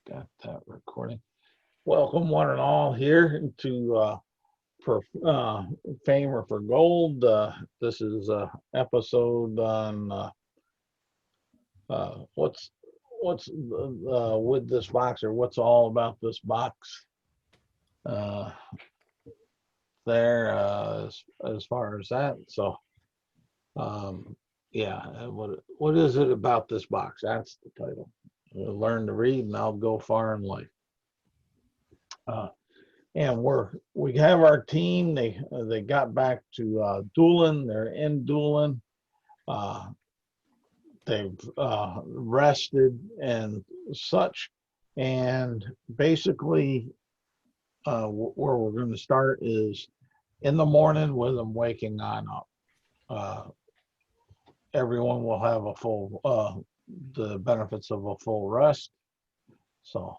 Got that recording. Welcome, one and all, here to for Fame or for Gold. This is episode on what's with this box, or what's all about this box. There, as far as that. So, yeah, what is it about this box? That's the title. Learn to read, and I'll go far in life. And we have our team. They got back to Dulin. They're in Dulin. They've rested and such. And basically, where we're going to start is in the morning with them waking on up. Everyone will have a full the benefits of a full rest. So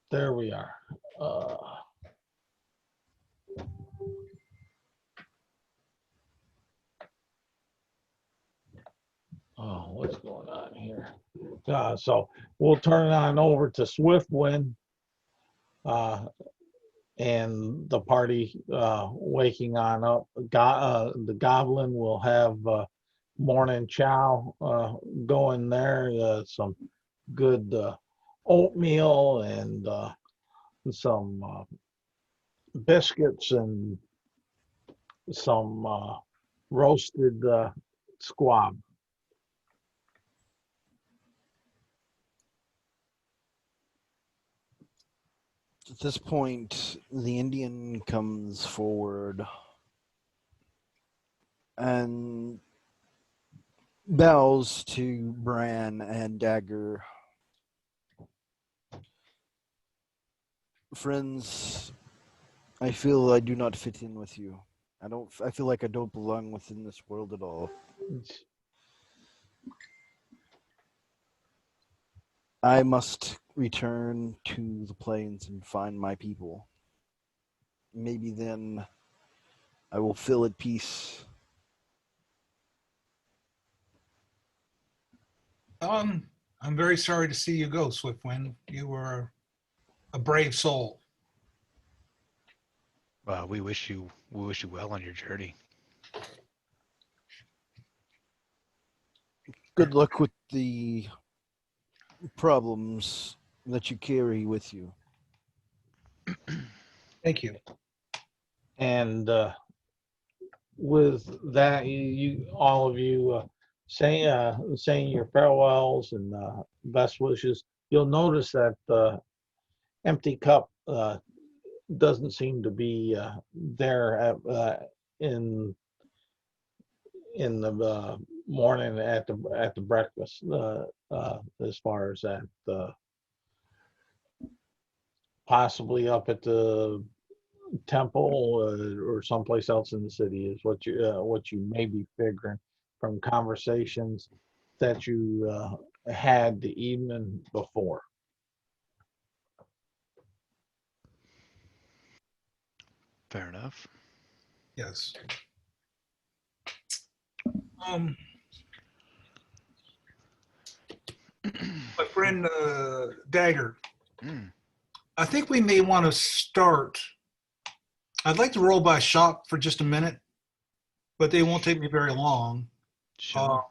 there we are. What's going on here? So we'll turn it on over to Swiftwind and the party waking on up. The Goblin will have morning chow going there. Some good oatmeal and some biscuits and some roasted squab. At this point, the Indian comes forward and bows to Bran and Dagger. Friends, I feel I do not fit in with you. I feel like I don't belong within this world at all. I must return to the plains and find my people. Maybe then I will feel at peace. I'm very sorry to see you go, Swiftwind. You were a brave soul. We wish you well on your journey. Good luck with the problems that you carry with you. Thank you. And with that, you all of you saying your farewells and best wishes. You'll notice that the empty cup doesn't seem to be there in the morning at the breakfast. As far as that, possibly up at the temple or someplace else in the city is what you may be figuring from conversations that you had the evening before. Fair enough. Yes. My friend Dagger, Mm, I think we may want to start. I'd like to roll by shop for just a minute, but they won't take me very long. sure.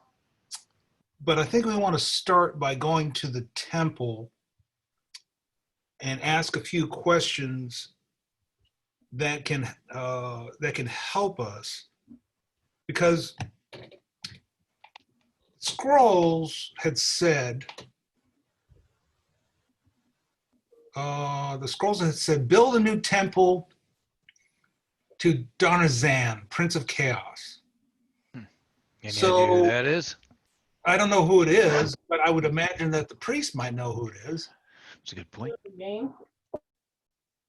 But I think we want to start by going to the temple and ask a few questions that can help us, because scrolls had said build a new temple to Darnizhan, Prince of Chaos. Any idea So who that is? I don't know who it is, but I would imagine that the priest might know who it is. That's a good point.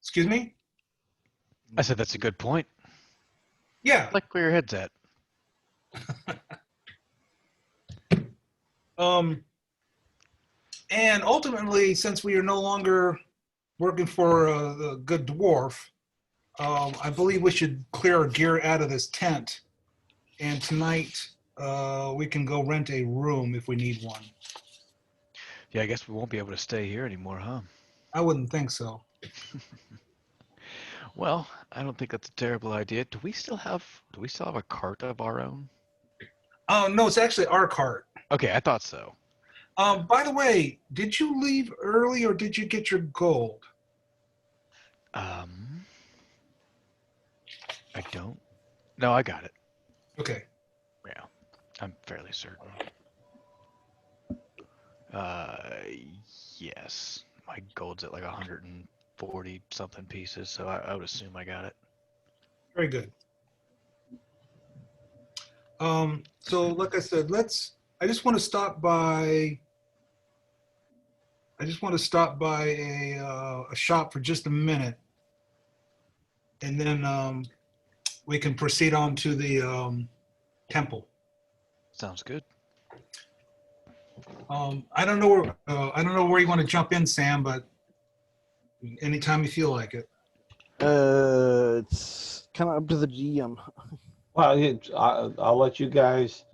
Excuse me? I said that's a good point. Yeah. I like where your head's at. And ultimately, since we are no longer working for the good dwarf, I believe we should clear our gear out of this tent. And tonight, we can go rent a room if we need one. Yeah, I guess we won't be able to stay here anymore, huh? I wouldn't think so. Well, I don't think that's a terrible idea. Do we still have a cart of our own? Oh, no, it's actually our cart. Okay, I thought so. By the way, did you leave early or did you get your gold? I don't. No, I got it. Okay. Yeah, I'm fairly certain. Yes. My gold's at like 140 something pieces, so I would assume I got it. Very good. So like I said, I just want to stop by a shop for just a minute, and then we can proceed on to the temple. Sounds good. I don't know where you want to jump in, Sam, but anytime you feel like it. It's kind of up to the GM. Well, I'll let you guys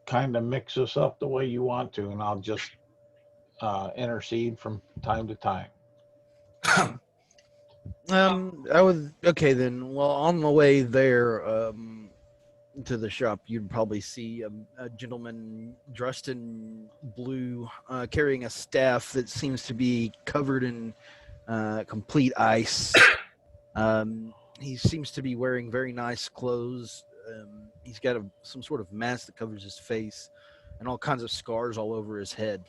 kind of mix this up the way you want to, and I'll just intercede from time to time. I would. Okay, then. Well, on the way there, to the shop, you'd probably see a gentleman dressed in blue, carrying a staff that seems to be covered in complete ice. He seems to be wearing very nice clothes. He's got some sort of mask that covers his face, and all kinds of scars all over his head.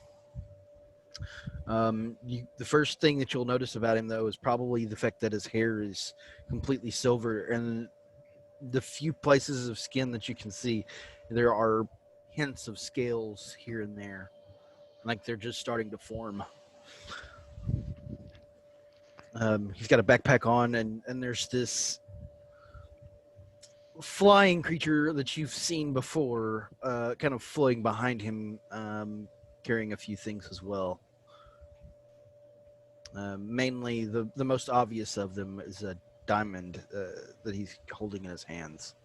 The first thing that you'll notice about him, though, is probably the fact that his hair is completely silver, and the few places of skin that you can see, there are hints of scales here and there, like they're just starting to form. He's got a backpack on, and there's this flying creature that you've seen before, kind of floating behind him, carrying a few things as well. Mainly, the most obvious of them is a diamond that he's holding in his hands.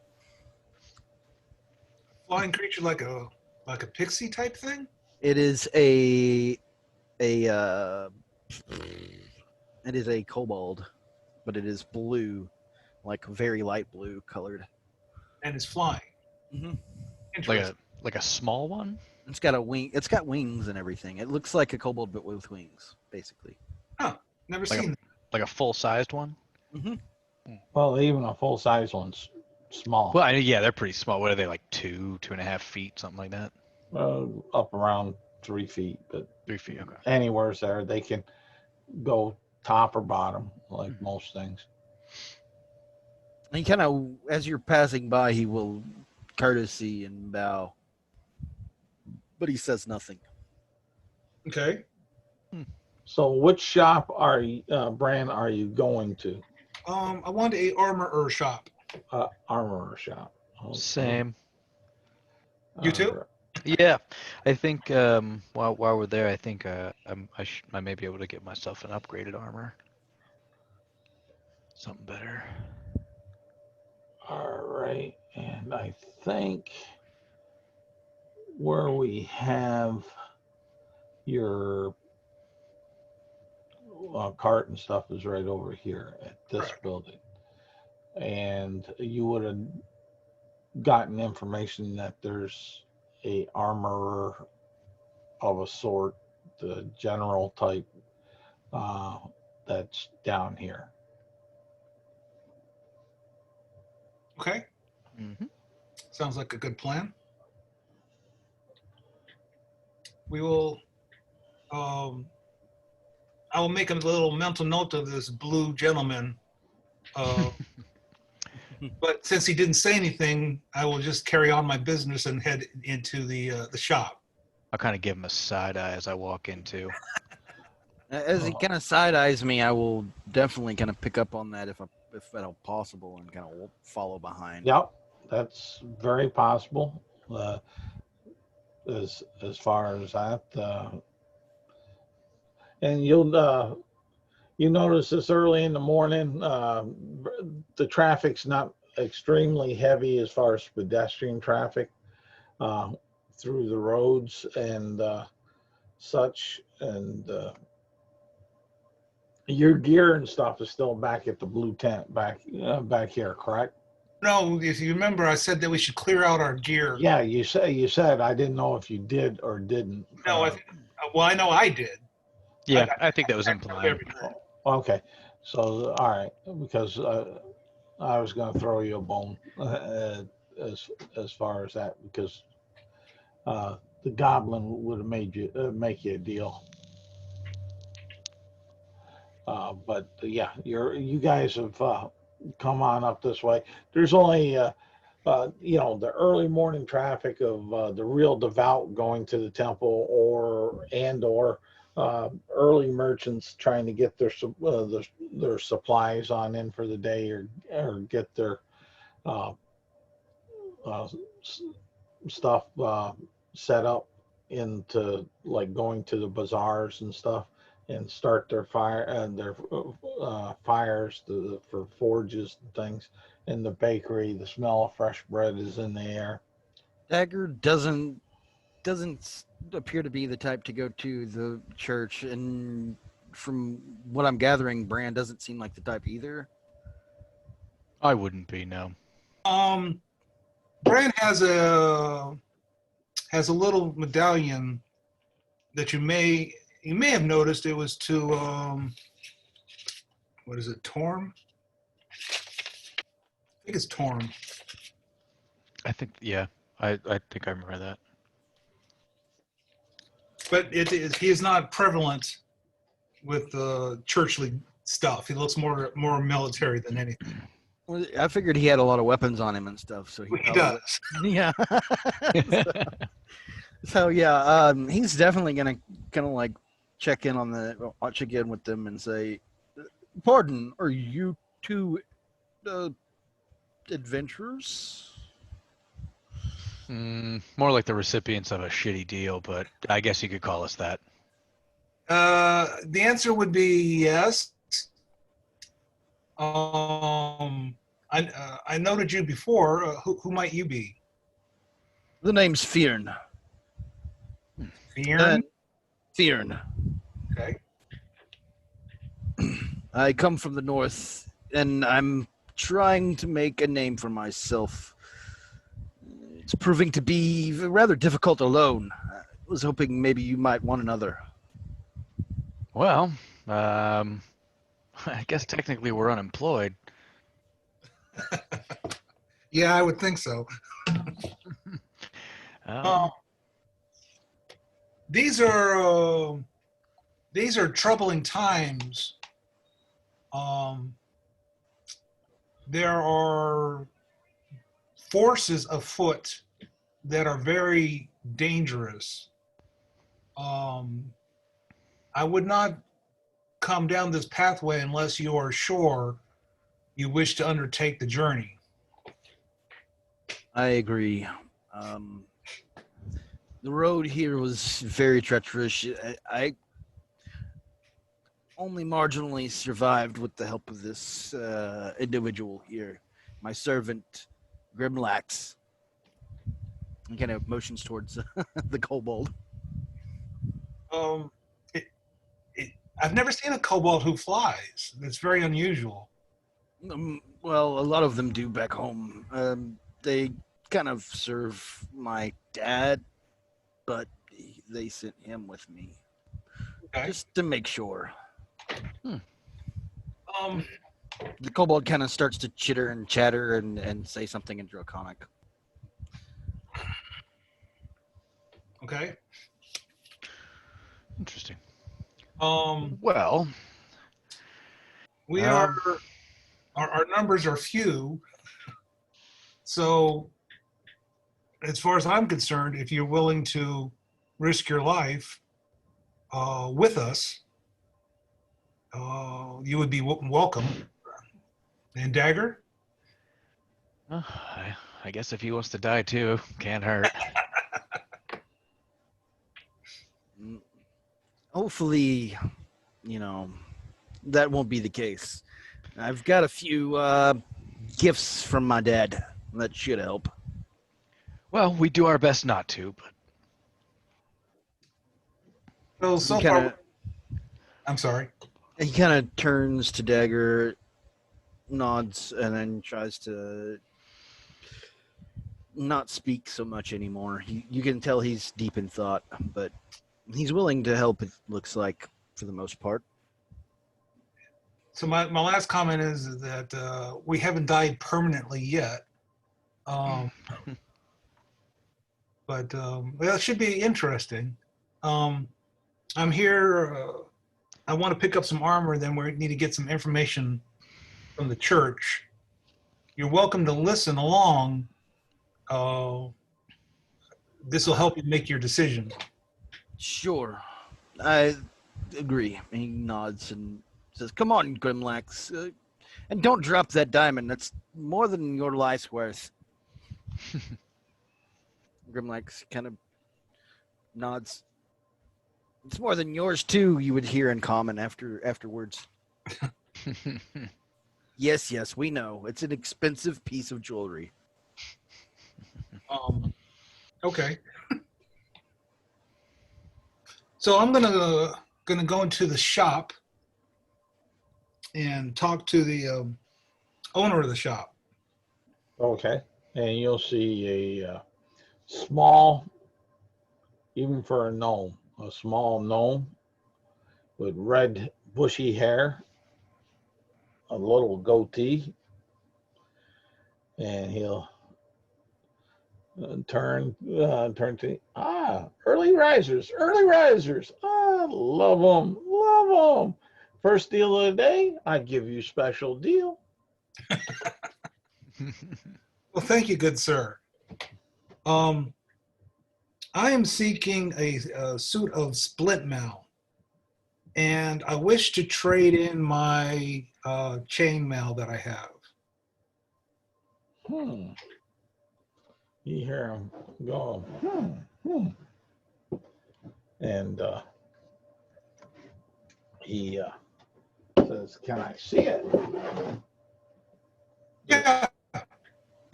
Flying creature like a pixie type thing? It is it is a kobold, but it is blue, like very light blue colored. And it's flying. Mhm. Interesting. Like a small one. It's got a wing. It's got wings and everything. It looks like a kobold, but with wings, basically. Huh. Never Like seen that. like a full sized one. Mm-hmm. Well, even a full size one's small, Well, yeah, they're pretty small. What are they, like 2.5 feet, something like that? up around 3 feet, but 3 feet. Okay. anywhere's there. They can go top or bottom, like Mhm. most things. And he kind of, as you're passing by, he will courtesy and bow, but he says nothing. Okay. So, which shop brand are you going to? I wanted a armorer shop. Armorer shop. Okay. Same. You too? Alright. Yeah, I think while we're there, I think I may be able to get myself an upgraded armor. Something better. All right, and I think where we have your cart and stuff is right over here at this Correct. building. And you would have gotten information that there's a armorer of a sort, the general type, uh, that's down here. Okay. Hmm. Sounds like a good plan. We will. I will make a little mental note of this blue gentleman. But since he didn't say anything, I will just carry on my business and head into the shop. I'll kind of give him a side eye as I walk into. As he kind of side eyes me, I will definitely kind of pick up on that if at all possible, and kind of follow behind. Yep, that's very possible. As far as that, and you notice this early in the morning. The traffic's not extremely heavy as far as pedestrian traffic through the roads and such. And your gear and stuff is still back at the blue tent back here, correct? No, if you remember, I said that we should clear out our gear. Yeah, you said. I didn't know if you did or didn't. No, well, I know I did. Yeah, I think that was I do implied. every night. Okay, so all right, because I was going to throw you a bone as far as that, because the goblin would have made you make you a deal. But yeah, you guys have come on up this way. There's only the early morning traffic of the real devout going to the temple, or early merchants trying to get their supplies on in for the day, or get their uh, uh, stuff set up into, like, going to the bazaars and stuff, and start their fires for forges and things. In the bakery, the smell of fresh bread is in the air. Dagger doesn't appear to be the type to go to the church, and from what I'm gathering, Bran doesn't seem like the type either. I wouldn't be, no. Bran has a little medallion that you may have noticed. It was to what is it, Torm? I think it's Torm. I think, yeah, I think I remember that. But he is not prevalent with churchly stuff. He looks more military than anything. Well, I figured he had a lot of weapons on him and stuff, so He probably- does. Yeah. So yeah, he's definitely gonna kind of like check in with them and say, "Pardon, are you two adventurers?" More like the recipients of a shitty deal, but I guess you could call us that. The answer would be yes. I noted you before. Who might you be? The name's Fearn. Bjorn? Fearn. Okay. I come from the north, and I'm trying to make a name for myself. It's proving to be rather difficult alone. I was hoping maybe you might want another. Well, I guess technically we're unemployed. Yeah, I would think so. Um, These are troubling times. There are forces afoot that are very dangerous. I would not come down this pathway unless you are sure you wish to undertake the journey. I agree. The road here was very treacherous. I only marginally survived with the help of this individual here, my servant, Grimlax. He kind of motions towards the kobold. Um, it, I've never seen a kobold who flies. It's very unusual. Well, a lot of them do back home. They kind of serve my dad, but they sent him with me Okay. just to make sure. Um, The kobold kind of starts to chitter and chatter and say something in Draconic. okay. interesting. We Well, are our numbers are few, so as far as I'm concerned, if you're willing to risk your life with us, you would be welcome. And Dagger? I guess if he wants to die too, can't hurt. Hopefully, that won't be the case. I've got a few gifts from my dad that should help. Well, we do our best not to, but So He far, kind I'm sorry. of turns to Dagger, nods, and then tries to not speak so much anymore. You can tell he's deep in thought, but he's willing to help, it looks like, for the most part. So my last comment is that we haven't died permanently yet. But well, it should be interesting. I'm here. I want to pick up some armor. Then we need to get some information from the church. You're welcome to listen along. This will help you make your decision. Sure. I agree. He nods and says, "Come on, Grimlax. And don't drop that diamond. That's more than your life's worth." Grimlax kind of nods. "It's more than yours too," you would hear in common afterwards. Yes, we know. It's an expensive piece of jewelry. Okay. So I'm gonna go into the shop and talk to the owner of the shop. Okay. And you'll see a small, even for a gnome, a small gnome with red bushy hair, a little goatee, and he'll turn to early risers, love them. First deal of the day, I give you special deal. Well, thank you, good sir. I am seeking a suit of split mail, and I wish to trade in my chain mail that I have. You hear him go, and he says, "Can I see it?"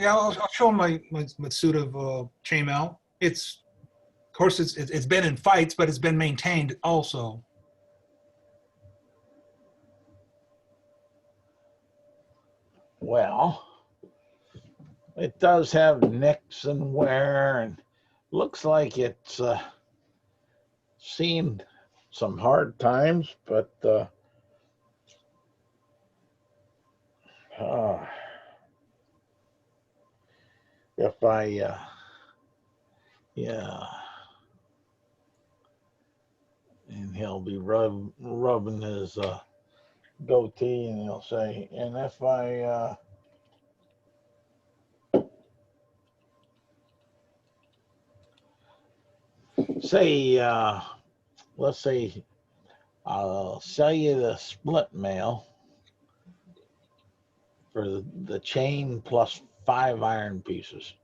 Yeah, I'll show him my suit of chainmail. It's, of course, it's been in fights, but it's been maintained also. Well, it does have nicks and wear, and looks like it's seen some hard times, but uh, if I, yeah, and he'll be rubbing his goatee, and he'll say, and if I say, let's say, I'll sell you the split mail for the chain plus 5 iron pieces.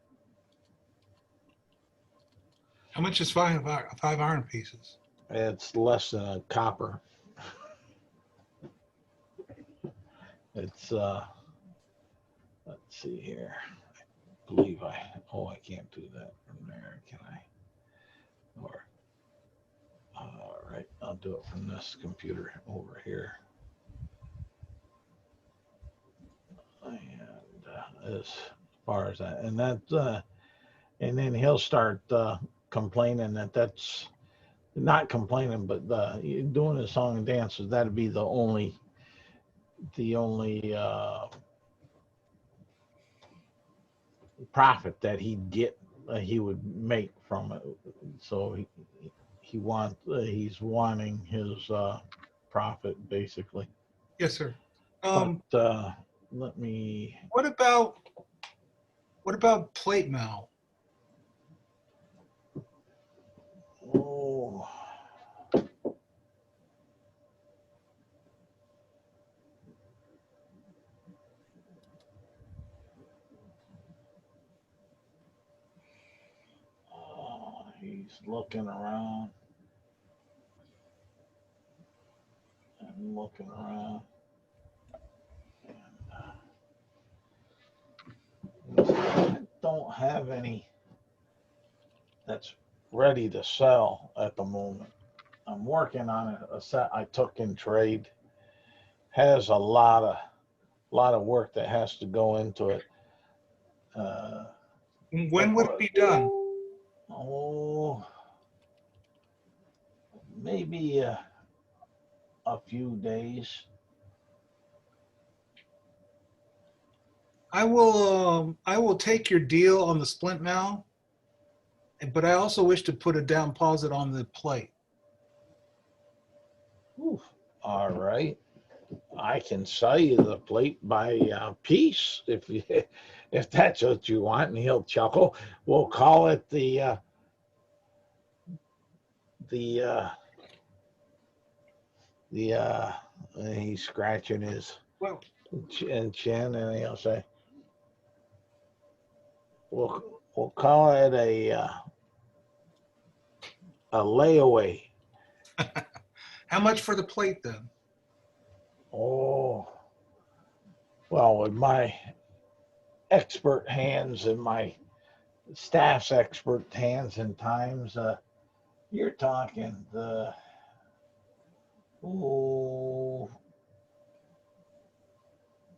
How much is five iron pieces? It's less than a copper. It's let's see here. I believe I can't do that from there, can I? Or all right, I'll do it from this computer over here. And as far as that, and that, and then he'll start complaining that's not complaining, but doing his song and dances. That'd be the only profit that he'd get, he would make from it. So he's wanting his profit basically. Yes, sir. But let me. What about plate mail? Oh. He's looking around and looking around. And, I don't have any that's ready to sell at the moment. I'm working on a set I took in trade. Has a lot of work that has to go into it. When would it be done? Oh, maybe a few days. I will take your deal on the splint mail, but I also wish to put a down deposit on the plate. Ooh, all right. I can sell you the plate by piece if you, if that's what you want. And he'll chuckle. We'll call it the he's scratching his Well, chin, and he'll say, we'll call it a layaway. how much for the plate then? Oh, well, with my expert hands and my staff's expert hands and times, you're talking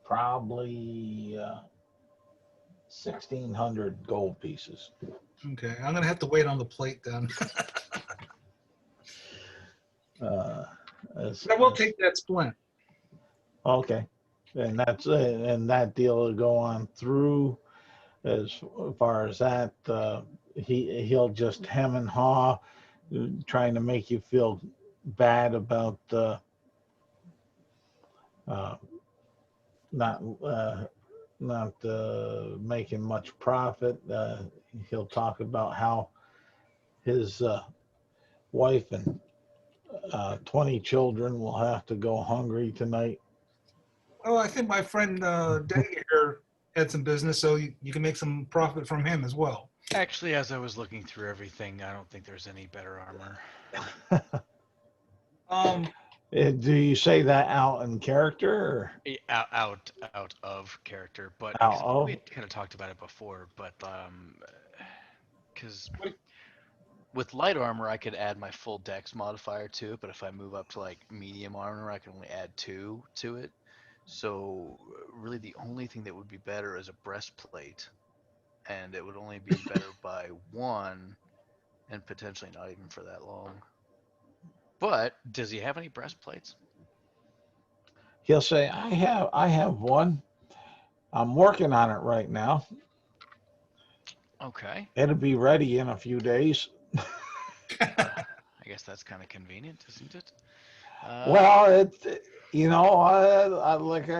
probably 1,600 gold pieces. Okay, I'm gonna have to wait on the plate then. As- But I will take that splint. Okay, and that's it, and that deal will go on through. As far as that, he'll just hem and haw, trying to make you feel bad about not making much profit. He'll talk about how his wife and 20 children will have to go hungry tonight. Oh, I think my friend Daggy here had some business, so you can make some profit from him as well. Actually, as I was looking through everything, I don't think there's any better armor. Do you say that out in character or Out of character, but out 'cause of? we kind of talked about it before, but because with light armor I could add my full dex modifier to it, but if I move up to like medium armor, I can only add 2 to it. So really, the only thing that would be better is a breastplate. and it would only be better by one, and potentially not even for that long. But does he have any breastplates? He'll say, I have one. I'm working on it right now. Okay. It'll be ready in a few days. I guess that's kind of convenient, isn't it? Well, like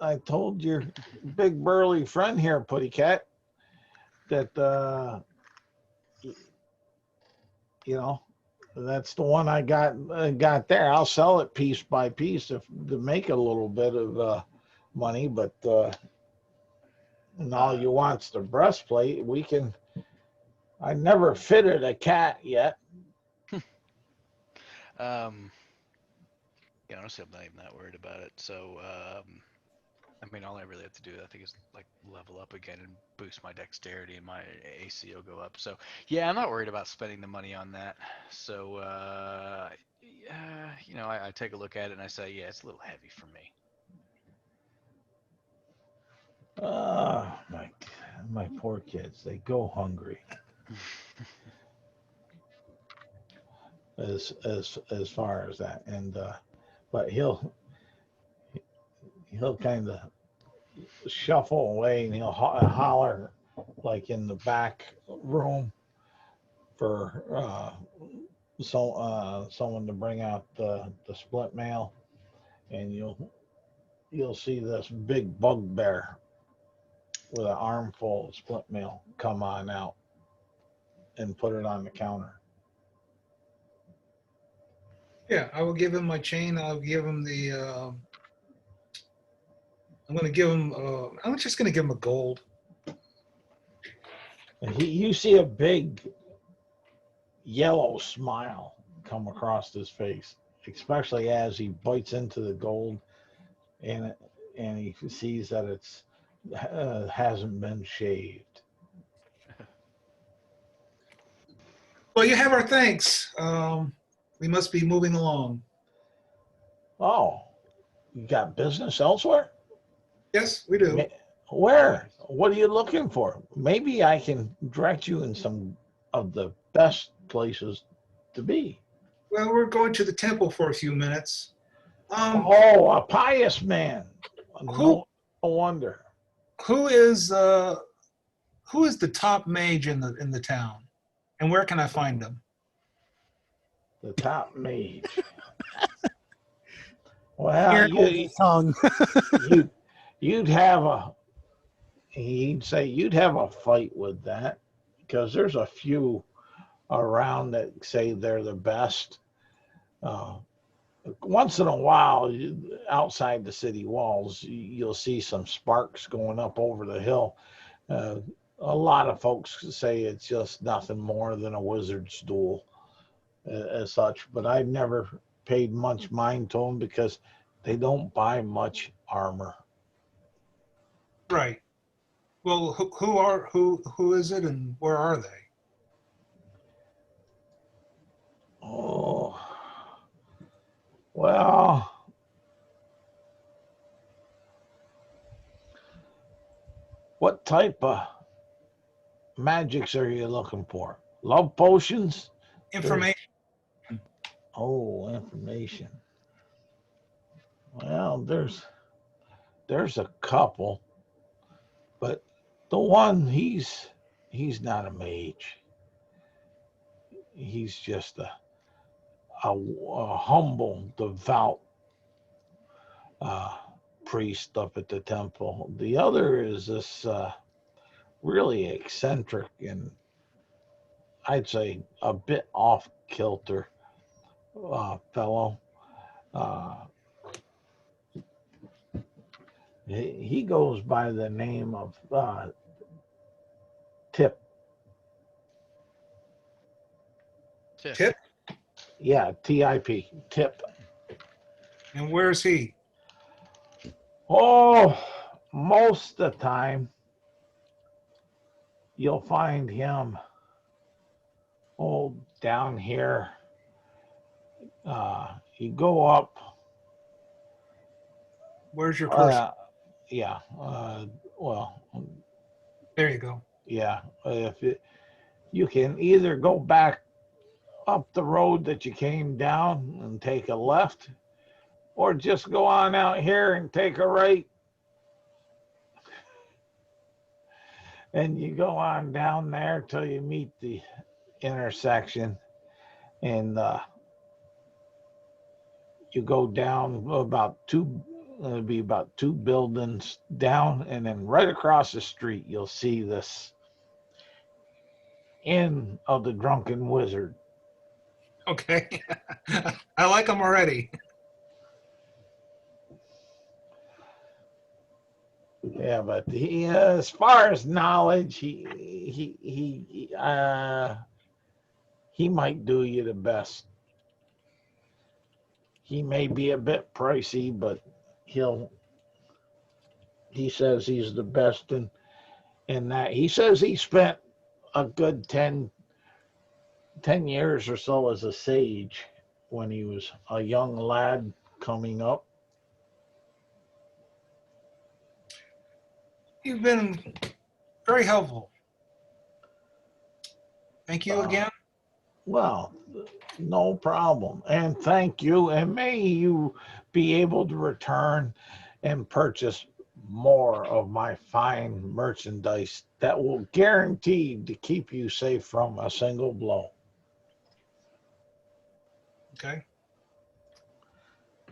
I told your big burly friend here, Putty Cat, that that's the one I got there. I'll sell it piece by piece to make a little bit of money, but and all you want's the breastplate. We can. I never fitted a cat yet. Yeah, honestly, I'm not even that worried about it. So, I mean, all I really have to do, I think, is like level up again and boost my dexterity, and my AC will go up. So, yeah, I'm not worried about spending the money on that. So, I take a look at it and I say, yeah, it's a little heavy for me. My poor kids, they go hungry as far as that, and but he'll kind of shuffle away and he'll holler like in the back room for someone to bring out the split mail, and you'll see this big bugbear with an armful of split mail come on out and put it on the counter. Yeah, I will give him my chain. I'll give him the. I'm going to give him. I'm just going to give him a gold. And you see a big yellow smile come across his face, especially as he bites into the gold, and he sees that it's hasn't been shaved. Well, you have our thanks. We must be moving along. Oh, you got business elsewhere? Yes, we do. Where? What are you looking for? Maybe I can direct you in some of the best places to be. Well, we're going to the temple for a few minutes. Oh, a pious man. Who No wonder. who is the top mage in the town, and where can I find him? The top mage. Well, Here. Hold his tongue. you'd have a he'd say you'd have a fight with that, because there's a few around that say they're the best. Uh, Once in a while, outside the city walls, you'll see some sparks going up over the hill. Uh, a lot of folks say it's just nothing more than a wizard's duel as such, but I never paid much mind to them because they don't buy much armor. Right. Well, who is it, and where are they? Oh, well, what type of magics are you looking for? Love potions? Information. Oh, information. Well, there's a couple, but the one he's not a mage. He's just a humble, devout uh, priest up at the temple. The other is this really eccentric and I'd say a bit off kilter fellow. Uh, he goes by the name of Tip. Tip. Yeah, TIP. Tip. And where is he? Oh, most of the time you'll find him down here. You go up. Where's your cursor? Yeah. Well, There you go. Yeah, you can either go back up the road that you came down and take a left, or just go on out here and take a right, and you go on down there till you meet the intersection, and you go down about two. It'll be about two buildings down, and then right across the street, you'll see this Inn of the Drunken Wizard. Okay. I like them already. Yeah, but as far as knowledge, he might do you the best. He may be a bit pricey, but he says he's the best in that. He says he spent a good 10 years or so as a sage when he was a young lad coming up. You've been very helpful. Thank you again. Well, no problem. And thank you. And may you be able to return and purchase more of my fine merchandise that will guarantee to keep you safe from a single blow. Okay.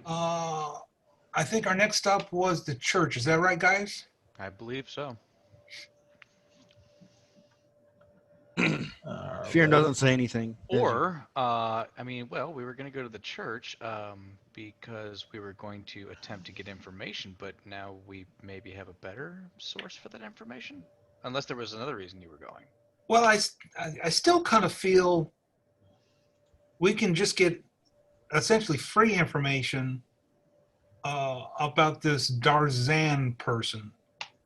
I think our next stop was the church. Is that right, guys? I believe so. Fear doesn't say anything. Or, I mean, well, we were going to go to the church because we were going to attempt to get information, but now we maybe have a better source for that information? Unless there was another reason you were going. Well, I still kind of feel we can just get essentially free information about this Darzan person.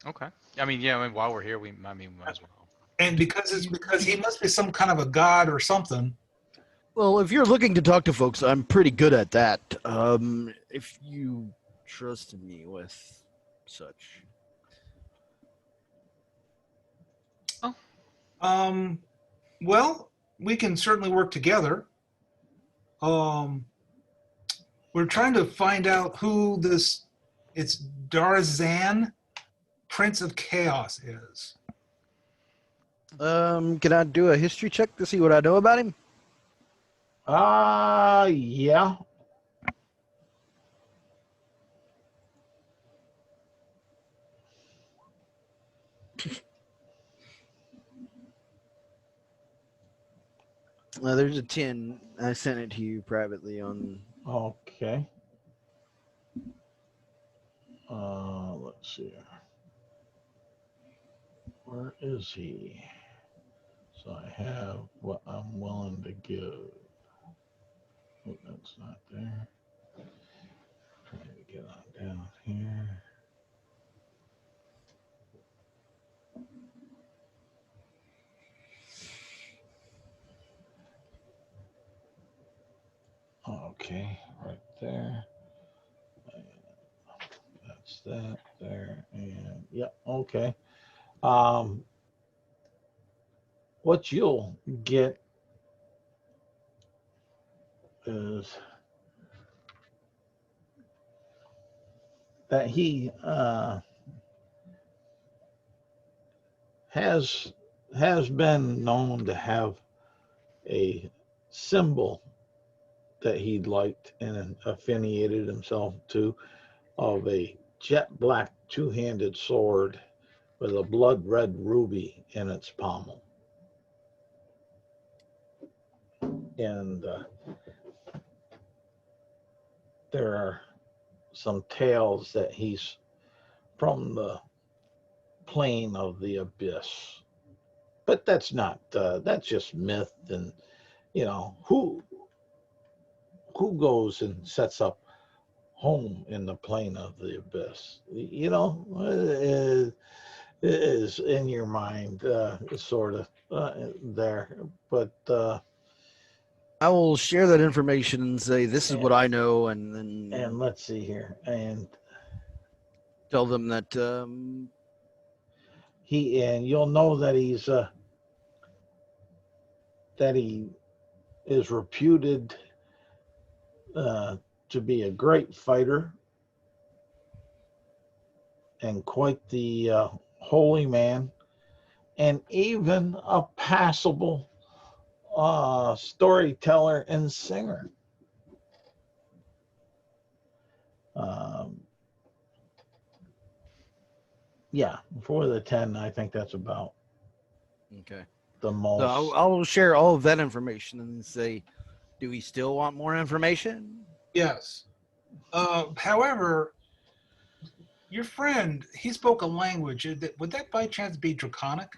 Okay. I mean, yeah, I mean, while we're here, we might as well. And because he must be some kind of a god or something. Well, if you're looking to talk to folks, I'm pretty good at that. If you trust me with such. Well, we can certainly work together. We're trying to find out who it's Darzan, Prince of Chaos is. Can I do a history check to see what I know about him? Yeah. There's a 10. I sent it to you privately on. Okay. Let's see. Where is he? So I have what I'm willing to give. Oh, that's not there. Trying to get on down here. Okay, right there. That's that there, and yep, okay. What you'll get is that he has been known to have a symbol that he liked and affiliated himself to, of a jet black two-handed sword with a blood red ruby in its pommel. And there are some tales that he's from the plane of the abyss, but that's not that's just myth. And you know, who goes and sets up home in the plane of the abyss? You know, is in your mind sort of there, but I will share that information and say this is what I know, and then and let's see here, and tell them that and you'll know that he is reputed to be a great fighter and quite the holy man, and even a passable storyteller and singer. Um, yeah, for the 10, I think that's about Okay. the So most. I'll share all of that information and say, do we still want more information? Yes. However, your friend, he spoke a language. Would that by chance be Draconic?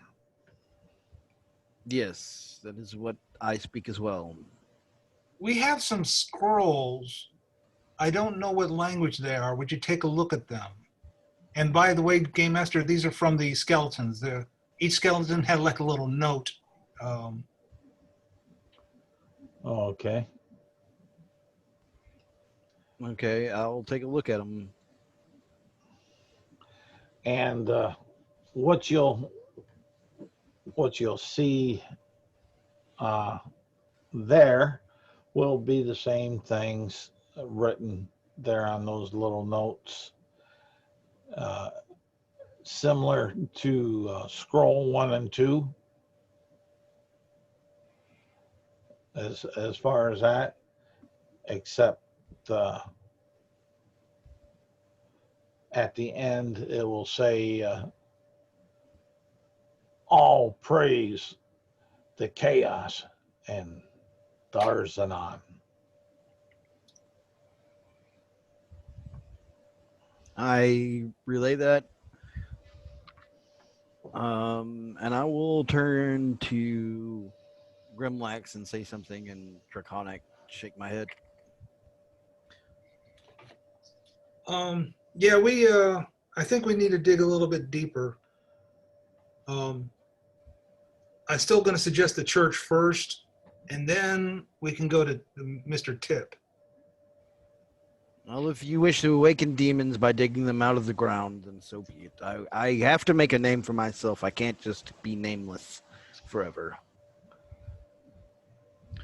Yes, that is what I speak as well. We have some scrolls. I don't know what language they are. Would you take a look at them? And by the way, Game Master, these are from the skeletons. Each skeleton had like a little note. Okay. Okay, I'll take a look at them. And what you'll see there will be the same things written there on those little notes, uh, similar to scroll 1 and 2. As far as that, except at the end it will say all praise the chaos and DARNIZHAAN. I relay that. And I will turn to Grimlax and say something in Draconic, shake my head. Yeah, I think we need to dig a little bit deeper. I'm still going to suggest the church first, and then we can go to Mr. Tip. Well, if you wish to awaken demons by digging them out of the ground, then so be it. I have to make a name for myself. I can't just be nameless forever.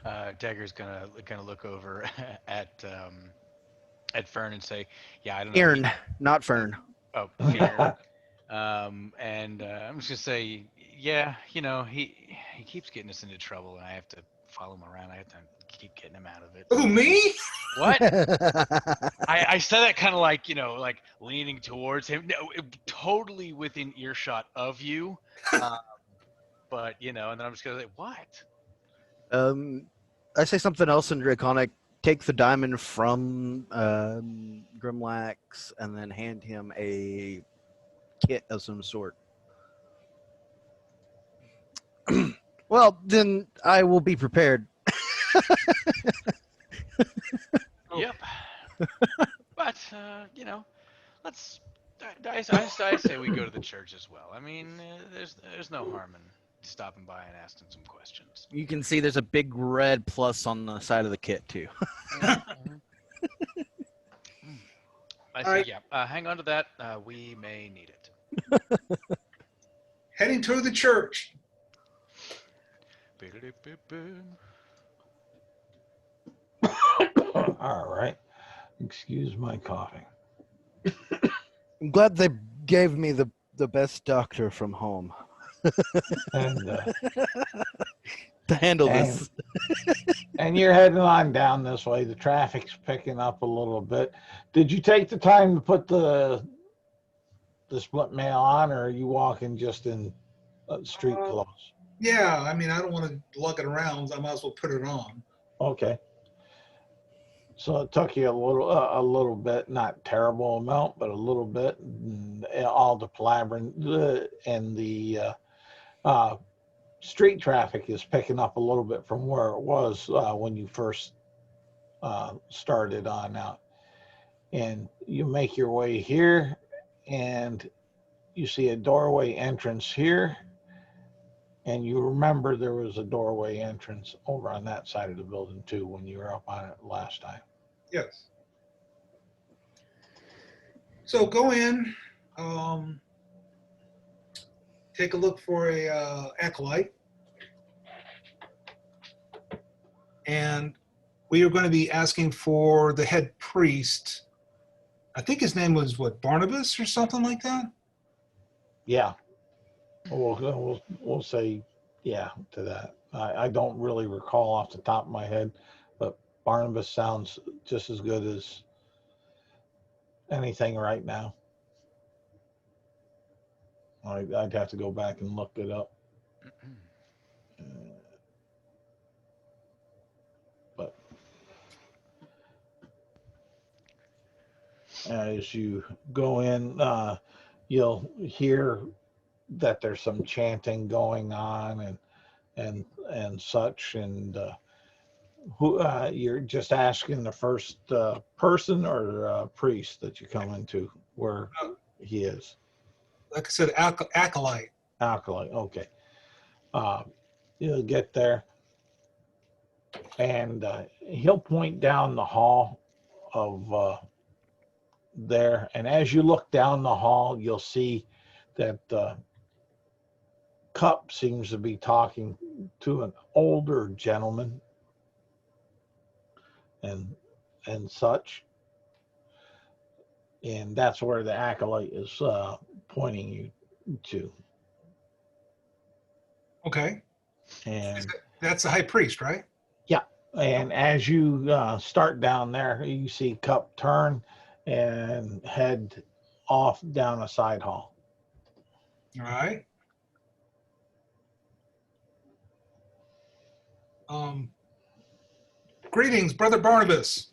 Dagger's gonna look over at Fern and say, "Yeah, I don't know." Aaron, not Fern. Oh, Fear. And I'm just gonna say, yeah, he keeps getting us into trouble, and I have to follow him around. I have to keep getting him out of it. Who, me? What? I said that kind of like, like leaning towards him. No, totally within earshot of you. But and then I'm just gonna say, what? I say something else in Draconic. Take the diamond from Grimlax and then hand him a kit of some sort. Well, then I will be prepared. Yep. But let's. I say we go to the church as well. I mean, there's no harm in stopping by and asking some questions. You can see there's a big red plus on the side of the kit too. I say, right. yeah. Hang on to that. We may need it. Heading to the church. All right. Excuse my coughing. I'm glad they gave me the best doctor from home And to handle this. and you're heading on down this way. The traffic's picking up a little bit. Did you take the time to put the split mail on, or are you walking just in street clothes? Yeah, I mean, I don't want to lug it around. So I might as well put it on. Okay. So it took you a little bit, not terrible amount, but a little bit. And all the palaver and the street traffic is picking up a little bit from where it was when you first started on out. And you make your way here, and you see a doorway entrance here. And you remember there was a doorway entrance over on that side of the building too when you were up on it last time. Yes. So go in, take a look for a acolyte. And we are going to be asking for the head priest. I think his name was what, Barnabas or something like that? Yeah. We'll say yeah to that. I don't really recall off the top of my head, but Barnabas sounds just as good as anything right now. I'd have to go back and look it up. But as you go in, you'll hear that there's some chanting going on and such. And who you're just asking the first person or priest that you come into where he is? Like I said, acolyte. Acolyte. Okay. You'll get there, and he'll point down the hall of there. And as you look down the hall, you'll see that Cup seems to be talking to an older gentleman and such. And that's where the acolyte is pointing you to. Okay. And That's the high priest, right? and as you start down there, you see Cup turn and head off down a side hall. All right. Greetings, Brother Barnabas.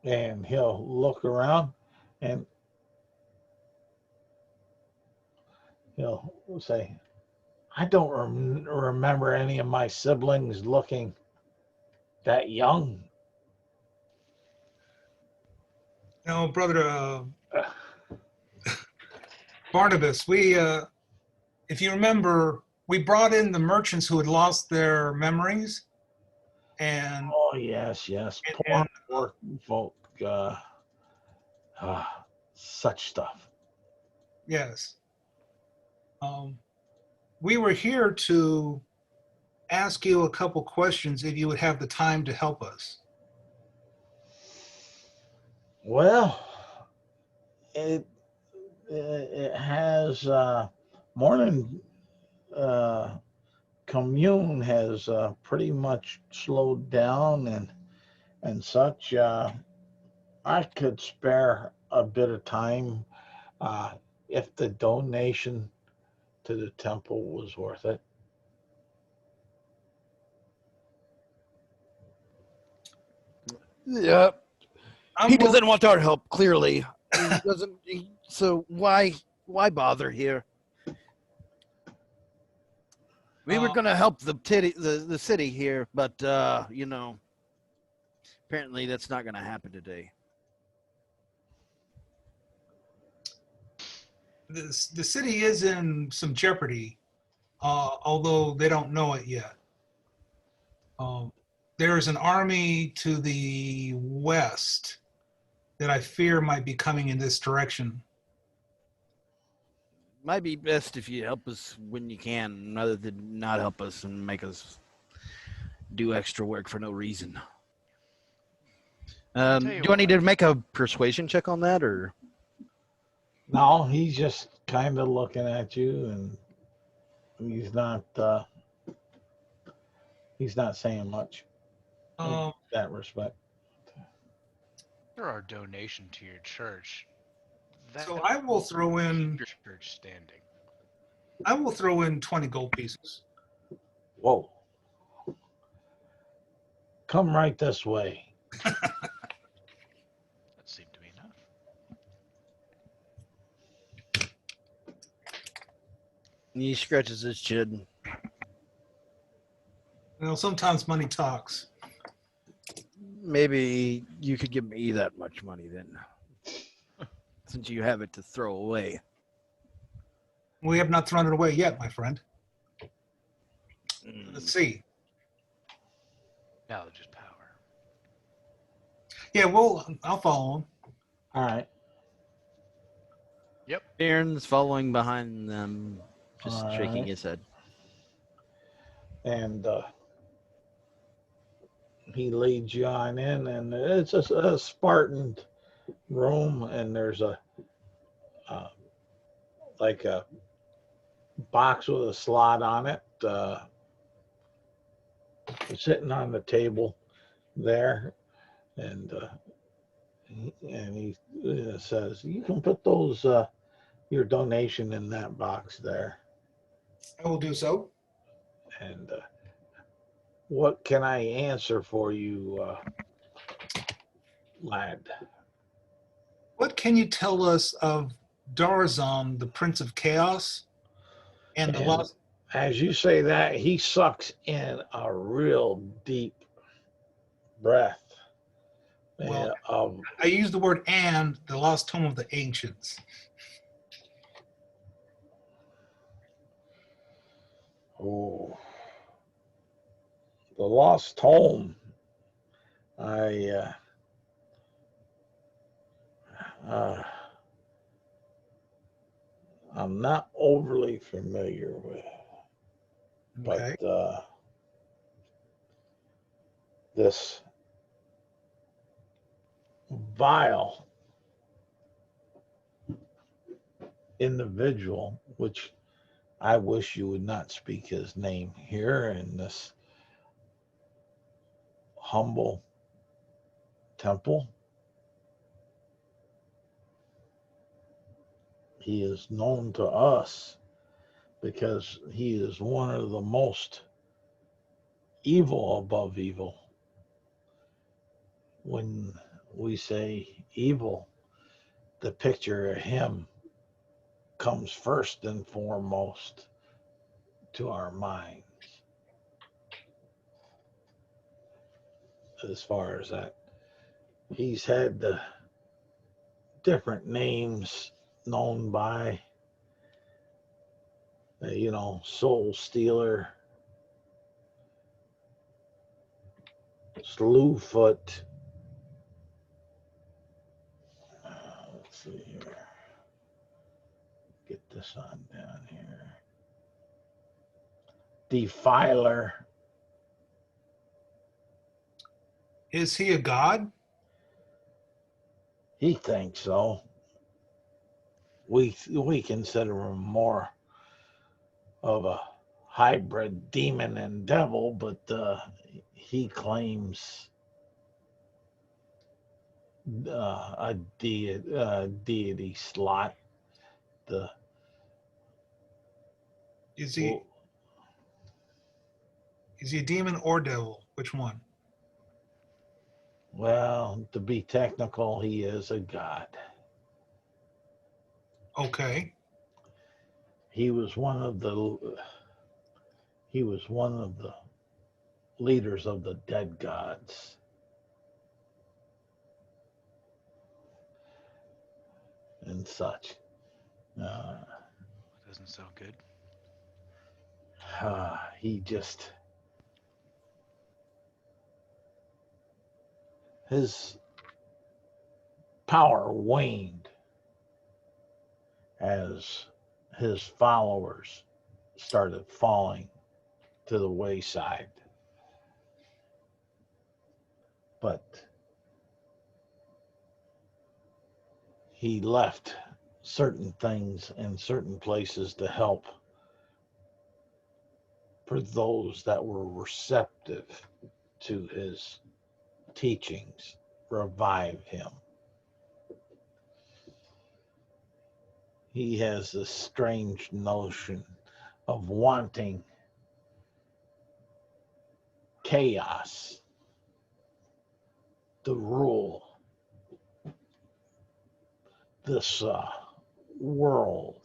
And he'll look around and he'll say, I don't remember any of my siblings looking that young. No, Brother Barnabas, we, if you remember, we brought in the merchants who had lost their memories. And Oh, yes. Poor folk. Such stuff. yes. We were here to ask you a couple questions if you would have the time to help us. Well, it has morning commune has pretty much slowed down and such. I could spare a bit of time if the donation to the temple was worth it. Yeah, I'm he willing- doesn't want our help. Clearly, he doesn't. So why bother here? We were gonna help the city here, but you know, apparently that's not gonna happen today. the city is in some jeopardy, although they don't know it yet. There is an army to the west that I fear might be coming in this direction. Might be best if you help us when you can, rather than not help us and make us do extra work for no reason. tell Do you I need what. to make a persuasion check on that, or? No, he's just kind of looking at you, and he's not saying much in that respect. So Or our donation to your church. That I will throw in keep your church standing. 20 gold pieces. Whoa. Come right this way. That seemed to be enough. He scratches his chin. You know, sometimes money talks. Maybe you could give me that much money then, since you have it to throw away. We have not thrown it away yet, my friend. Let's see. Knowledge is power. Yeah, well, I'll follow him. All right. Yep. Aaron's following behind them, just shaking Alright. his head. And he leads you on in, and it's a Spartan room, and there's a like a box with a slot on it, sitting on the table there, and he says, "You can put those your donation in that box there." I will do so. And what can I answer for you, lad? What can you tell us of Darzon, the Prince of Chaos, and the And lost? as you say that, he sucks in a real deep breath. Well, Of I use the word "and" the lost tome of the ancients. oh, the lost tome. I uh, I'm not overly familiar with, Okay. but this vile individual, which I wish you would not speak his name here in this humble temple. He is known to us because he is one of the most evil above evil. When we say evil, the picture of him comes first and foremost to our minds as far as that. He's had the different names known by, Soul Stealer, Slewfoot. Let's see here. Get this on down here. Defiler. Is he a god? He thinks so. We consider him more of a hybrid demon and devil, but he claims a deity slot. The Is he a demon or devil? Which one? well, to be technical, he is a god. Okay. He was one of the leaders of the dead gods. And such. Uh, Doesn't sound good. he just, his power waned as his followers started falling to the wayside. But he left certain things in certain places to help for those that were receptive to his teachings, revive him. He has this strange notion of wanting chaos to rule this world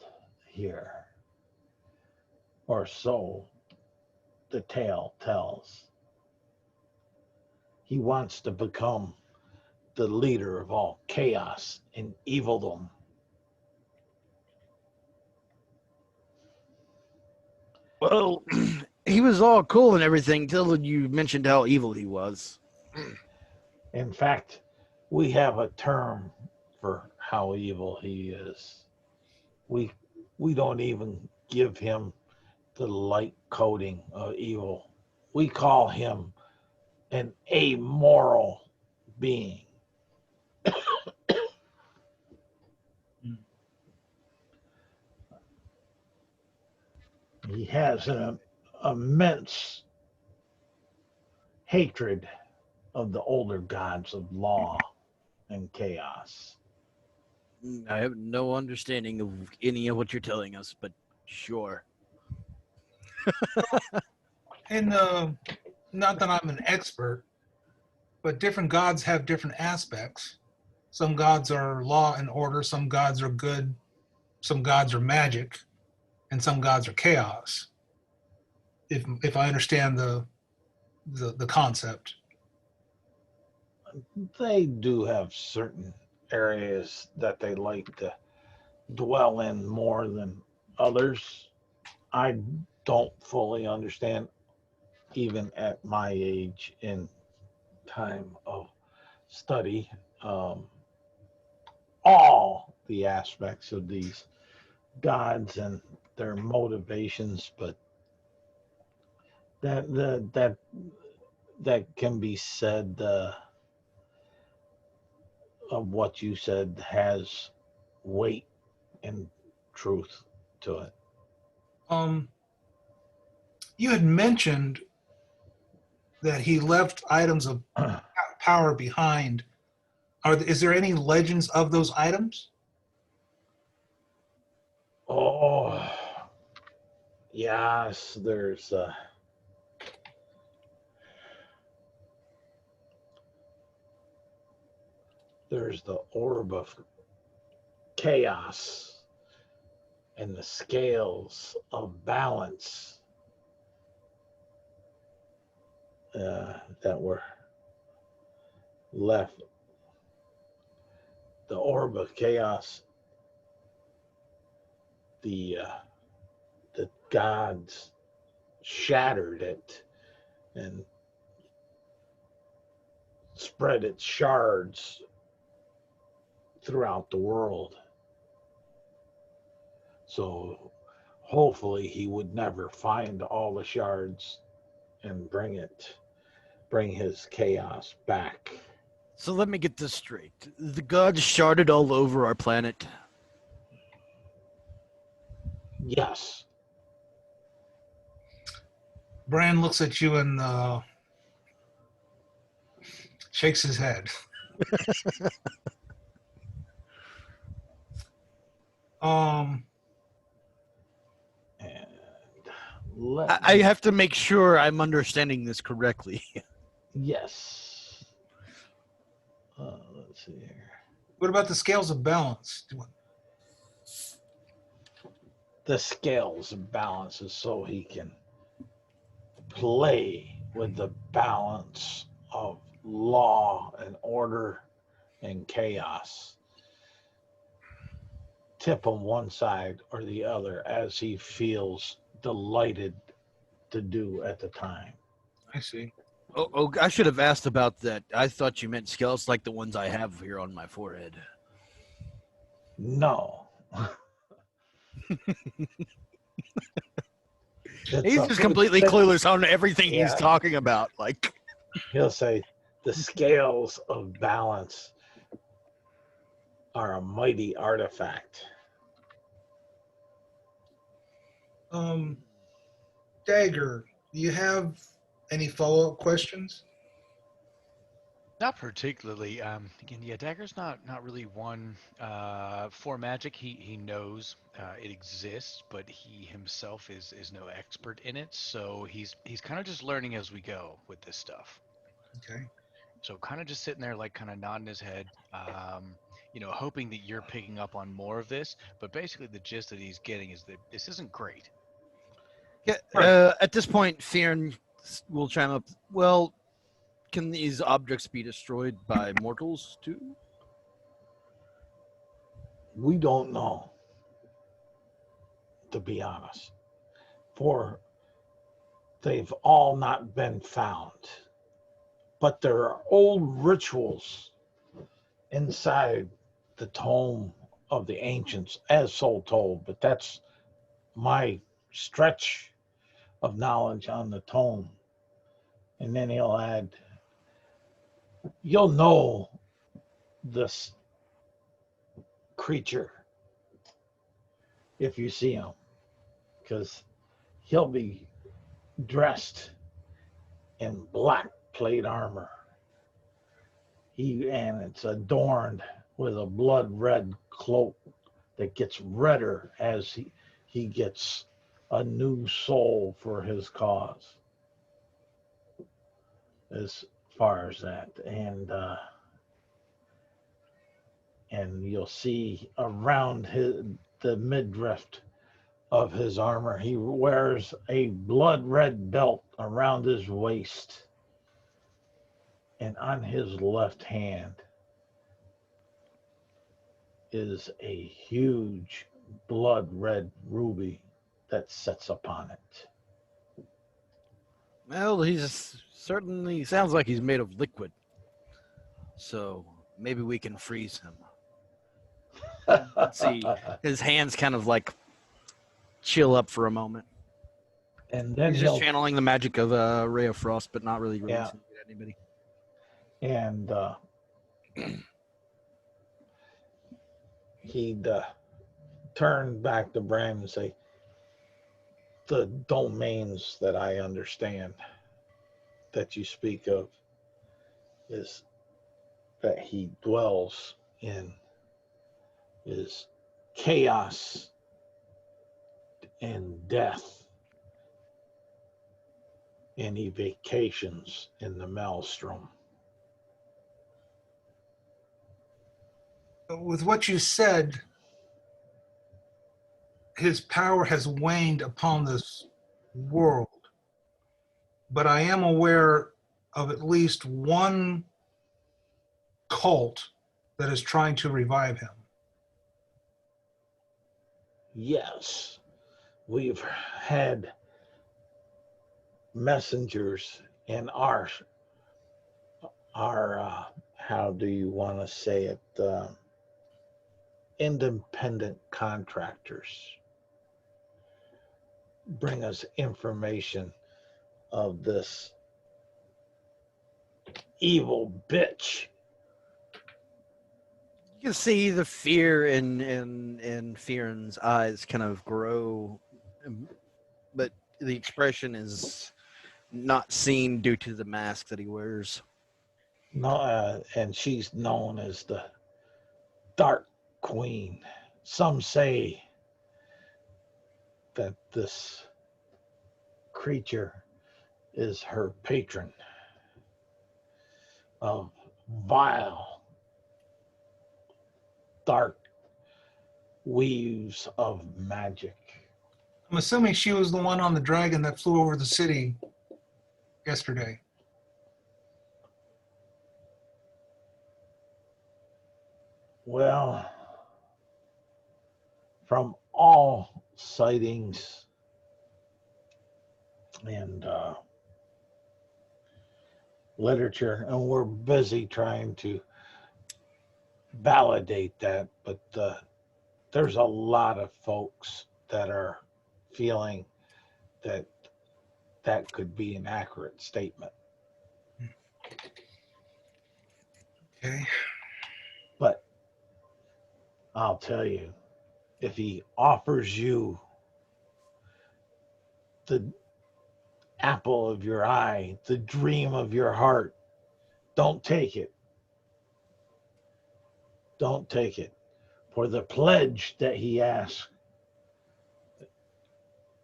here, or so the tale tells. He wants to become the leader of all chaos and evilдom. Well, he was all cool and everything till you mentioned how evil he was. In fact, we have a term for how evil he is. We we don't even give him the light coating of evil. We call him an amoral being. He has an immense hatred of the older gods of law and chaos. I have no understanding of any of what you're telling us, but sure. And not that I'm an expert, but different gods have different aspects. Some gods are law and order, some gods are good, some gods are magic, and some gods are chaos. If I understand the concept. They do have certain areas that they like to dwell in more than others. I don't fully understand, even at my age in time of study, all the aspects of these gods and their motivations, but that can be said of what you said has weight and truth to it. Um, you had mentioned that he left items of power behind. Is there any legends of those items? Oh, yes, there's the orb of chaos and the scales of balance that were left. The orb of chaos, the gods shattered it and spread its shards throughout the world. So hopefully he would never find all the shards and bring his chaos back. So let me get this straight. The gods sharded all over our planet. Yes. Bran looks at you and shakes his head. Um, And I have to make sure I'm understanding this correctly. yes. Let's see here. what about the scales of balance? The scales balances so he can play with the balance of law and order and chaos. Tip on one side or the other as he feels delighted to do at the time. I see. Oh, I should have asked about that. I thought you meant scales like the ones I have here on my forehead. No. He's just completely clueless on everything he's Yeah. talking about. Like, He'll say the scales of balance are a mighty artifact. Dagger, do you have any follow-up questions? Not particularly. Again, yeah, Dagger's not really one for magic. He knows it exists, but he himself is no expert in it. So he's kind of just learning as we go with this stuff. Okay. So kind of just sitting there, like kind of nodding his head, hoping that you're picking up on more of this. But basically, the gist that he's getting is that this isn't great. yeah. At this point, Fearn will chime up. Well, can these objects be destroyed by mortals too? We don't know, to be honest, for they've all not been found. But there are old rituals inside the tome of the ancients, as so told, but that's my stretch of knowledge on the tome. And then he'll add, you'll know this creature if you see him, because he'll be dressed in black plate armor. And it's adorned with a blood red cloak that gets redder as he gets a new soul for his cause. As far as that, and you'll see around the midriff of his armor, he wears a blood red belt around his waist, and on his left hand is a huge blood red ruby that sits upon it. Well, he's certainly sounds like he's made of liquid. So maybe we can freeze him. Let's see. His hands kind of like chill up for a moment. And then He's just channeling the magic of Ray of Frost, but not really releasing it to anybody. And he'd turn back to Bram and say, the domains that I understand that you speak of is that he dwells in is chaos and death, and he vacations in the maelstrom. With what you said, his power has waned upon this world, but I am aware of at least one cult that is trying to revive him. Yes, we've had messengers in our how do you want to say it, independent contractors bring us information of this evil bitch. You can see the fear in Fearon's eyes kind of grow, but the expression is not seen due to the mask that he wears. No, and she's known as the Dark Queen. Some say that this creature is her patron of vile, dark weaves of magic. I'm assuming she was the one on the dragon that flew over the city yesterday. Well, from all sightings and literature, and we're busy trying to validate that, but there's a lot of folks that are feeling that that could be an accurate statement. Okay. But I'll tell you, if he offers you the apple of your eye, the dream of your heart, don't take it. Don't take it. For the pledge that he asks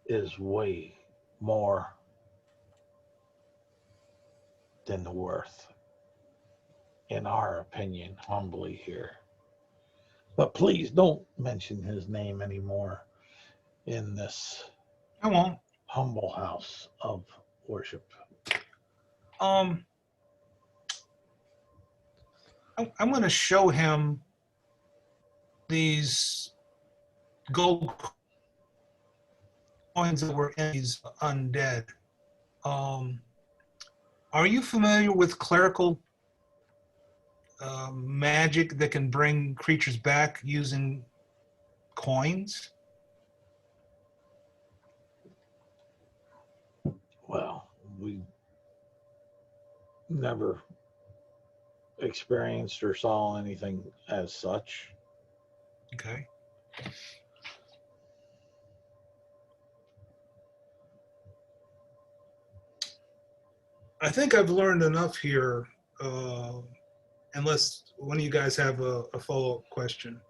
is way more than the worth, in our opinion, humbly here. But please don't mention his name anymore in this I won't. humble house of worship. I'm going to show him these gold coins that were in these undead. Are you familiar with clerical magic that can bring creatures back using coins? Well, we never experienced or saw anything as such. Okay. I think I've learned enough here, unless one of you guys have a follow-up question.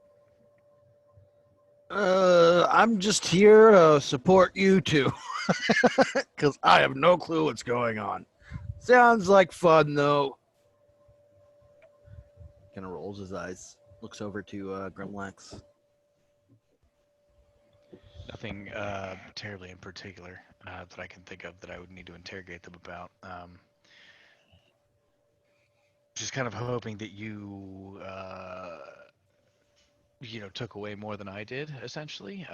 I'm just here to support you two, because I have no clue what's going on. Sounds like fun, though. Kind of rolls his eyes, looks over to Grimlax. Nothing terribly in particular that I can think of that I would need to interrogate them about. Just kind of hoping that you, took away more than I did, essentially.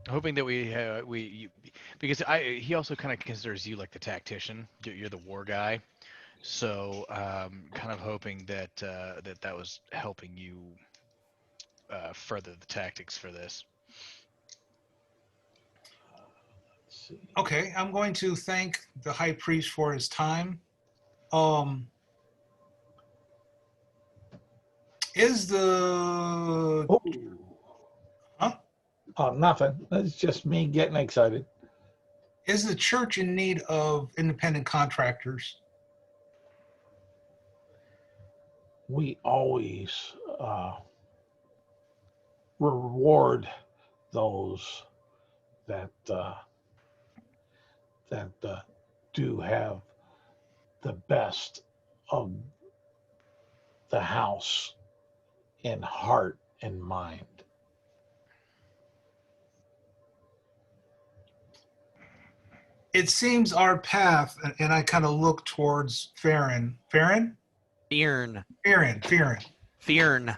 Hoping that because he also kind of considers you like the tactician. You're the war guy. So, kind of hoping that that was helping you further the tactics for this. Let's see. Okay, I'm going to thank the high priest for his time. Is the Oh, huh? nothing. It's just me getting excited. Is the church in need of independent contractors? We always reward those that do have the best of the house in heart and mind. It seems our path, and I kind of look towards Farron. Farron? Fearn. Farron. Farron. Fearn.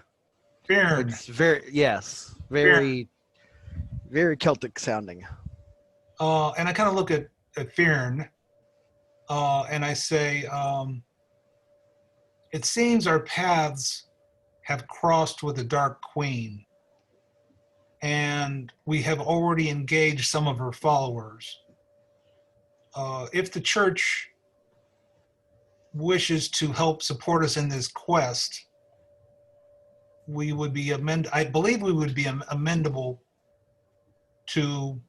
Farron. It's very Celtic sounding. And I kind of look at Farron, and I say, it seems our paths have crossed with the Dark Queen, and we have already engaged some of her followers. If the church wishes to help support us in this quest, we would be I believe we would be amendable to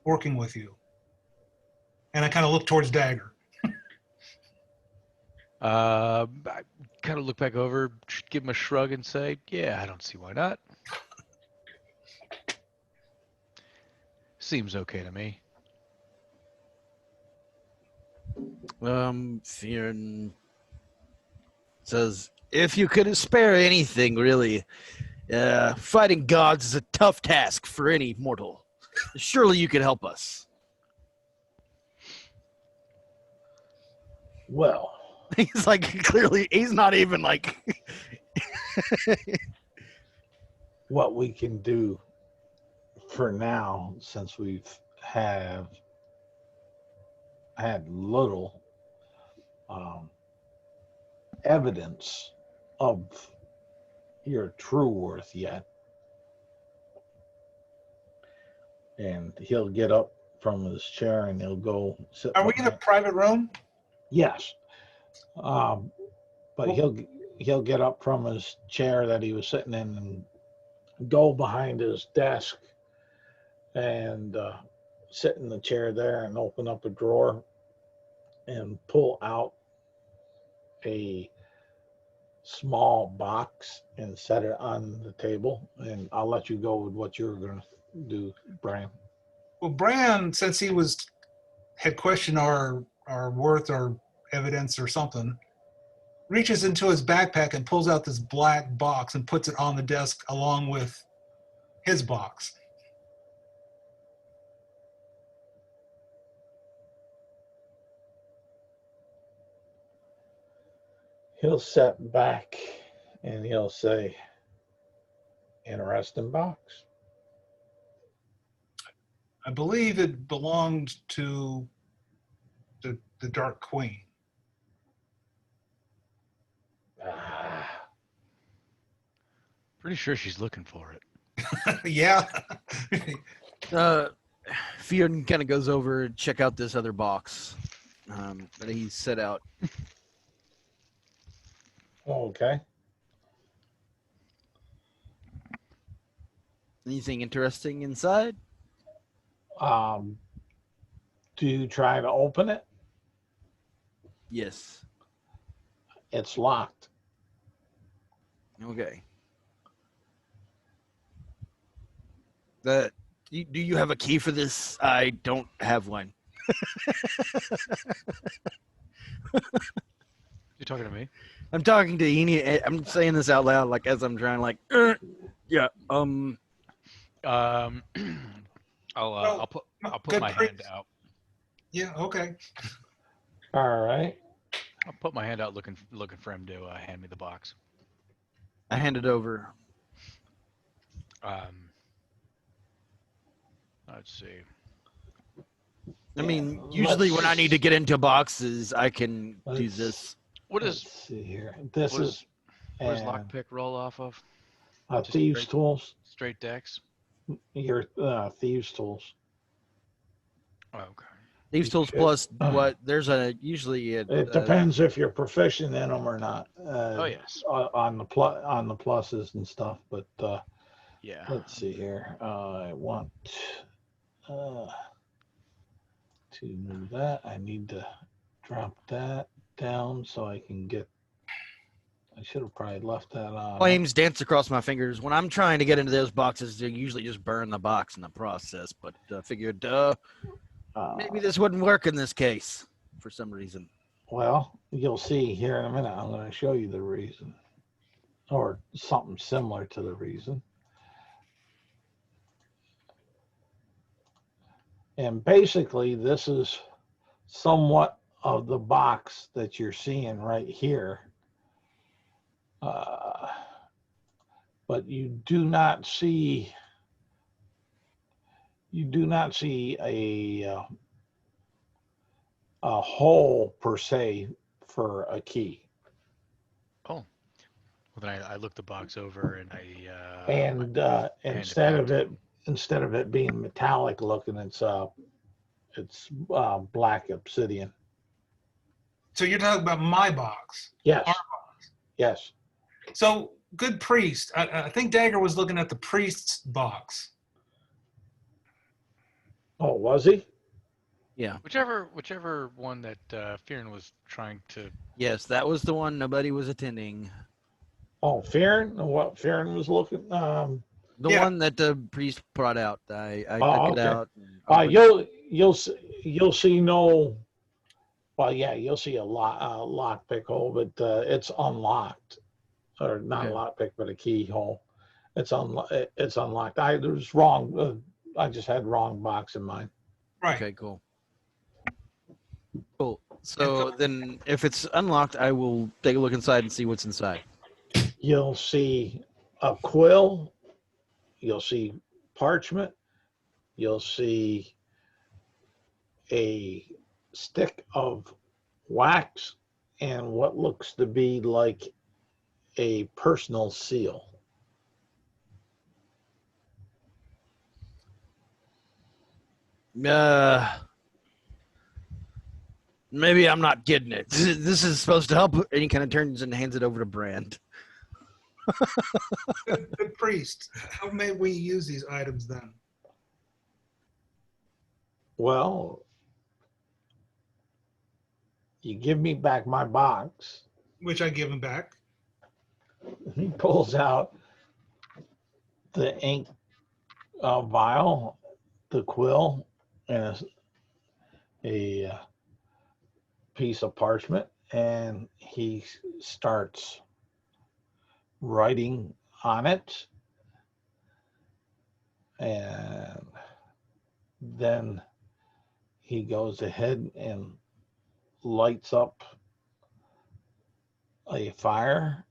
working with you. And I kind of look towards Dagger. I kind of look back over, give him a shrug, and say, "Yeah, I don't see why not. Seems okay to me." Fearn says, if you could spare anything, really, fighting gods is a tough task for any mortal. Surely you could help us. Well, He's like, clearly, he's not even like. what we can do for now, since we've had little evidence of your true worth yet, and he'll get up from his chair and he'll go sit. Are we in a private room? Yes, but he'll get up from his chair that he was sitting in and go behind his desk and sit in the chair there and open up a drawer and pull out a small box and set it on the table. And I'll let you go with what you're going to do, Brian. Well, Bran, since he had questioned our worth or evidence or something, reaches into his backpack and pulls out this black box and puts it on the desk along with his box. He'll sit back and he'll say, interesting box. I believe it belonged to the Dark Queen. Pretty sure she's looking for it. Yeah. Fionn kind of goes over and check out this other box that he set out. Okay. Anything interesting inside? Do you try to open it? Yes. It's locked. Okay. Do you have a key for this? I don't have one. You talking to me? I'm talking to Eni. I'm saying this out loud, like as I'm trying, like, yeah. I'll Well, put good my priest. hand out. Yeah. Okay. All right. I'll put my hand out looking for him to hand me the box. I hand it over. Let's see. I mean, Yeah, usually when I let's- need to get into boxes, I can do let's- this. What Let's is see here. This what is- is what does and, lockpick roll off of? just thieves straight- tools. Straight decks. Your thieves tools. Oh, okay. Thieves tools should- plus what? There's usually a. It depends if you're proficient in them or not. Oh yes. On the pluses and stuff. But Yeah. let's see here. I want to move that. I need to drop that down so I can get. I should have probably left that on. Flames dance across my fingers. When I'm trying to get into those boxes, they usually just burn the box in the process. But figured maybe this wouldn't work in this case for some reason. Well, you'll see here in a minute. I'm going to show you the reason, or something similar to the reason. And basically, this is somewhat of the box that you're seeing right here. But you do not see a hole per se for a key. Oh. Well, then I look the box over and And instead of it being metallic looking, it's black obsidian. So you're talking about my box. Yes. Our box. Yes. So good priest. I think Dagger was looking at the priest's box. Oh, was he? Yeah. whichever one that Fearon was trying to. Yes, that was the one nobody was attending. Oh, Farron? What Farron was looking? The Yeah. one that the priest brought out. I Oh, took it okay. out. and opened it. You'll see no. Well, yeah, you'll see a lockpick hole, but it's unlocked, or not Okay. a lockpick, but a keyhole. It's unlocked. I was wrong. I just had wrong box in mind. Right. Okay, cool. Cool. So then, if it's unlocked, I will take a look inside and see what's inside. You'll see a quill. You'll see parchment. You'll see a stick of wax and what looks to be like a personal seal. Maybe I'm not getting it. This is supposed to help. And he kind of turns and hands it over to Brand. Good priest. How may we use these items then? Well, you give me back my box. Which I give him back. He pulls out the ink vial, the quill, and a piece of parchment, and he starts writing on it. And then he goes ahead and lights up a fire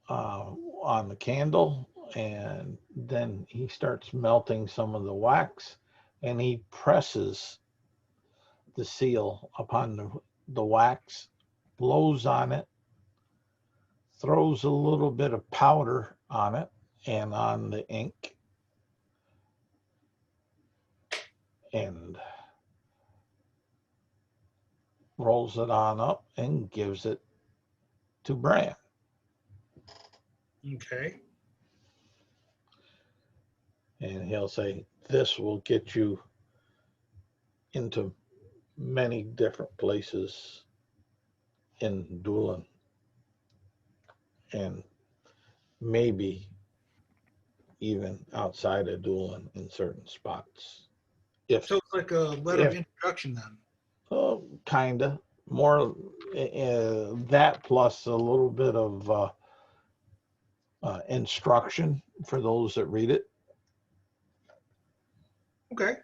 on the candle, and then he starts melting some of the wax, and he presses the seal upon the wax, blows on it throws a little bit of powder on it and on the ink, and rolls it on up and gives it to Bran. Okay. And he'll say, this will get you into many different places in Dulin, and maybe even outside of Dulin in certain spots. If So it's like a letter of introduction then. kind of more that plus a little bit of instruction for those that read it. Okay.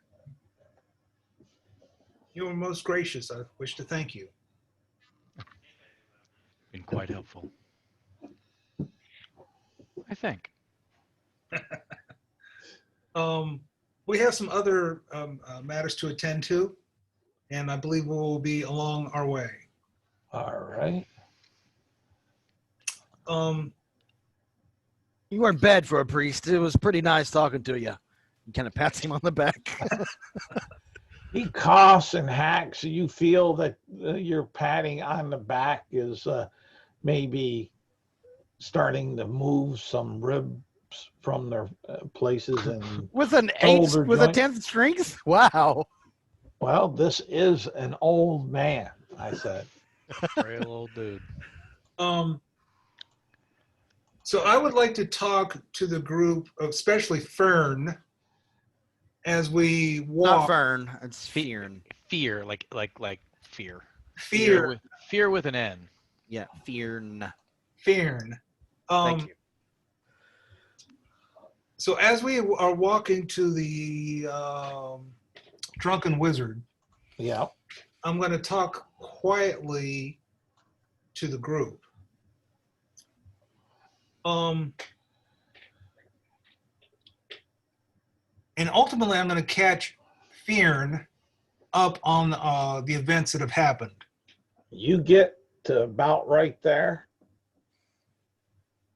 You were most gracious. I wish to thank you. Been quite helpful. I think. We have some other matters to attend to, and I believe we will be along our way. All right. You weren't bad for a priest. It was pretty nice talking to you. He kind of pats him on the back. He coughs and hacks. You feel that your patting on the back is maybe starting to move some ribs from their places and With an eight, shoulder with a joint. 10th strings? Wow. Well, this is an old man, I said. Frail old dude. So I would like to talk to the group, especially Fern, as we Not walk. Fern. It's Fearn. Fear, like fear. Fear. Fear with an N. Yeah, Fearn. Fern. Thank you. So as we are walking to the Drunken Wizard, Yeah. I'm going to talk quietly to the group. And ultimately, I'm going to catch Fearn up on the events that have happened. You get to about right there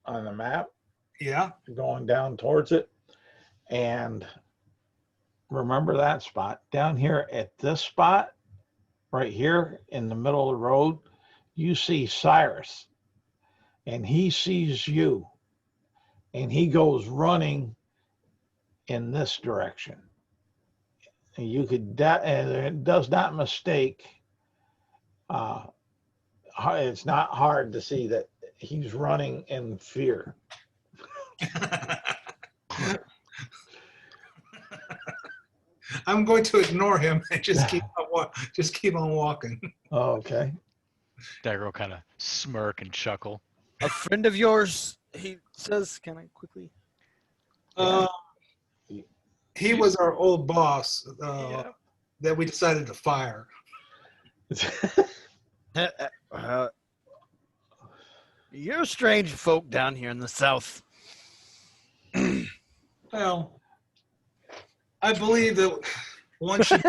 on the map, Yeah. going down towards it. And remember that spot down here at this spot, right here in the middle of the road, you see Cyrus, and he sees you, and he goes running in this direction. And you could, and it does not mistake. It's not hard to see that he's running in fear. I'm going to ignore him and just keep on walking. Okay. Dagger will kind of smirk and chuckle. A friend of yours, he says, can I quickly? He was our old boss Yeah. that we decided to fire. You're strange folk down here in the south. Well, I believe that one should.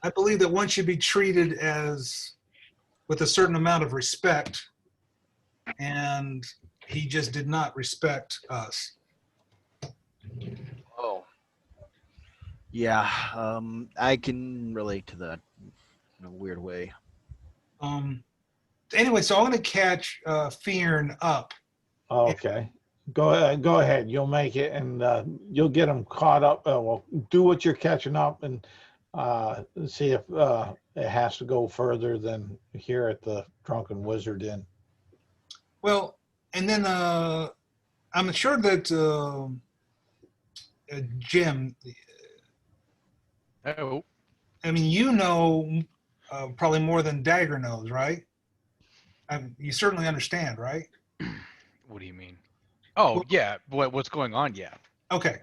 I believe that one should be treated as with a certain amount of respect, and he just did not respect us. Oh. Yeah, I can relate to that in a weird way. Anyway, so I'm going to catch Fearn up. Okay. Go ahead. You'll make it, and you'll get them caught up. Well, do what you're catching up, and see if it has to go further than here at the Drunken Wizard Inn. Well, and then I'm sure that Jim. Oh, I mean, you know, probably more than Dagger knows, right? You certainly understand, right? what do you mean? Oh, yeah. What's going on? Yeah. Okay.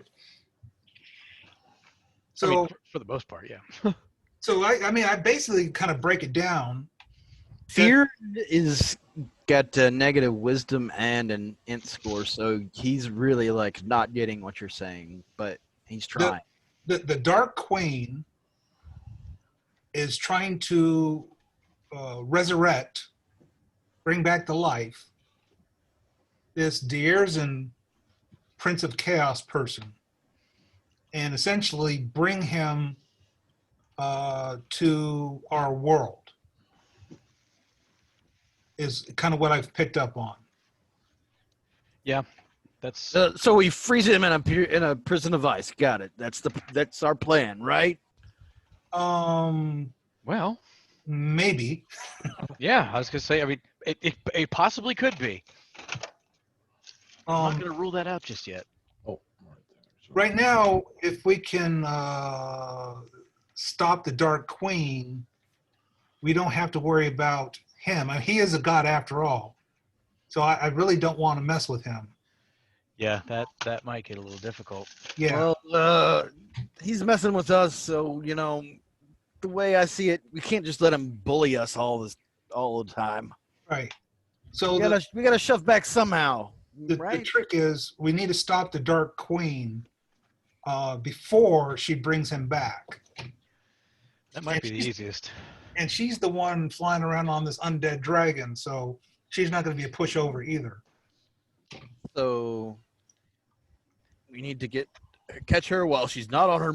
I mean, So, for the most part, yeah. so I mean, I basically kind of break it down. Fear is got negative wisdom and an int score, so he's really like not getting what you're saying, but he's trying. The Dark Queen is trying to resurrect, bring back to life this Dierzan Prince of Chaos person and essentially bring him to our world. Is kind of what I've picked up on. Yeah, that's So we freeze him in a prison of ice. Got it. That's our plan, right? well. Maybe. Yeah, I was gonna say. I mean, it possibly could be. I'm not gonna rule that out just yet. Oh, Right now, if we can stop the Dark Queen, we don't have to worry about him. He is a god after all. So I really don't want to mess with him. Yeah, that might get a little difficult. Yeah. Well, he's messing with us, so the way I see it, we can't just let him bully us all the time. Right. So We gotta shove back somehow. the right? trick is we need to stop the Dark Queen before she brings him back. That might be the easiest. And she's the one flying around on this undead dragon, so she's not going to be a pushover either. So we need to catch her while she's not on her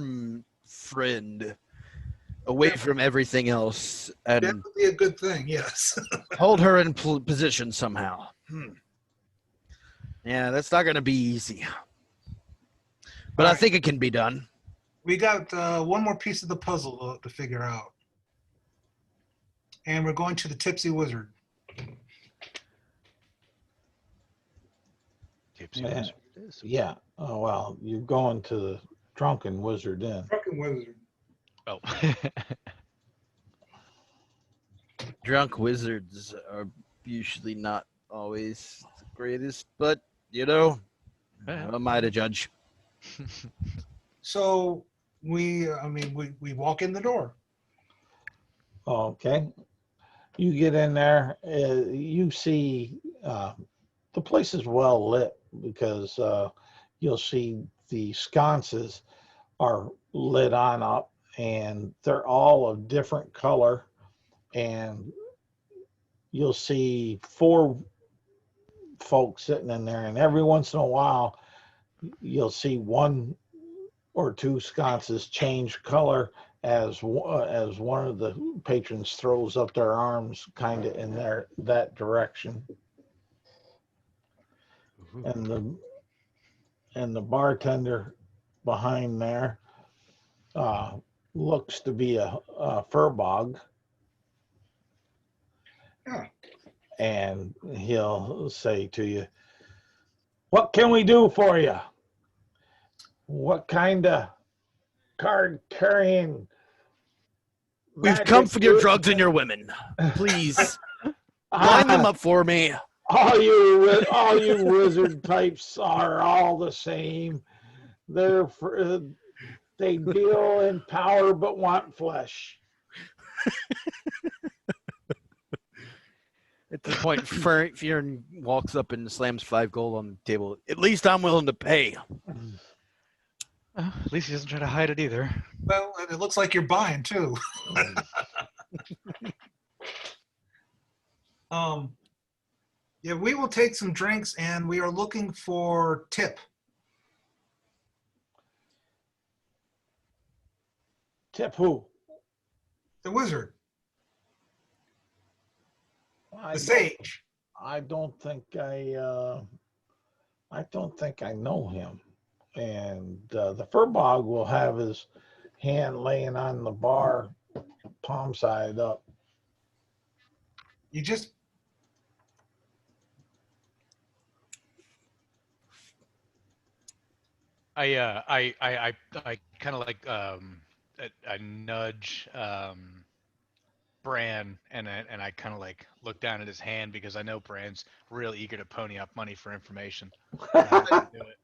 friend, away from everything else, That and would be a good thing, yes. hold her in position somehow. Yeah, that's not going to be easy, but I think it can be done. We got one more piece of the puzzle to figure out. And we're going to the Tipsy Wizard. Tipsy Man. Wizard it is. yeah. Oh, well, you're going to the Drunken Wizard Inn. Drunken Wizard. Oh. Drunk wizards are usually not always the greatest, but who am I to judge? So we walk in the door. Okay. You get in there, you see the place is well lit because you'll see the sconces are lit on up and they're all of different color. And you'll see 4 folks sitting in there, and every once in a while you'll see 1 or 2 sconces change color as one of the patrons throws up their arms kind of in that direction. And the bartender behind there looks to be a furbog. Yeah. And he'll say to you, "What can we do for you? What kind of card carrying?" We've come for your drugs and your women. Please line them up for me. All you wizard types are all the same. They deal in power but want flesh. At this point, Fearon walks up and slams 5 gold on the table. At least I'm willing to pay. At least he doesn't try to hide it either. Well, it looks like you're buying too. Yeah, we will take some drinks, and we are looking for Tip. Tip who? The wizard. I The don't- sage. I don't think I know him. And the furbog will have his hand laying on the bar, palm side up. You just I kind of like I nudge Bran and I kind of like look down at his hand because I know Bran's real eager to pony up money for information. Do it.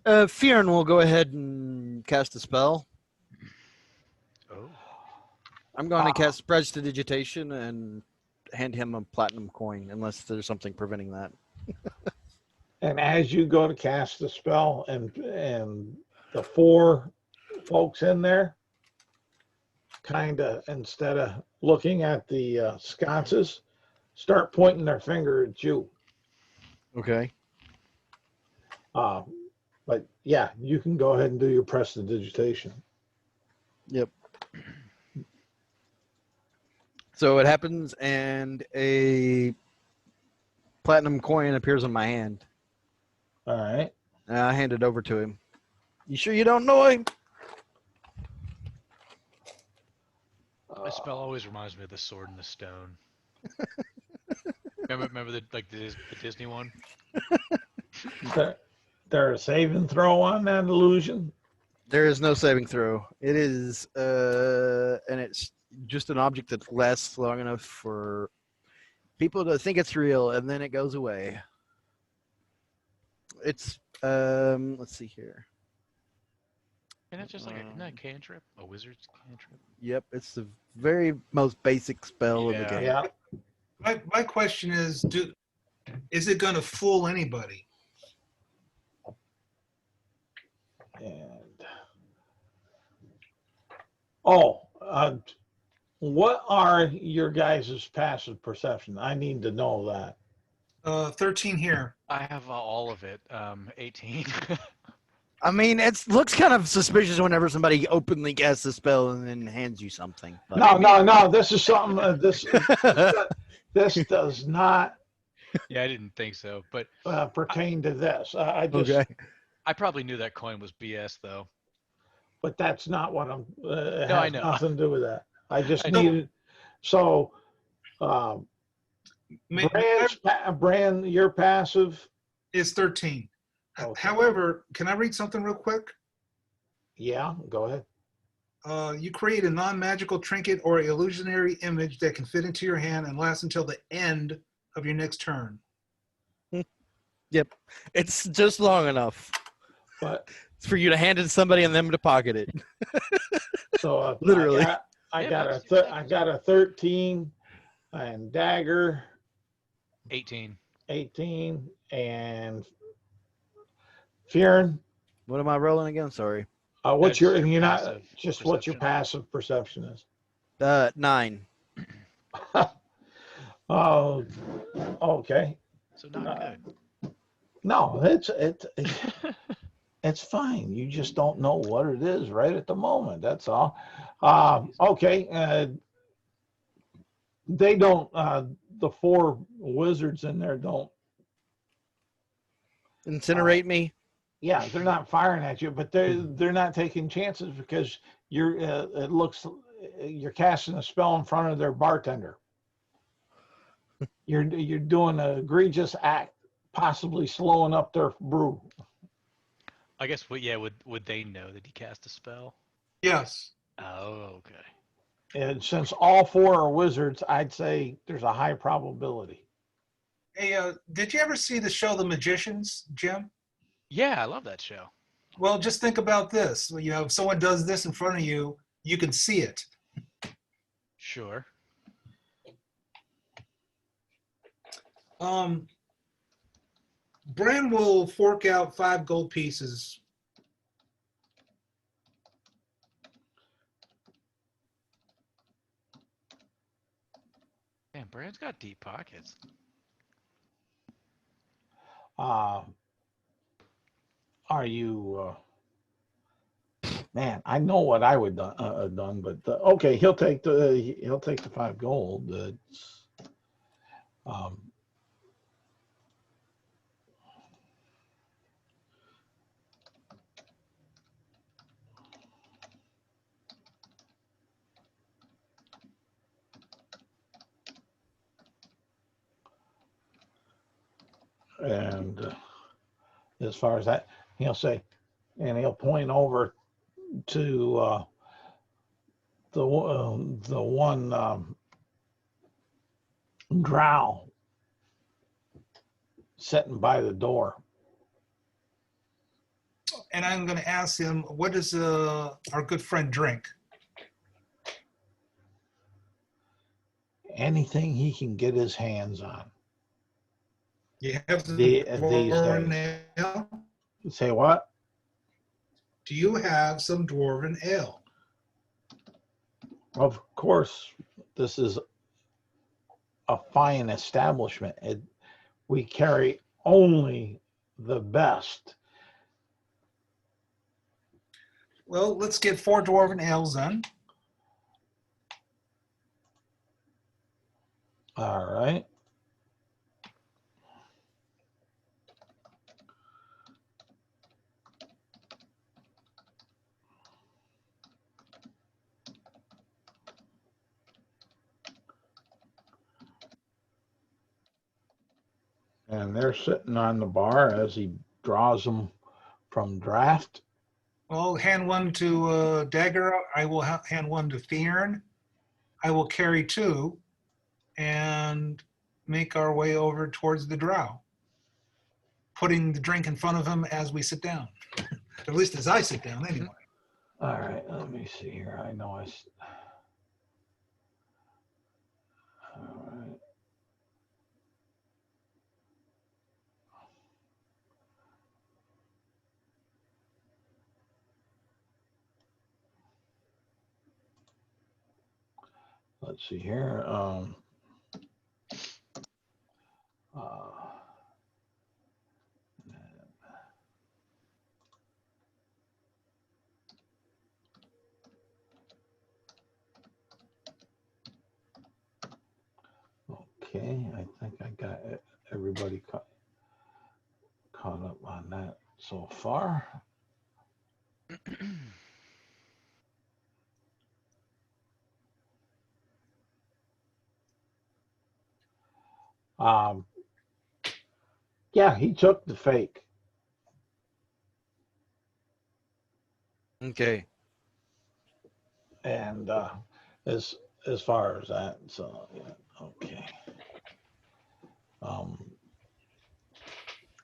Fearon will go ahead and cast a spell. Oh. I'm going to cast Prestidigitation and hand him a platinum coin, unless there's something preventing that. And as you go to cast the spell, and the 4 folks in there, kind of, instead of looking at the sconces, start pointing their finger at you. Okay. Uh, but yeah, you can go ahead and do your prestidigitation. Yep. So it happens, and a platinum coin appears in my hand. All right. And I hand it over to him. You sure you don't know him? This spell always reminds me of the Sword in the Stone. remember the Disney one? There a saving throw on that illusion? There is no saving throw. It is, and it's just an object that lasts long enough for people to think it's real, and then it goes away. It's, let's see here. And it's just like isn't that a cantrip? A wizard's cantrip? Yep, it's the very most basic spell in the Yeah. game. Yeah. My question is it going to fool anybody? And what are your guys' passive perception? I need to know that. 13 here. I have all of it. 18. I mean, it looks kind of suspicious whenever somebody openly casts a spell and then hands you something. But... No. This is something. This does not Yeah, I didn't think so, but pertain to this. I just. Okay. I probably knew that coin was BS though. But that's not what I'm. It No, I has know. nothing to do with that. I just I know. needed. So, Brand, you're passive. Is 13. Okay. However, can I read something real quick? Yeah, go ahead. You create a non-magical trinket or illusionary image that can fit into your hand and last until the end of your next turn. Yep. It's just long enough. But It's for you to hand it to somebody and them to pocket it. so Literally. I got a 13 and dagger 18. 18 and Fearing. What am I rolling again? Sorry. What's That's your your you're not passive just what your perception. passive perception is. 9. Oh, okay. So not good. No, it's fine. You just don't know what it is right at the moment. That's all. Okay. They don't. The 4 wizards in there don't. Incinerate me. Yeah, they're not firing at you, but they're not taking chances because you're. It looks you're casting a spell in front of their bartender. You're doing an egregious act, possibly slowing up their brew. I guess would they know that he cast a spell? Yes. Oh, okay. And since all 4 are wizards, I'd say there's a high probability. Hey, did you ever see the show The Magicians, Jim? Yeah, I love that show. Well, just think about this. You know, if someone does this in front of you, you can see it. Sure. Bran will fork out 5 gold pieces. Damn, Brad's got deep pockets. Are you? Man, I know what I would done, but okay, he'll take the 5 gold. And as far as that, he'll say, and he'll point over to the one drow sitting by the door. And I'm going to ask him, what does our good friend drink? Anything he can get his hands on. You have some These dwarven days. ale? Say what? Do you have some dwarven ale? Of course, this is a fine establishment. We carry only the best. Well, let's get 4 dwarven ales then. All right. And they're sitting on the bar as he draws them from draft. Well, hand one to Dagger. I will hand one to Thearn. I will carry 2 and make our way over towards the drow, putting the drink in front of him as we sit down. At least as I sit down, anyway. All right, let me see here. I know all right. Let's see here. Uh, okay, I think I got everybody caught up on that so far. Yeah, he took the fake. Okay. And as far as that, so yeah, okay.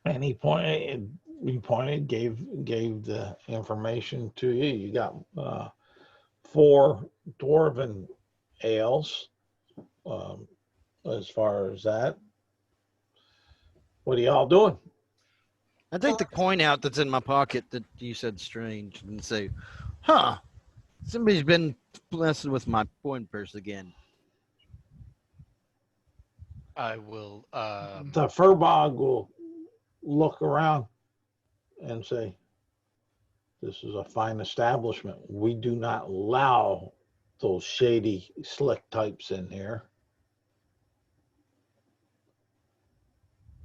And he gave the information to you. You got 4 dwarven ales. As far as that, what are y'all doing? I take the coin out that's in my pocket that you said strange and say, huh, somebody's been messing with my coin purse again. I will. The Furbog will look around and say, "This is a fine establishment. We do not allow those shady, slick types in here."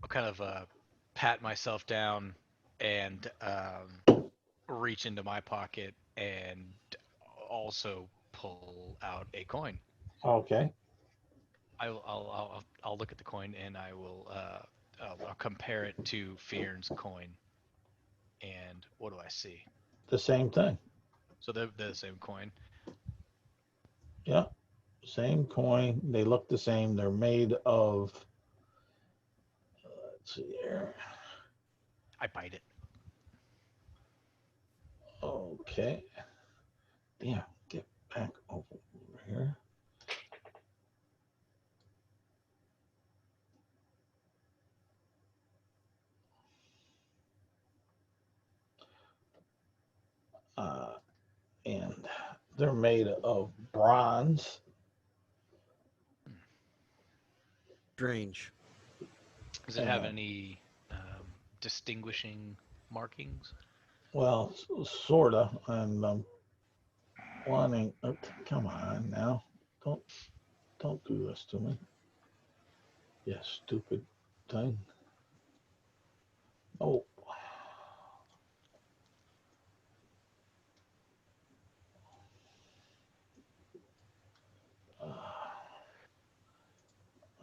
I'll kind of pat myself down and reach into my pocket and also pull out a coin. Okay. I'll look at the coin and I'll compare it to Fearn's coin. And what do I see? The same thing. So they're the same coin. Yeah. Same coin. They look the same. They're made of, let's see here. I bite it. Okay. Yeah. Get back over here. And they're made of bronze. Strange. Does it have any distinguishing markings? Well, sort of. And wanting. Come on now. Don't do this to me. You stupid thing. Oh.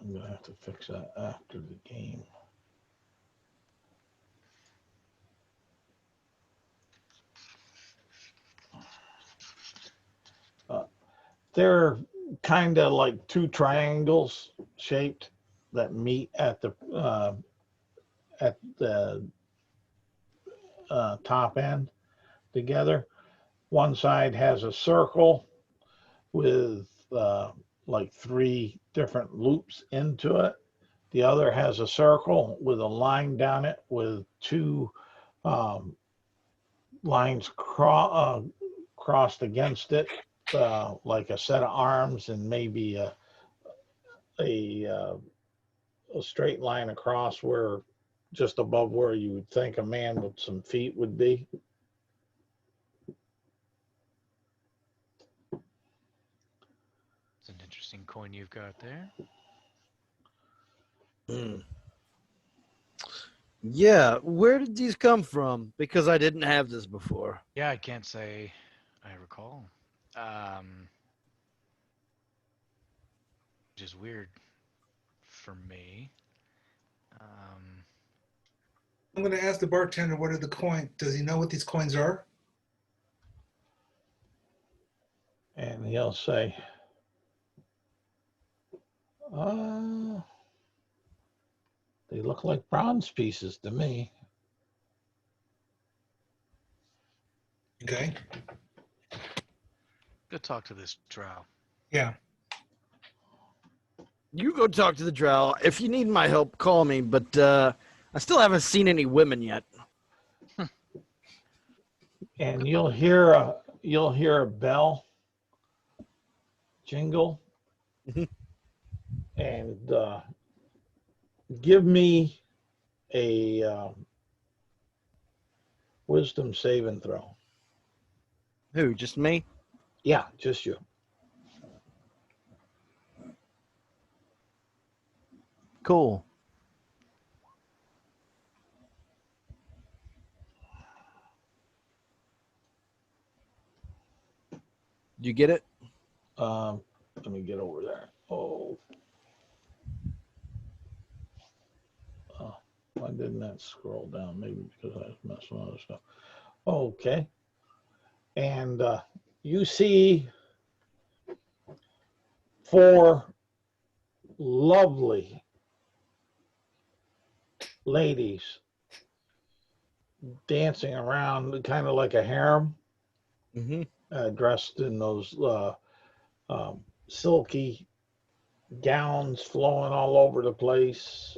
I'm gonna have to fix that after the game. They're kind of like 2 triangles shaped that meet at the top end together. One side has a circle with like 3 different loops into it. The other has a circle with a line down it with 2 lines crossed against it, like a set of arms and maybe a straight line across where just above where you would think a man with some feet would be. interesting coin you've got there. Hmm. Yeah, where did these come from? Because I didn't have this before. Yeah, I can't say I recall. Which is weird for me. I'm going to ask the bartender what are the coins. Does he know what these coins are? And he'll say, they look like bronze pieces to me. Okay. Go talk to this drow. Yeah. You go talk to the drow. If you need my help, call me. But I still haven't seen any women yet. And you'll hear a bell jingle. Mhm. And give me a wisdom saving throw. Who? Just me? Yeah, just you. Cool. Did you get it? Let me get over there. Oh, why didn't that scroll down? Maybe because I was messing with other stuff. Okay. And you see 4 lovely ladies dancing around, kind of like a harem, Mm-hmm. dressed in those silky gowns flowing all over the place.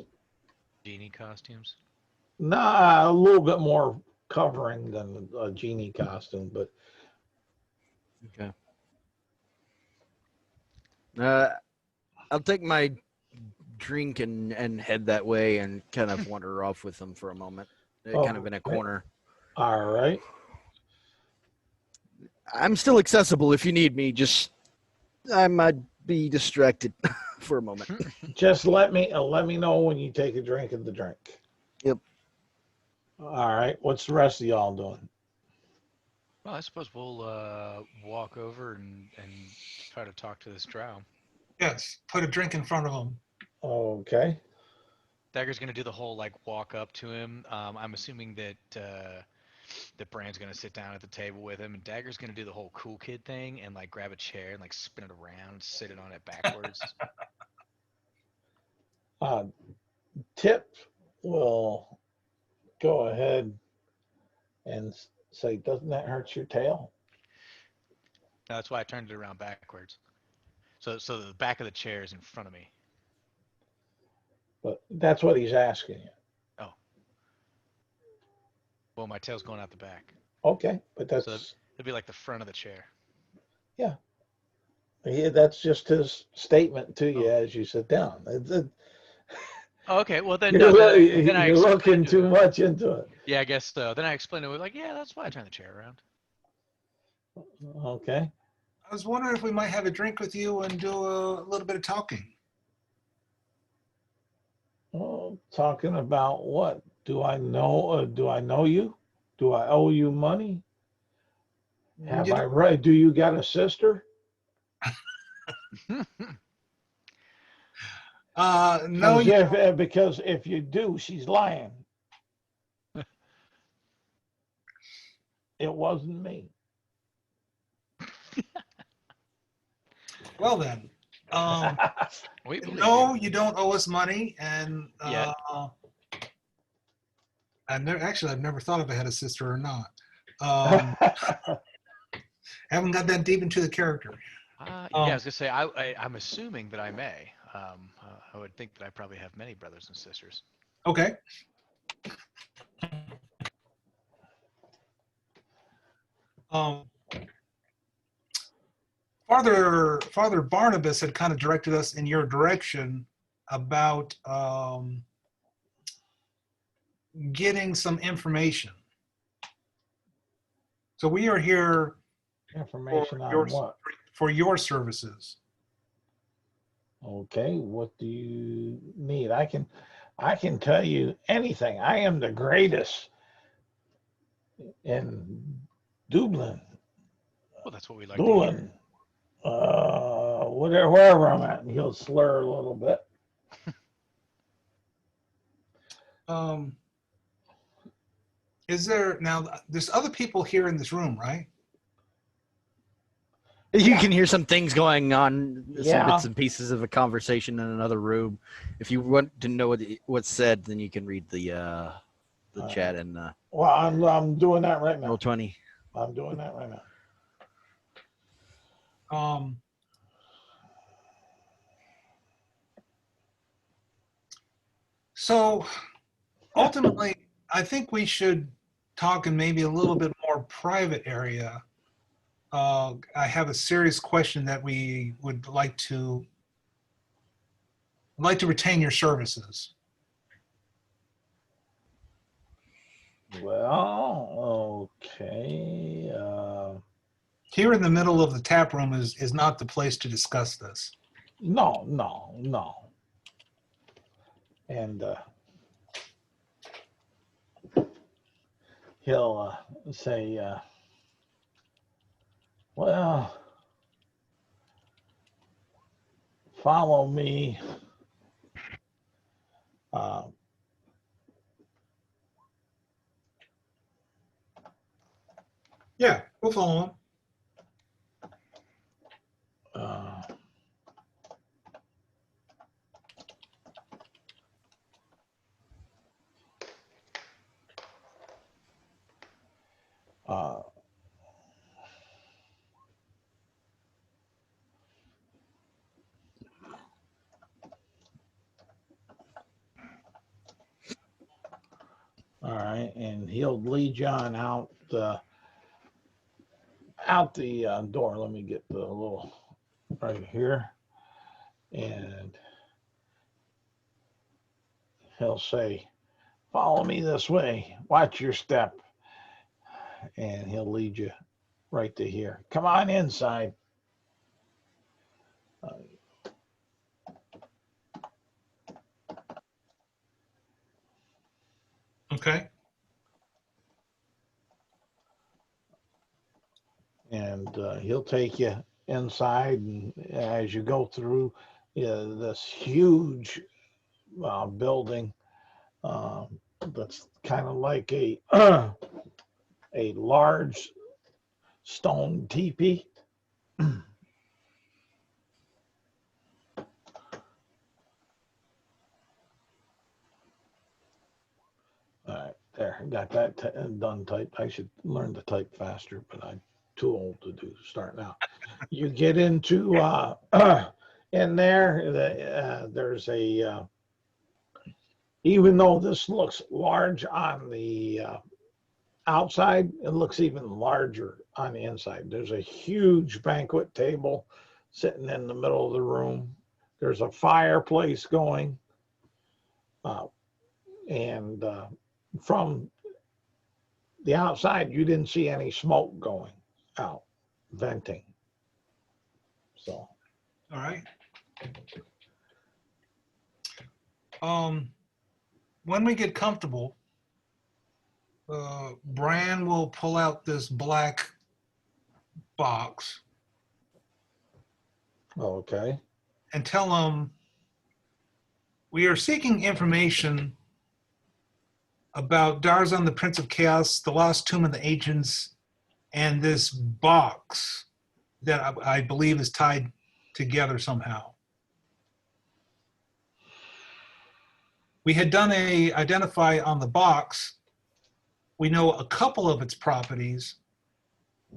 Genie costumes. Nah, a little bit more covering than a genie costume, but Okay. I'll take my drink and head that way and kind of wander off with them for a moment, kind of in a Okay. corner. All right. I'm still accessible if you need me. Just I might be distracted for a moment. Just let me know when you take a drink of the drink. Yep. All right. What's the rest of y'all doing? Well, I suppose we'll walk over and try to talk to this drow. Yes. Put a drink in front of him. Okay. Dagger's gonna do the whole like walk up to him. I'm assuming that that Bran's gonna sit down at the table with him, and Dagger's gonna do the whole cool kid thing and like grab a chair and like spin it around, sit it on it backwards. Tip will go ahead and say, "Doesn't that hurt your tail?" No, that's why I turned it around backwards. So the back of the chair is in front of me. But that's what he's asking you. Oh. Well, my tail's going out the back. Okay, but So it'd be like the front of the chair. that's just his statement to you Oh. as you sit down. Oh, okay. Well, then You're, no. Then I you're looking explained to too him. much into it. Yeah, I guess so. Then I explained to him like, yeah, that's why I turned the chair around. Okay. I was wondering if we might have a drink with you and do a little bit of talking. Well, talking about what? Do I know? Do I know you? Do I owe you money? Have You I know, right? Do you got a sister? no, you Because if you do, she's lying. It wasn't me. well then. We believe No, you. you don't owe us money, and Yet. I've never thought if I had a sister or not. Haven't got that deep into the character. Yeah, I was gonna say I'm assuming that I may. I would think that I probably have many brothers and sisters. Okay. Father Barnabas had kind of directed us in your direction about getting some information. So we are here Information for on what? for your services. Okay, what do you need? I can tell you anything. I am the greatest in Dublin, Well, that's what we like to hear. Dulin, whatever, wherever I'm at. And he'll slur a little bit. Is there now? There's other people here in this room, right? You can hear some things going on, some Yeah. bits and pieces of a conversation in another room. If you want to know what's said, then you can read the chat and Well, I'm doing that right now. Roll20. I'm doing that right now. So ultimately, I think we should talk in maybe a little bit more private area. I have a serious question that we would like to retain your services. Well, okay. Here in the middle of the tap room is not the place to discuss this. No. And he'll say, well, follow me. Yeah, we'll follow him. All right, and he'll lead you on out the door. Let me get the little right here, and he'll say, "Follow me this way. Watch your step," and he'll lead you right to here. Come on inside. Okay. And he'll take you inside, and as you go through this huge building that's kind of like a a large stone teepee. All right, there, got that done typed. I should learn to type faster, but I'm too old to start now. You get into in there, there's a, even though this looks large on the outside, it looks even larger on the inside. There's a huge banquet table sitting in the middle of the room. There's a fireplace going. And from the outside, you didn't see any smoke going out, venting. So. All right. When we get comfortable, Bran will pull out this black box Okay. and tell him we are seeking information about Darzon, the Prince of Chaos, the Lost Tomb of the Ancients, and this box that I believe is tied together somehow. We had done a identify on the box. We know a couple of its properties,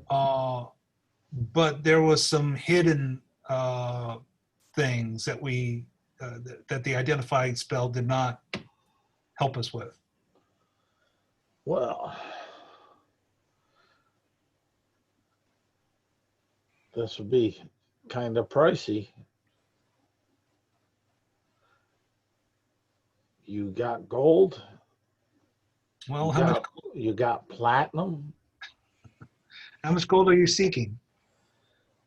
but there was some hidden things that that the identified spell did not help us with. Well, this would be kind of pricey. You got gold. Well, you got platinum. How much gold are you seeking?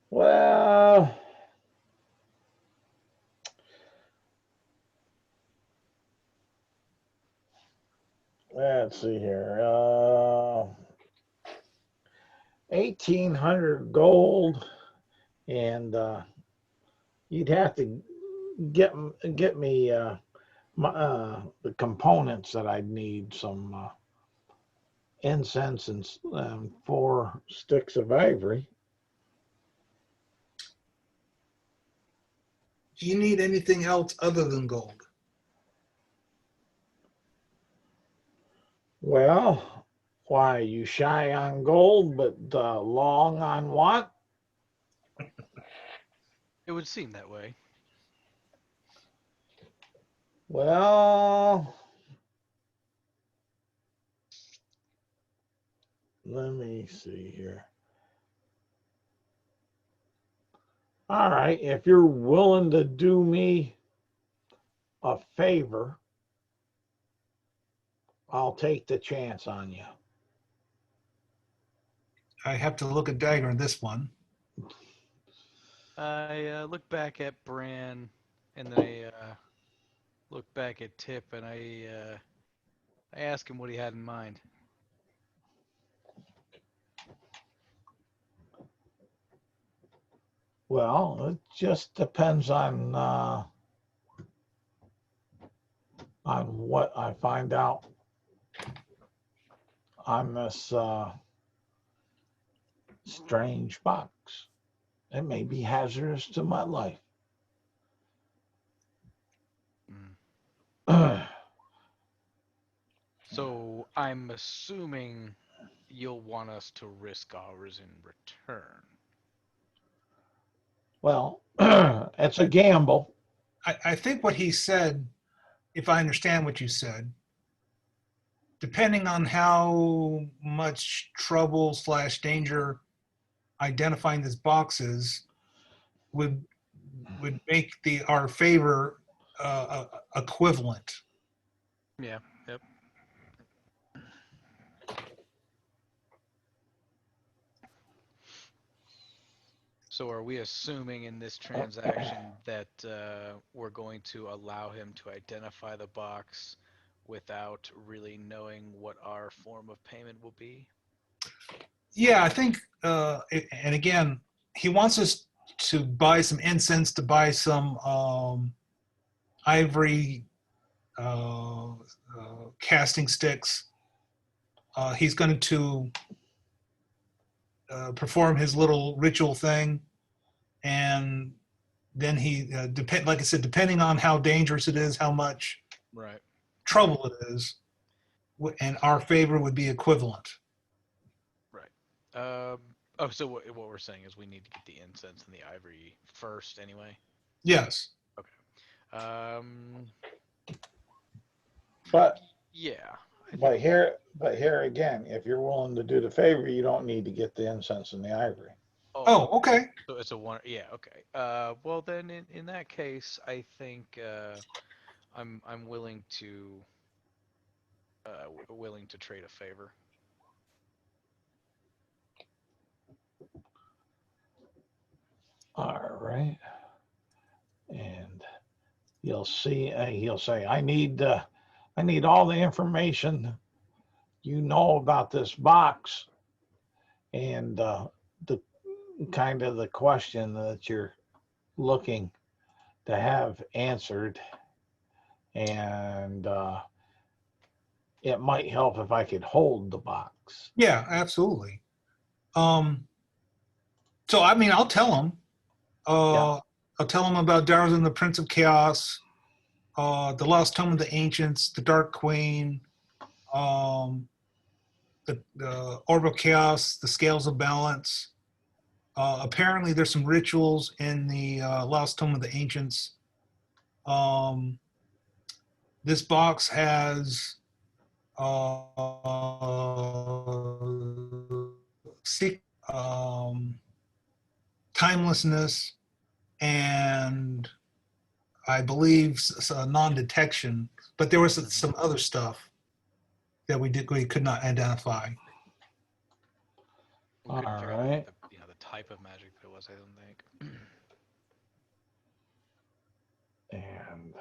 Well, let's see here. 1,800 gold, and you'd have to get me the components that I'd need. Some incense and 4 sticks of ivory. Do you need anything else other than gold? Well, why you shy on gold, but long on what? It would seem that way. Well, let me see here. All right, if you're willing to do me a favor, I'll take the chance on you. I have to look at dagger in this one. I look back at Bran, and then I look back at Tip, and I ask him what he had in mind. Well, it just depends on what I find out on this strange box. It may be hazardous to my life. Mm. So I'm assuming you'll want us to risk ours in return. Well, it's a gamble. I think what he said, if I understand what you said, depending on how much trouble / danger identifying this box is, would make our favor equivalent. Yeah. Yep. So are we assuming in this transaction that we're going to allow him to identify the box without really knowing what our form of payment will be? Yeah, I think, and again, he wants us to buy some incense, to buy some ivory casting sticks. He's going to perform his little ritual thing, and then he like I said, depending on how dangerous it is, how much Right. trouble it is, and our favor would be equivalent. Right. So what we're saying is we need to get the incense and the ivory first, anyway. Yes. Okay. But Yeah. but here again, if you're willing to do the favor, you don't need to get the incense and the ivory. Oh, okay. So it's a one. Yeah. Okay. Well, then in that case, I think I'm willing to trade a favor. All right. And you'll see. He'll say, "I need all the information you know about this box and the kind of the question that you're looking to have answered, and it might help if I could hold the box." Yeah, absolutely. So I mean, I'll tell him. Yeah. I'll tell him about Darnizhan, the Prince of Chaos, the Lost Tome of the Ancients, the Dark Queen, the Orb of Chaos, the Scales of Balance. Apparently, there's some rituals in the Lost Tome of the Ancients. This box has timelessness, and I believe non-detection, but there was some other stuff that we could not identify. We couldn't All figure out right. the type of magic that it was. I don't think. And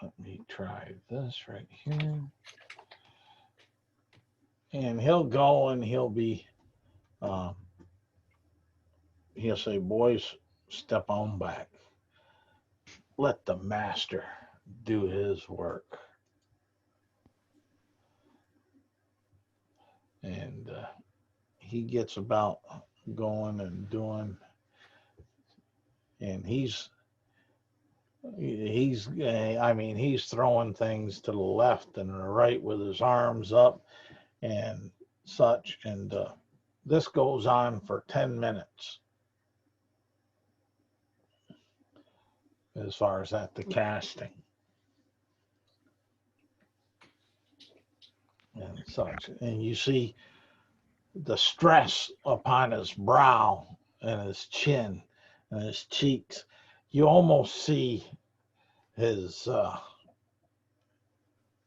let me try this right here. And he'll go and um, he'll say, boys, step on back. Let the master do his work. And he gets about going and doing, and I mean, he's throwing things to the left and the right with his arms up and such. And this goes on for 10 minutes as far as at the casting and such. And you see the stress upon his brow and his chin and his cheeks. You almost see his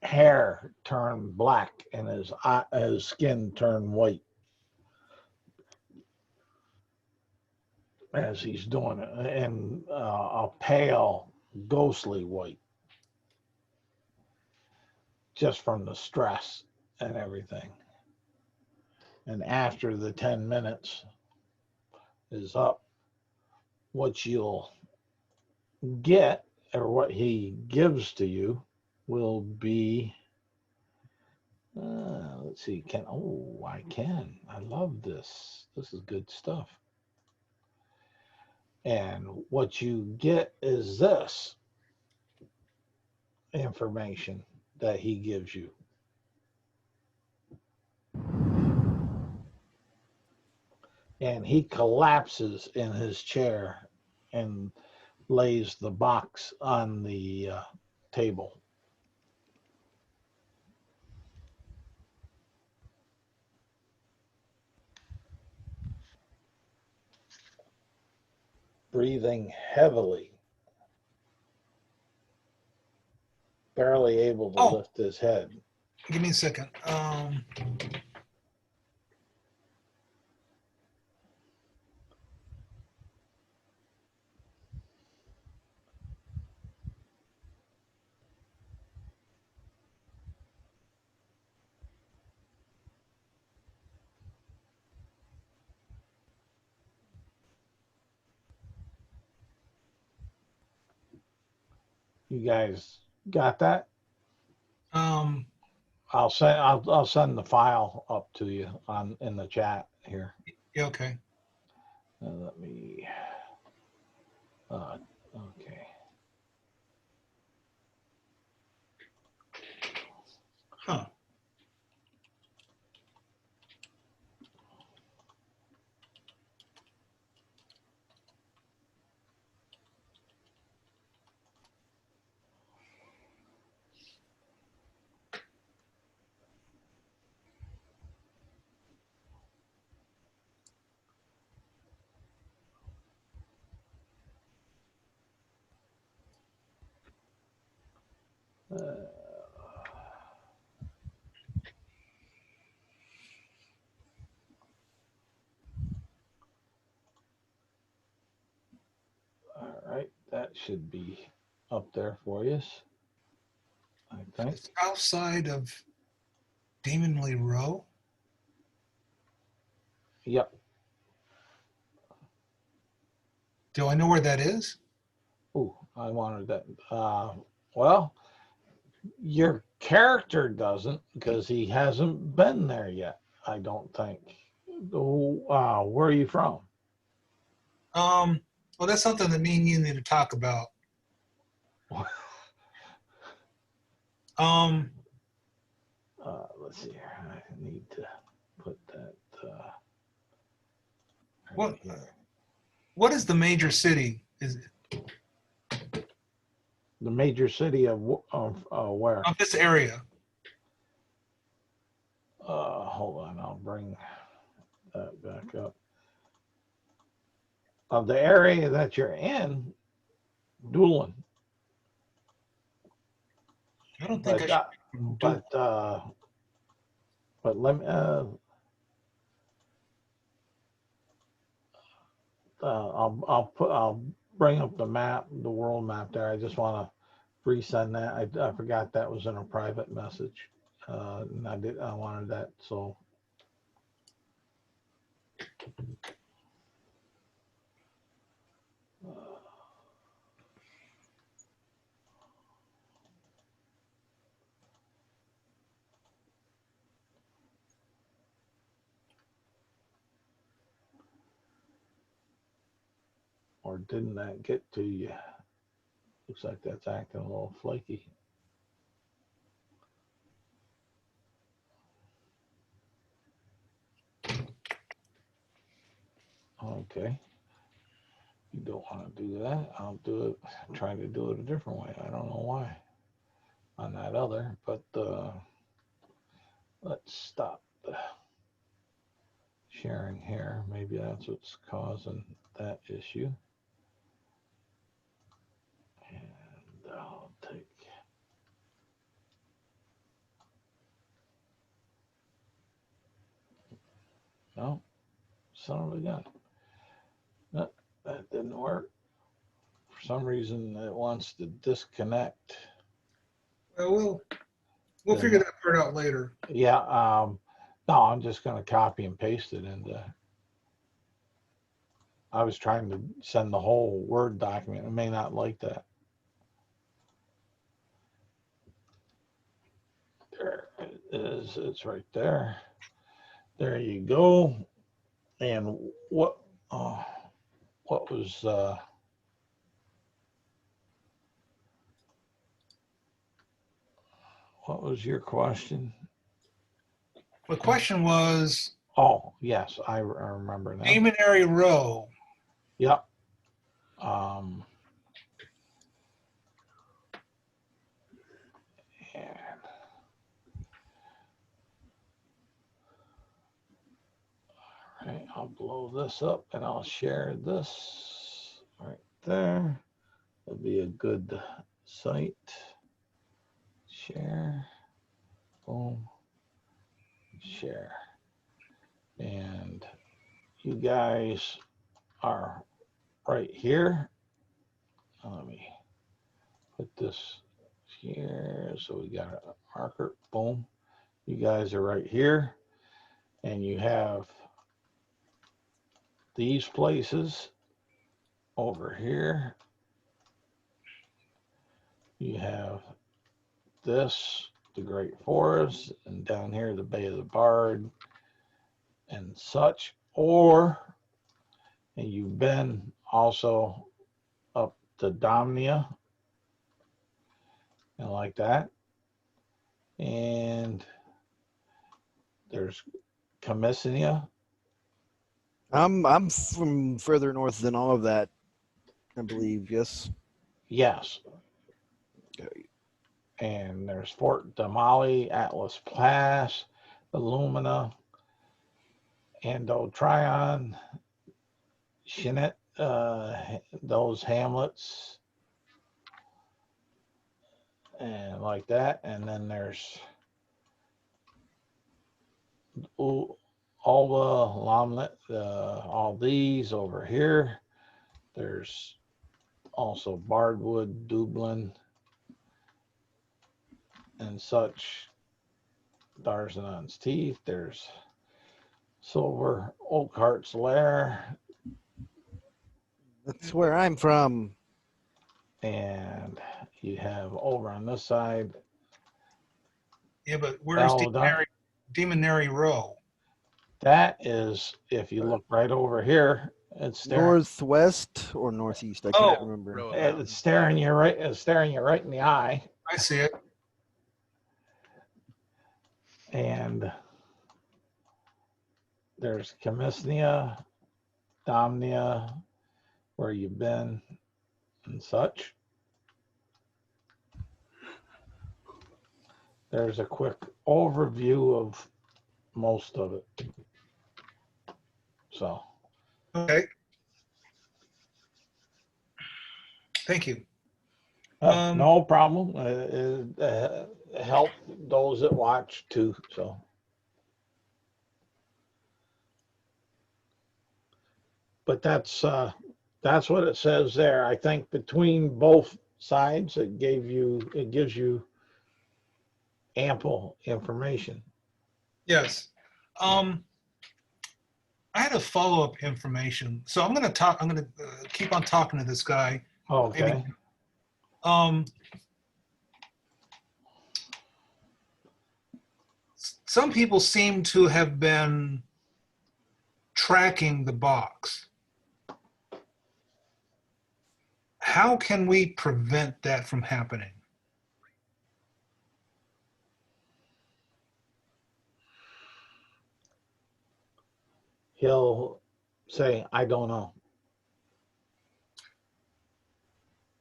hair turn black and his skin turn white as he's doing it, and a pale, ghostly white, just from the stress and everything. And after the 10 minutes is up, what you'll get, or what he gives to you, will be let's see, I can. I love this. This is good stuff. And what you get is this information that he gives you. And he collapses in his chair and lays the box on the table. Breathing heavily, barely able to lift his head. Give me a second. You guys got that? Um, I'll send the file up to you in the chat here. yeah, okay. Let me. Okay. Huh. All right, that should be up there for you, I think. The south side of Demonly Row. Yep. Do I know where that is? Ooh, I wanted that. Well, your character doesn't, because he hasn't been there yet, I don't think. Where are you from? Well, that's something that me and you need to talk about. Let's see here. I need to put that What? here. What is the major city? Is it The major city of where? of this area? Hold on, I'll bring that back up. Of the area that you're in, Dulin. I don't think But I should do. but let me. I'll bring up the map, the world map there. I just want to resend that. I forgot that was in a private message. And I wanted that, so. Or didn't that get to you? Looks like that's acting a little flaky. Okay. You don't want to do that. I'll do it. Try to do it a different way. I don't know why on that other, but let's stop the sharing here. Maybe that's what's causing that issue. And I'll take. No, son of a gun. No, that didn't work. For some reason, it wants to disconnect. Well, we'll figure that part out later. Yeah. No, I'm just going to copy and paste it into. I was trying to send the whole Word document. It may not like that. There it is. It's right there. There you go. And what was your question? The question was Oh, yes, I remember now. Demonary Row. Yep. And all right, I'll blow this up and I'll share this right there. It'll be a good site. Share. Boom. Share. And you guys are right here. Let me put this here. So we got a marker. Boom. You guys are right here. And you have these places over here. You have this, the Great Forest, and down here, the Bay of the Bard and such. And you've been also up to Domia and like that. And there's Commissania. I'm from further north than all of that, I believe. Yes. Yes. And there's Fort Damali, Atlas Pass, Illumina, Ando Tryon, Shinnet, those hamlets, and like that. And then there's Alba, Lomlet, all these over here. There's also Bardwood, Dublin, and such. Darnizhaan's Teeth. There's Silver Oakhart's Lair. That's where I'm from. And you have over on this side. Yeah, but where's Eldon. Demonary Row? That is, if you look right over here, it's staring. Northwest or northeast? I can't remember. Row of It's mountains. staring you right. It's staring you right in the eye. I see it. And there's Commissania, Domnia, where you've been, and such. There's a quick overview of most of it. So. Okay. Thank you. No problem. Help those that watch too. So. But that's what it says there. I think between both sides, it gives you ample information. Yes. I had a follow-up information, so I'm gonna talk. I'm gonna keep on talking to this guy. Okay. Um, some people seem to have been tracking the box. How can we prevent that from happening? He'll say, I don't know.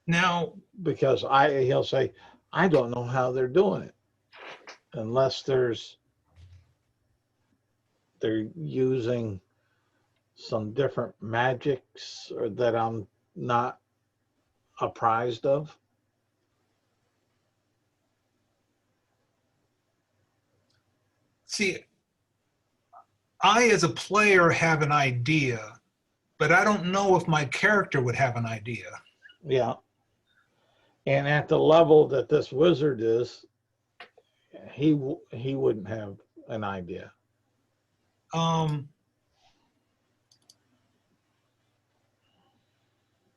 Now, Because he'll say, I don't know how they're doing it. Unless they're using some different magics or that I'm not apprised of. see, I as a player have an idea, but I don't know if my character would have an idea. Yeah. And at the level that this wizard is, he wouldn't have an idea.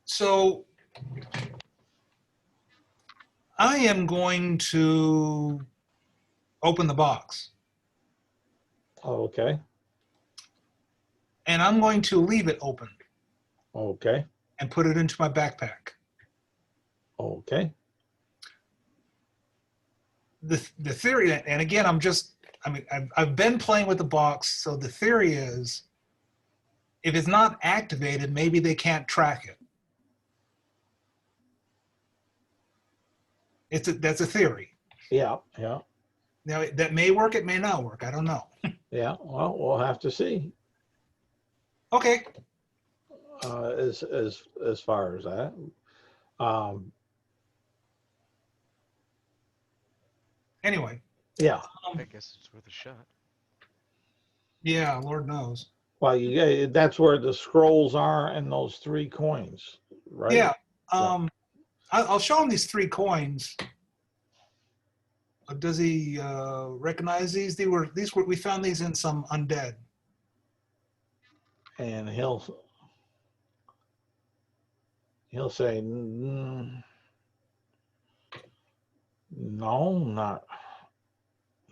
So I am going to open the box, Okay. and I'm going to leave it open Okay. and put it into my backpack. Okay. The theory, and again, I've been playing with the box, so the theory is, if it's not activated, maybe they can't track it. That's a theory. Yeah. Yeah. Now that may work, it may not work. I don't know. Yeah. Well, we'll have to see. Okay. As far as that. Anyway. Yeah. I guess it's worth a shot. Yeah, Lord knows. Well, that's where the scrolls are and those 3 coins, right? Yeah. I'll show him these 3 coins. Does he recognize these? We found these in some undead. And he'll say, no,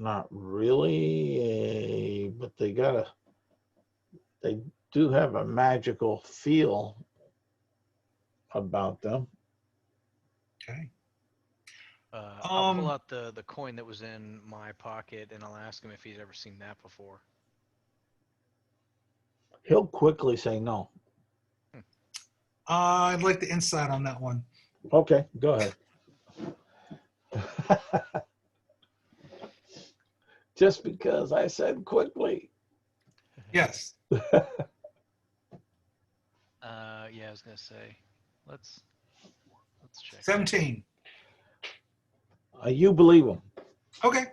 not really, but they do have a magical feel about them. Okay. I'll pull out the coin that was in my pocket, and I'll ask him if he's ever seen that before. He'll quickly say no. I'd like the insight on that one. Okay, go ahead. Just because I said quickly. Yes. Yeah, I was gonna say, let's check. 17. You believe him. Okay.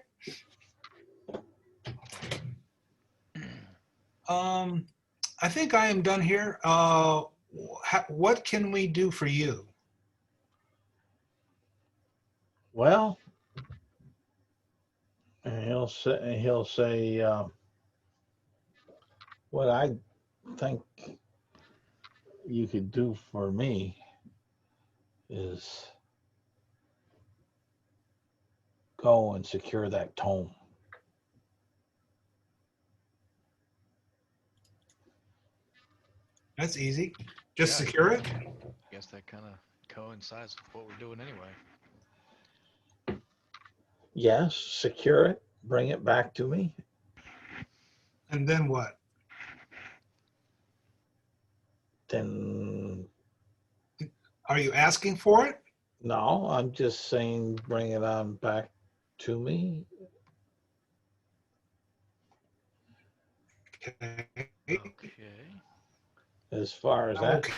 I think I am done here. What can we do for you? Well, and he'll say what I think you could do for me is go and secure that tome. That's easy. Just Yeah. secure it. I guess that kind of coincides with what we're doing anyway. Yes, secure it, bring it back to me. And then what? Then Are you asking for it? no, I'm just saying bring it on back to me. Okay. Okay. As far as that.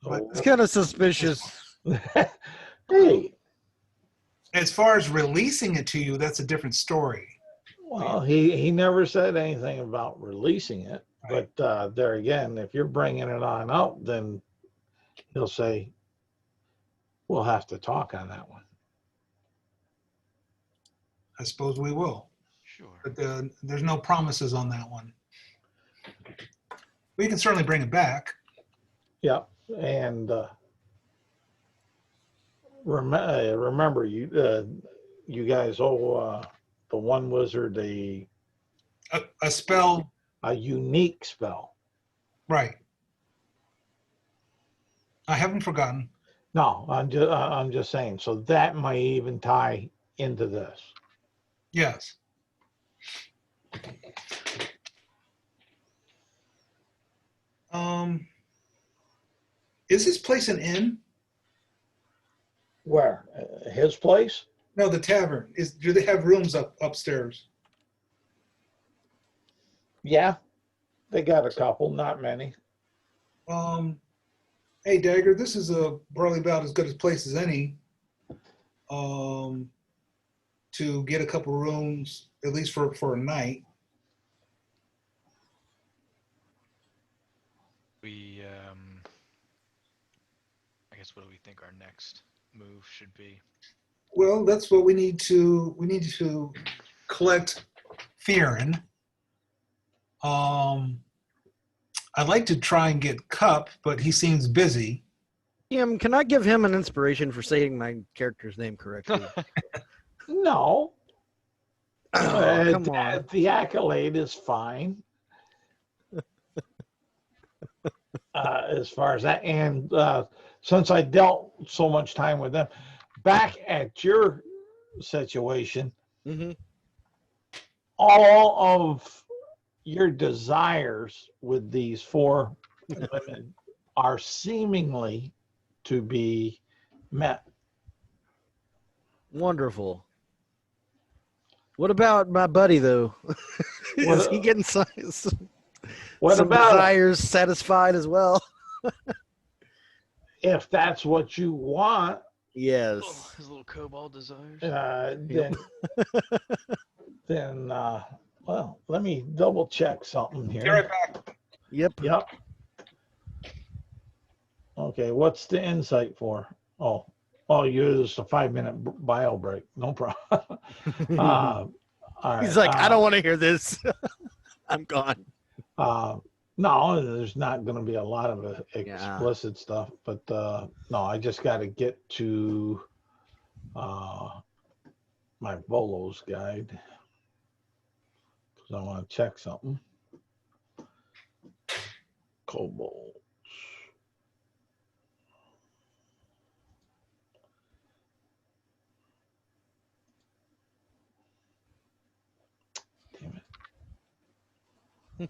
Okay. It's kind of suspicious. Hey, As far as releasing it to you, that's a different story. well, he never said anything about releasing it. Right. But there again, if you're bringing it on up, then he'll say, we'll have to talk on that one. I suppose we will. Sure. But there's no promises on that one. We can certainly bring it back. Yep. And remember, you guys owe the one wizard A spell, a unique spell. right. I haven't forgotten. No, I'm just saying. So that might even tie into this. Yes. Is this place an inn? Where? His place? No, the tavern. Do they have rooms upstairs? Yeah, they got a couple, not many. Hey, Dagger, this is probably about as good a place as any. To get a couple rooms, at least for a night. We, I guess, what do we think our next move should be? Well, that's what we need to. We need to collect Fearin. I'd like to try and get Cup, but he seems busy. Can I give him an inspiration for saying my character's name correctly? No. Oh, come on. The accolade is fine. As far as that, and since I dealt so much time with them, back at your situation, Mm-hmm. all of your desires with these four women are seemingly to be met. Wonderful. What about my buddy, though? Is he getting some about desires satisfied as well? if that's what you want? Yes. Oh, his little kobold desires. Then well, let me double check something Be here. right back. Yep. Yep. Okay, what's the insight for? Oh, use a 5-minute bio break. No problem. All right, He's like, I don't want to hear this. I'm gone. no, there's not going to be a lot of explicit stuff, but no, I just got to get to my Volos guide because I want to check something. Kobolds. Damn it.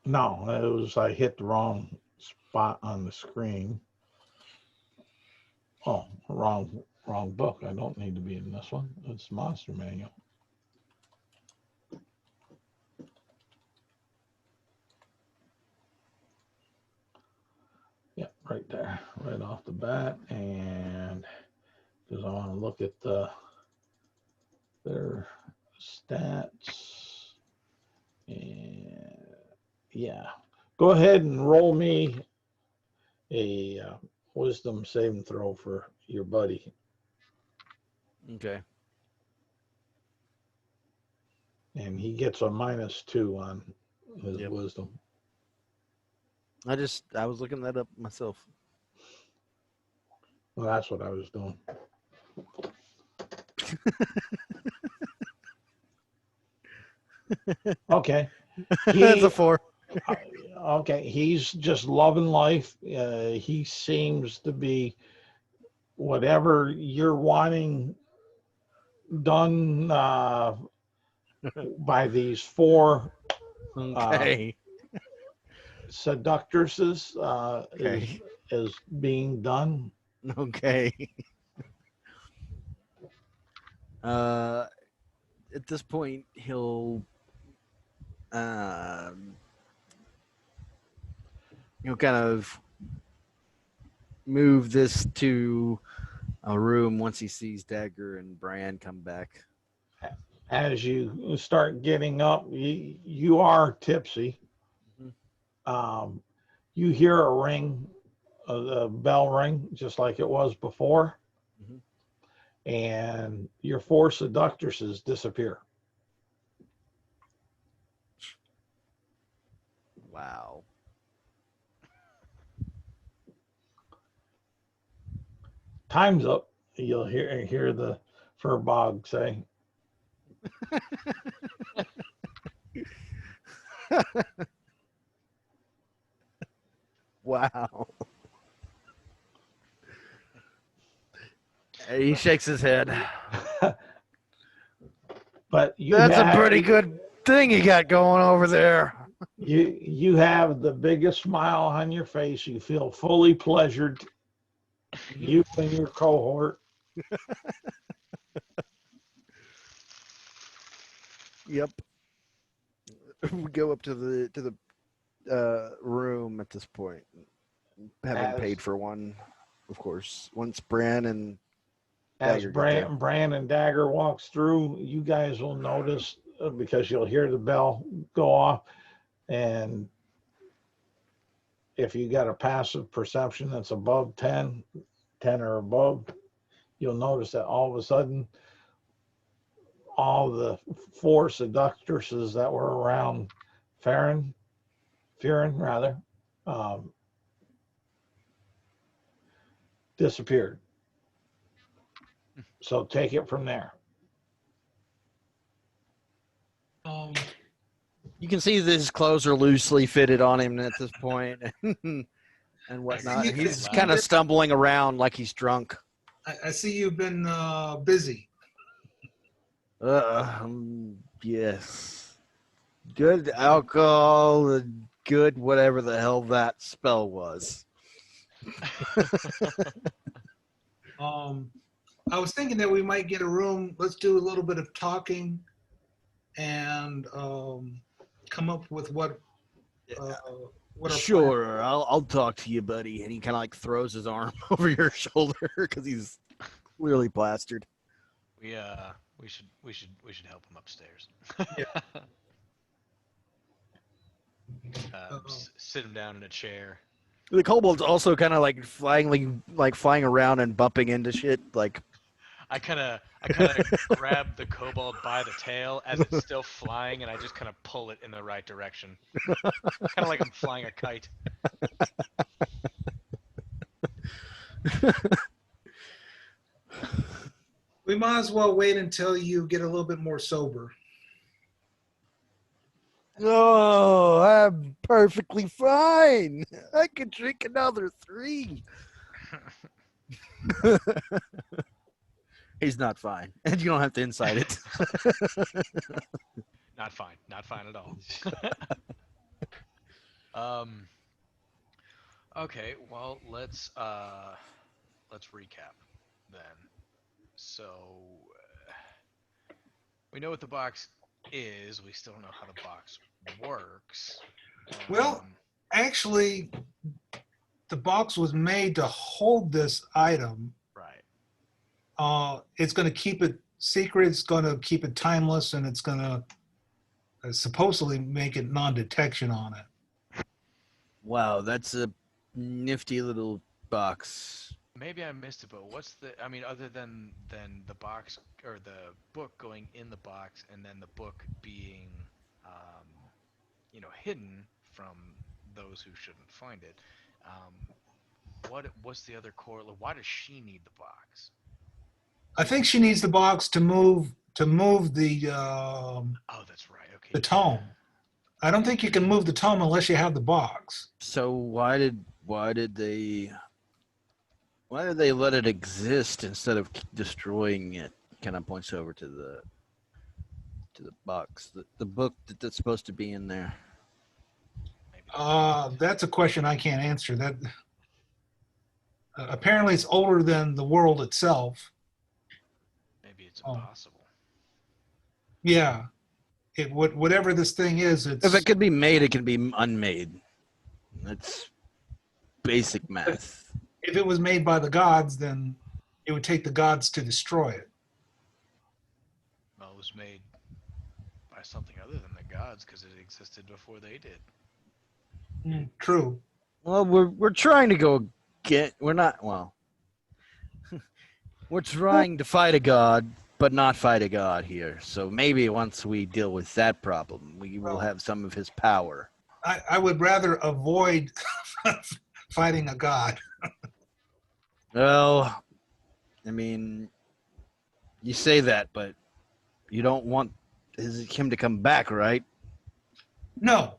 No, it was I hit the wrong spot on the screen. Oh, wrong book. I don't need to be in this one. It's Monster Manual. Yeah, right there, right off the bat, and because I want to look at their stats, and yeah, go ahead and roll me a wisdom saving throw for your buddy. Okay. And he gets a -2 on his wisdom. I was looking that up myself. Well, that's what I was doing. Okay. That's a 4. Okay, he's just loving life. He seems to be whatever you're wanting done by these four Okay. seductresses Okay. is being done. Okay. At this point, he'll kind of move this to a room once he sees Dagger and Bran come back. As you start getting up, you are tipsy. You hear a ring, a bell ring, just like it was before. Mhm. and your 4 seductresses disappear. Wow. Time's up. You'll hear the furbog say. Wow. He shakes his head. But you That's a have, pretty good thing you got going over there. you have the biggest smile on your face. You feel fully pleasured. You and your cohort. Yep. We go up to the room at this point, having As- paid for one, of course. Once Bran and As Dagger get there. Bran and Dagger walks through, you guys will notice because you'll hear the bell go off, and if you got a passive perception that's above 10 or above, you'll notice that all of a sudden all the 4 seductresses that were around Farron rather, disappeared. So take it from there. You can see that his clothes are loosely fitted on him at this point and whatnot. He's kind of stumbling around like he's drunk. I see you've been busy. Yes. Good alcohol, and good whatever the hell that spell was. I was thinking that we might get a room. Let's do a little bit of talking and come up with what our Sure, I'll talk to you, buddy. And he kind of like throws his arm over your shoulder because he's clearly plastered. We should help him upstairs. Sit him down in a chair. The kobold's also kind of like flying around and bumping into shit. Like I kind of grab the kobold by the tail as it's still flying, and I just kind of pull it in the right direction. Kind of like I'm flying a kite. We might as well wait until you get a little bit more sober. oh, I'm perfectly fine. I could drink another 3. He's not fine, and you don't have to incite it. Not fine at all. Okay, well let's recap then. So we know what the box is. We still don't know how the box works. Well, actually, the box was made to hold this item. right. It's going to keep it secret. It's going to keep it timeless, and it's going to supposedly make it non-detection on it. Wow, that's a nifty little box. Maybe I missed it, but what's the? I mean, other than the box or the book going in the box, and then the book being, hidden from those who shouldn't find it. What's the other core? Why does she need the box? I think she needs the box to move the Oh, that's right. Okay. the tome. I don't think you can move the tome unless you have the box. So why did they let it exist instead of destroying it? Kind of points over to the box, the book that's supposed to be in there. That's a question I can't answer. That apparently it's older than the world itself. Maybe it's impossible. Yeah, whatever this thing is, it's. If it could be made, it can be unmade. That's basic math. If it was made by the gods, then it would take the gods to destroy it. Well, it was made by something other than the gods because it existed before they did. True. Well, we're trying to go get. We're not. Well, We're trying to fight a god, but not fight a god here. So maybe once we deal with that problem, we will have some of his power. I would rather avoid fighting a god. Well, I mean, you say that, but you don't want him to come back, right? No.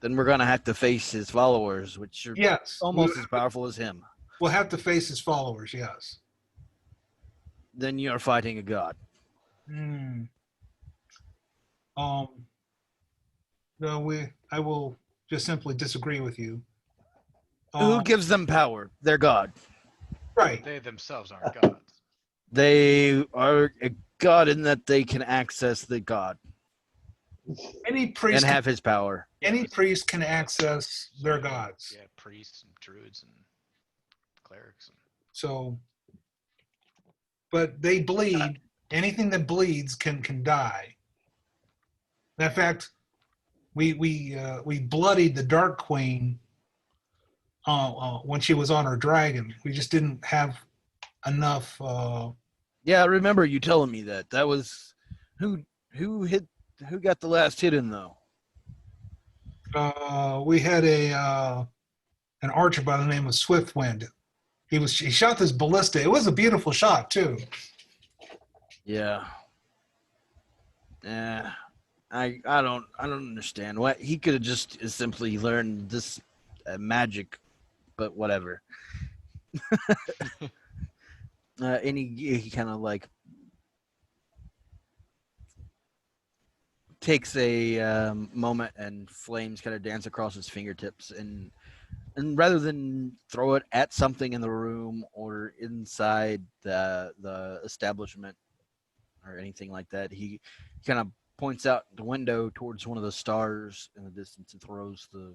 Then we're gonna have to face his followers, which are Yes. almost as powerful as him. We'll have to face his followers. Yes. Then you're fighting a god. Hmm. No, I will just simply disagree with you. Who gives them power? Their god. Right. They themselves aren't gods. They are a god in that they can access the god Any priest and have his power. any priest can access their gods. Yeah, priests and druids and clerics. And... So, but they bleed. Anything that bleeds can die. In fact, we bloodied the Dark Queen when she was on her dragon. We just didn't have enough. Yeah, I remember you telling me that. That was who got the last hit in though. We had an archer by the name of Swiftwind. He shot this ballista. It was a beautiful shot too. Yeah. Yeah. I don't understand. What he could have just simply learned this magic, but whatever. And he kind of like takes a moment, and flames kind of dance across his fingertips, and rather than throw it at something in the room or inside the establishment or anything like that, he kind of points out the window towards one of the stars in the distance and throws the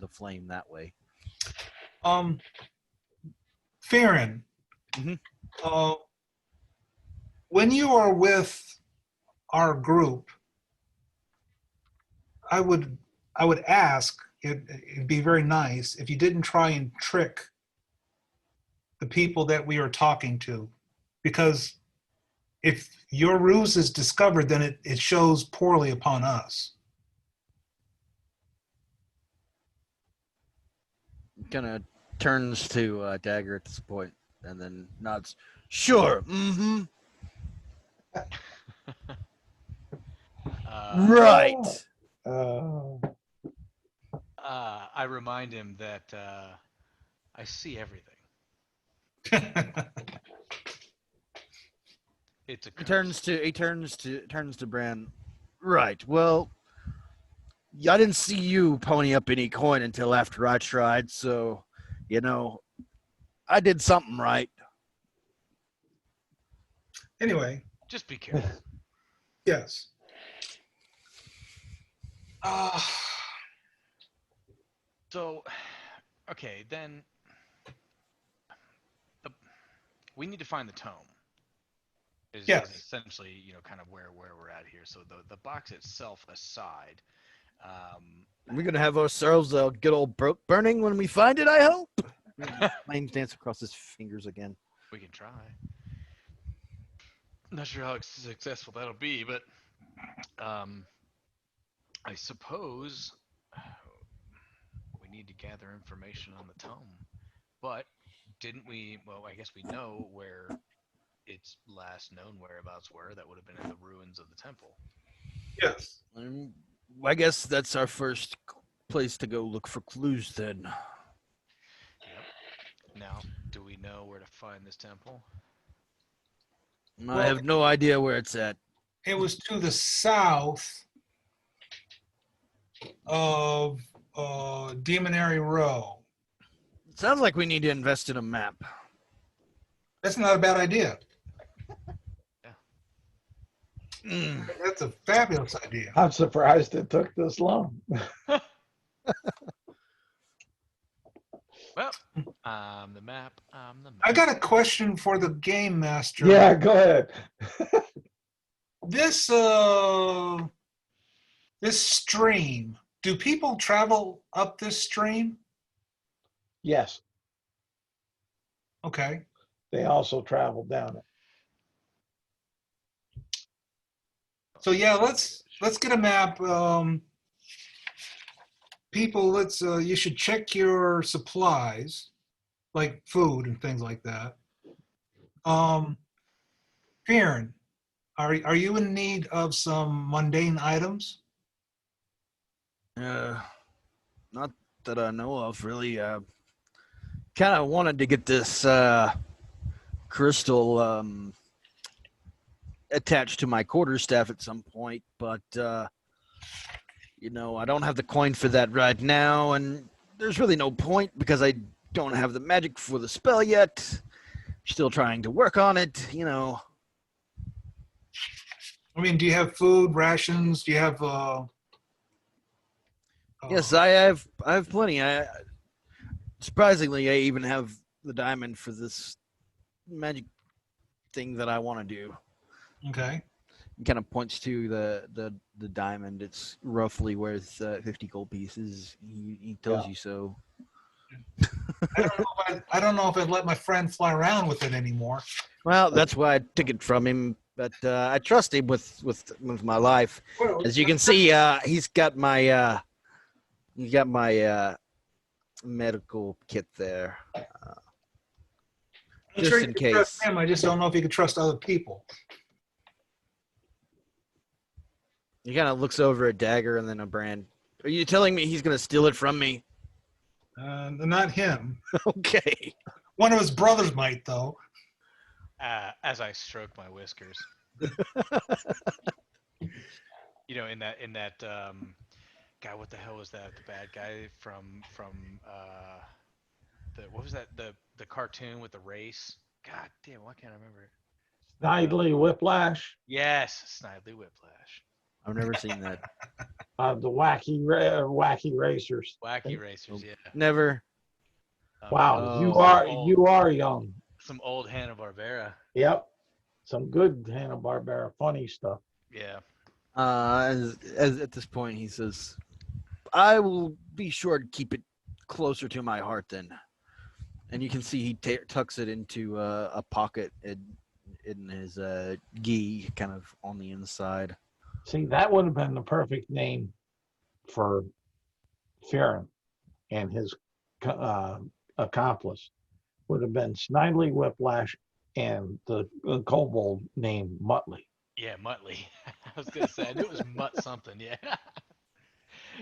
flame that way. Farron, Mhm. when you are with our group, I would ask, it'd be very nice if you didn't try and trick the people that we are talking to, because if your ruse is discovered, then it shows poorly upon us. Kind of turns to Dagger at this point and then nods. Sure. Mm-hmm. Right. I remind him that I see everything. It's a curse. He turns to Bran. Right. Well, I didn't see you pony up any coin until after I tried, so I did something right. Anyway, Just be careful. yes. So, okay, then we need to find the tome. Is essentially, kind of where we're at here. So the box itself aside, We're gonna have ourselves a good old burning when we find it. I hope. Flames dance across his fingers again. we can try. Not sure how successful that'll be, but I suppose we need to gather information on the tome. But didn't we? Well, I guess we know where its last known whereabouts were. That would have been in the ruins of the temple. Yes. I guess that's our first place to go look for clues then. Yep. Now, do we know where to find this temple? I have no idea where it's at. It was to the south of Demonary Row. Sounds like we need to invest in a map. That's not a bad idea. Mm. That's a fabulous idea. I'm surprised it took this long. Well, the map. I got a question for the game master. Yeah, go ahead. This stream, do people travel up this stream? Yes. Okay. they also traveled down it. So yeah, let's get a map. People, you should check your supplies, like food and things like that. Fearon, are you in need of some mundane items? Not that I know of, really. Kind of wanted to get this crystal attached to my quarterstaff at some point, but you know, I don't have the coin for that right now, and there's really no point because I don't have the magic for the spell yet. Still trying to work on it, you know. I mean, do you have food rations? Do you have? Yes, I have plenty. Surprisingly, I even have the diamond for this magic thing that I want to do. Okay. It kind of points to the diamond. It's roughly worth 50 gold pieces. He tells you so. I don't know if I'd let my friend fly around with it anymore. Well, that's why I took it from him. But I trust him with my life. Well, As you can see, he's got my medical kit there. I'm Just sure you in can trust case. him. I just don't know if you can trust other people. He kind of looks over at Dagger and then Brand. Are you telling me he's going to steal it from me? Not him. Okay. One of his brothers might, though. As I stroke my whiskers. You know, in that guy, what the hell was that? The bad guy from what was that? The cartoon with the race? God damn, why can't I remember it? Snidely Whiplash, Yes, Snidely Whiplash. I've never seen that. the wacky racers. Wacky Racers, yeah. Never. Wow, Oh. you are young. Some old Hanna-Barbera. Yep, some good Hanna-Barbera funny stuff. Yeah. As at this point, he says, "I will be sure to keep it closer to my heart then." And you can see he tucks it into a pocket in his gi, kind of on the inside. See, that would have been the perfect name for Fearon and his accomplice. Would have been Snidely Whiplash and the kobold named Muttley. Yeah, Muttley. I was gonna say I knew it was Mutt something. Yeah.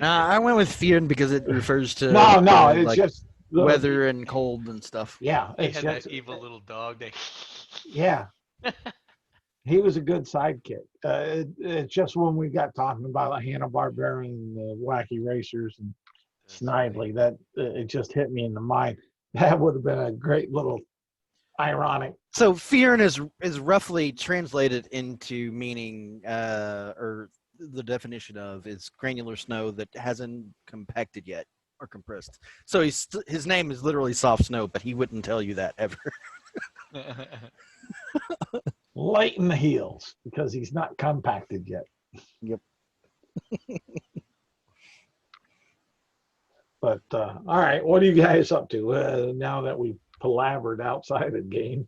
I went with Fearon because it refers to No, it's like just the weather and cold and stuff. Yeah, He it's had just that evil little dog. yeah. He was a good sidekick. It's just when we got talking about Hanna-Barbera and the Wacky Racers and Snidely, that it just hit me in the mind. That would have been a great little ironic. So Fearon is roughly translated into meaning, or the definition of is granular snow that hasn't compacted yet or compressed. So his name is literally soft snow, but he wouldn't tell you that ever. Light in the heels because he's not compacted yet. Yep. But all right, what are you guys up to now that we've palavered outside the game?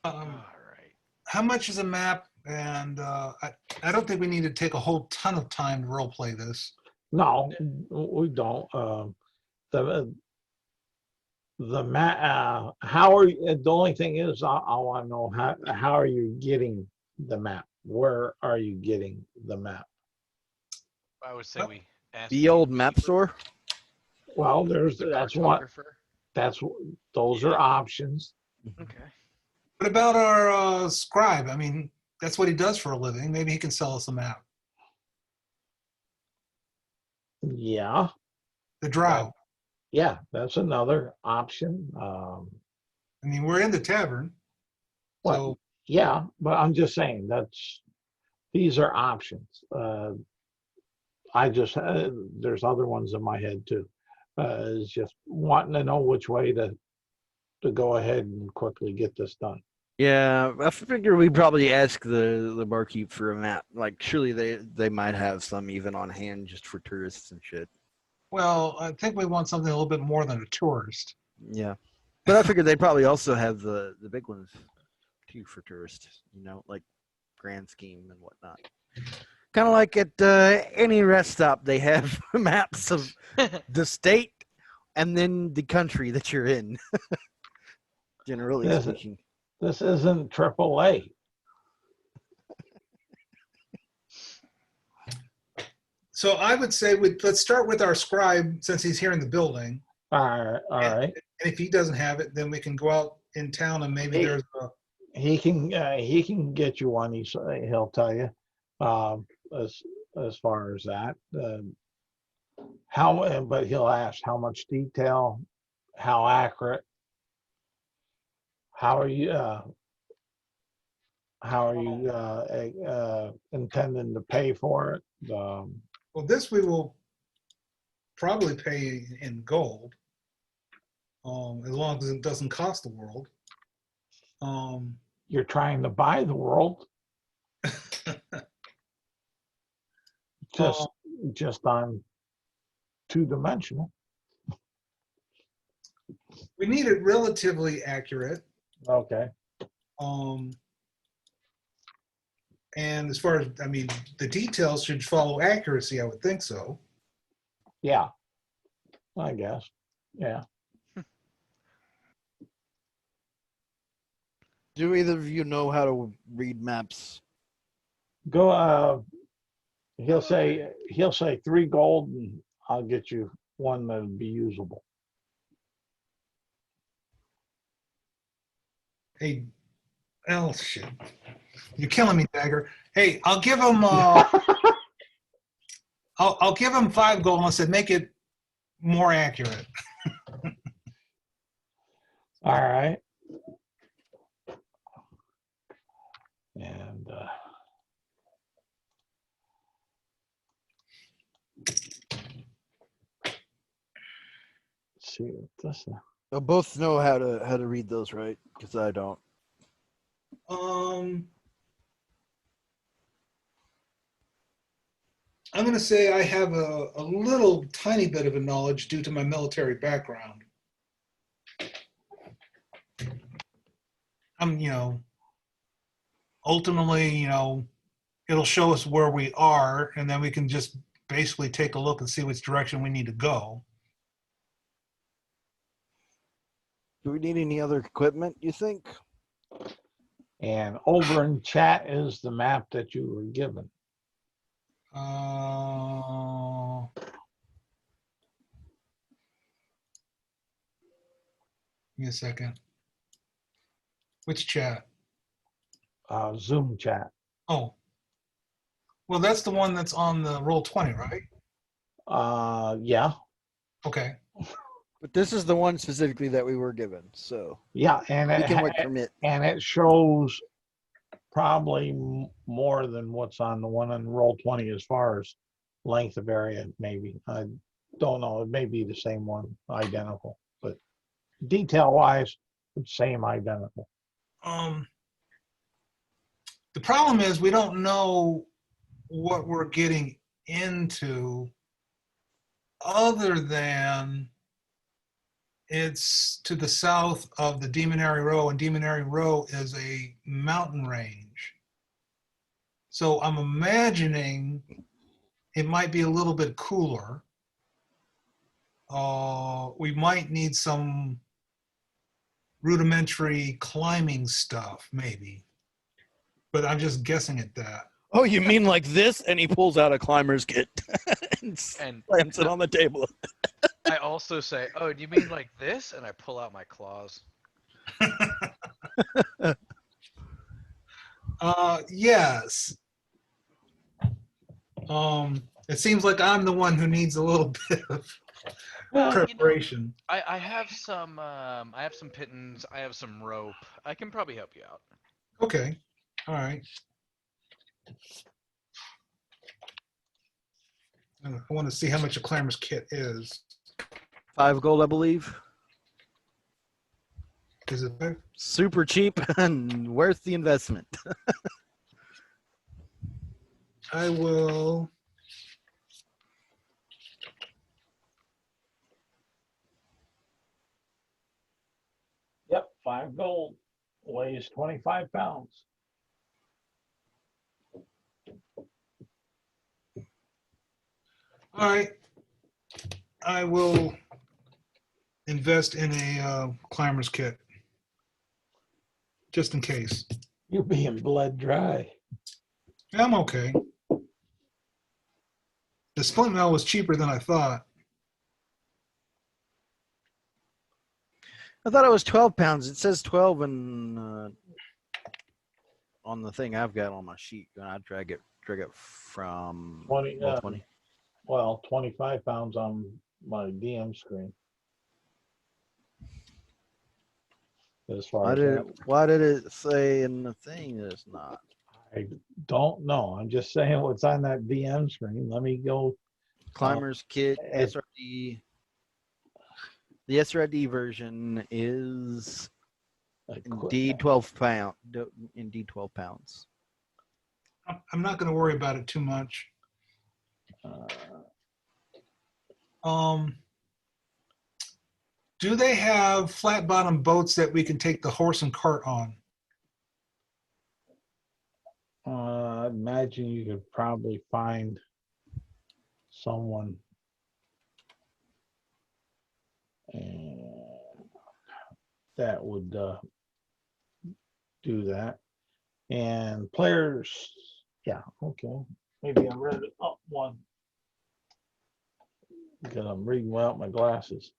All right. How much is a map? And I don't think we need to take a whole ton of time to role play this. No, we don't. The map. How are you? The only thing is, I want to know how are you getting the map? Where are you getting the map? I would say we asked The old map store. Well, the that's one. cartographer. Those Yeah. are options. Okay. What about our scribe? I mean, that's what he does for a living. Maybe he can sell us a map. Yeah, The drow. yeah, that's another option. I mean, we're in the tavern. Well, So yeah, but I'm just saying these are options. I just there's other ones in my head too. Is just wanting to know which way to go ahead and quickly get this done. Yeah, I figure we probably ask the barkeep for a map. Like, surely they might have some even on hand just for tourists and shit. well, I think we want something a little bit more than a tourist. Yeah. But I figured they'd probably also have the big ones too for tourists, you know, like Grand Scheme and whatnot. Kind of like at any rest stop, they have maps of the state and then the country that you're in. Generally Yes. speaking. This isn't AAA. So I would say let's start with our scribe since he's here in the building. All right. And if he doesn't have it, then we can go out in town and maybe Hey. there's a. He can get you one. He'll tell you. As far as that, but he'll ask how much detail, how accurate, how are you intending to pay for it? Well, this we will probably pay in gold, as long as it doesn't cost the world. You're trying to buy the world, just on two-dimensional. We need it relatively accurate. Okay. And as far as, I mean, the details should follow accuracy, I would think so. Yeah. I guess. Yeah. Do either of you know how to read maps? Go. He'll say 3 gold, and I'll get you one that'll be usable. Hey, oh shit. You're killing me, Dagger. Hey, I'll give him I'll give him 5 gold and I said make it more accurate. All right. And let's see what this. They'll both know how to read those, right? Because I don't. I'm going to say I have a little tiny bit of a knowledge due to my military background. Ultimately, it'll show us where we are, and then we can just basically take a look and see which direction we need to go. Do we need any other equipment, you think? And over in chat is the map that you were given. Give me a second. Which chat? Zoom chat. Oh. Well, that's the one that's on the Roll20, right? Yeah. Okay. But this is the one specifically that we were given, so Yeah, and we can work from it. And it shows probably more than what's on the one on Roll20 as far as length of area, maybe. I don't know. It may be the same one, identical, but detail-wise, same, identical. The problem is we don't know what we're getting into other than it's to the south of the Demonary Row, and Demonary Row is a mountain range. So I'm imagining it might be a little bit cooler. We might need some rudimentary climbing stuff, maybe. But I'm just guessing at that. Oh, you mean like this? And he pulls out a climber's kit and slams it on the table. I also say, oh, do you mean like this? And I pull out my claws. Yes. It seems like I'm the one who needs a little bit of preparation. I have some pittons. I have some rope. I can probably help you out. Okay. All right. I want to see how much a climber's kit is. 5 gold, I believe. Is it there? Super cheap and worth the investment. I will. 5 gold. Weighs 25 pounds. All right. I will invest in a climber's kit. Just in case. You're being bled dry. I'm okay. The splint mail was cheaper than I thought. I thought it was 12 pounds. It says 12 and on the thing I've got on my sheet. And I drag it from 20, 20. Well, 25 pounds on my DM screen. As far as that, Why did it say in the thing that it's not? I don't know. I'm just saying what's on that DM screen. Let me go. Climber's kit, it- SRD. The SRD version is indeed 12 pound. Indeed 12 pounds. I'm not going to worry about it too much. Do they have flat bottom boats that we can take the horse and cart on? I imagine you could probably find someone that would do that. And players, yeah, okay. Maybe I read it up one because I'm reading without my glasses.